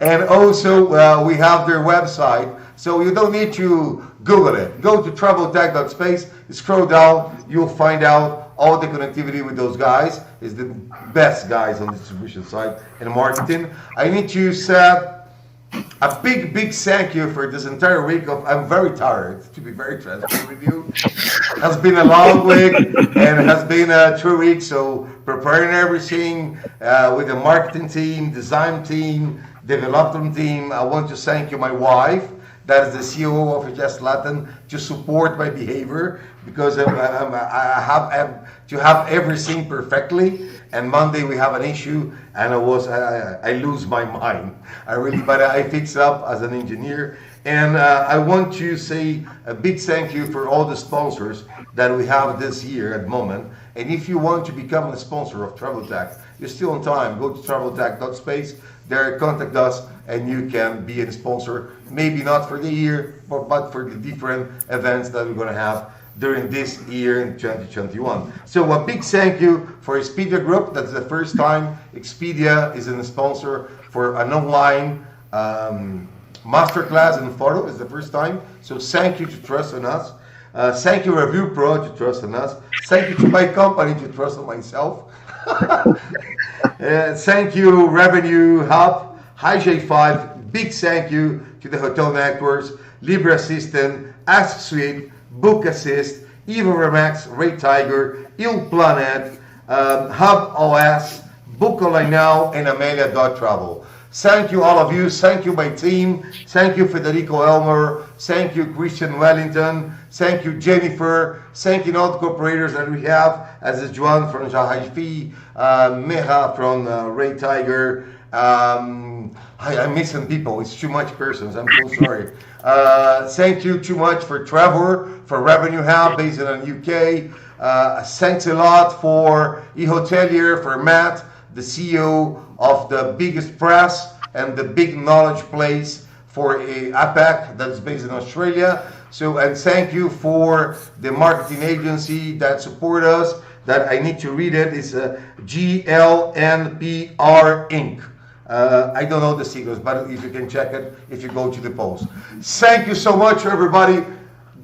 And also, we have their website. So you don't need to Google it. Go to traveltech.space, scroll down, you'll find out all the connectivity with those guys. Is the best guys on the distribution side and marketing. I need to say a big thank you for this entire week of, I'm very tired, to be very transparent with you. It has been a long week and it has been 2 weeks, so preparing everything with the marketing team, design team, development team. I want to thank you, my wife, that is the CEO of HS Latin, to support my behavior, because I have to have everything perfectly. And Monday we have an issue, and I lose my mind. But I fix up as an engineer. And I want to say a big thank you for all the sponsors that we have this year at the moment. And if you want to become a sponsor of Travel Tech, you're still on time. Go to traveltech.space. There, contact us, and you can be a sponsor. Maybe not for the year, but for the different events that we're going to have during this year in 2021. So a big thank you for Expedia Group. That's the first time Expedia is a sponsor for an online masterclass in photo. It's the first time. So thank you to trust in us. Thank you ReviewPro to trust in us. Thank you to my company to trust in myself. Thank you Revenue Hub, HiJiffy. Big thank you to the Hotel Networks, Lybra Assistant, Asksuite, Bookassist, eRevMax, RateTiger, YieldPlanet, Hub OS, Bookonlinenow, and Amelia.Travel. Thank you, all of you. Thank you, my team. Thank you, Federico Elmer. Thank you, Christian Wellington. Thank you, Jennifer. Thank you, all the cooperators that we have, as is Juan from HiJiffy, Meha from RateTiger. I'm missing people. It's too much persons. I'm so sorry. Thank you too much for Trevor, for Revenue Hub, based in the UK. Thanks a lot for eHotelier, for Matt, the CEO of the biggest press and the big knowledge place for APAC that is based in Australia. So, and thank you for the marketing agency that support us, that I need to read it. It's GLNPR Inc. I don't know the secrets, but if you can check it, if you go to the post. Thank you so much, everybody.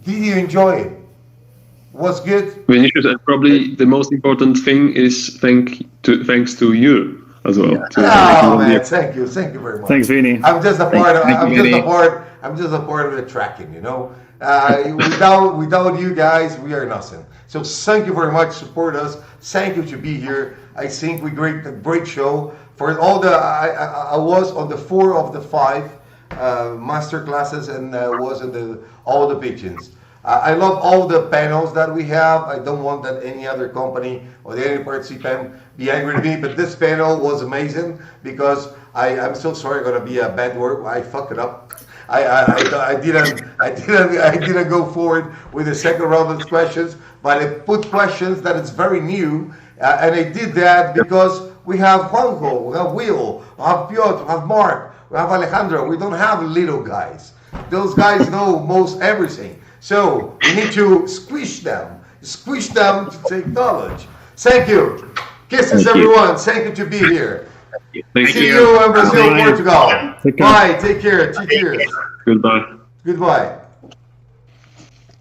Did you enjoy it? Was good? Vinicius, and probably the most important thing is thanks to you as well. Oh man, thank you very much. Thanks, Vinny. I'm just a part of the tracking, you know. Without you guys, we are nothing. So thank you very much. Support us. Thank you to be here. I think we a great show. For all the, I was on the 4 of the 5 master classes and was in all the pitchings. I love all the panels that we have. I don't want that any other company or any participant be angry with me, but this panel was amazing because I'm so sorry, I'm gonna be a bad word. I fucked it up. I didn't go forward with the second round of questions, but I put questions that is very new, and I did that because we have Juanjo, we have Will, we have Piotr, we have Mark, we have Alejandro. We don't have little guys. Those guys know most everything. So we need to squish them to take knowledge. Thank you. Kisses, everyone. Thank you to be here. See you in Brazil, Portugal. Bye. Take care. Cheers. Goodbye. Goodbye.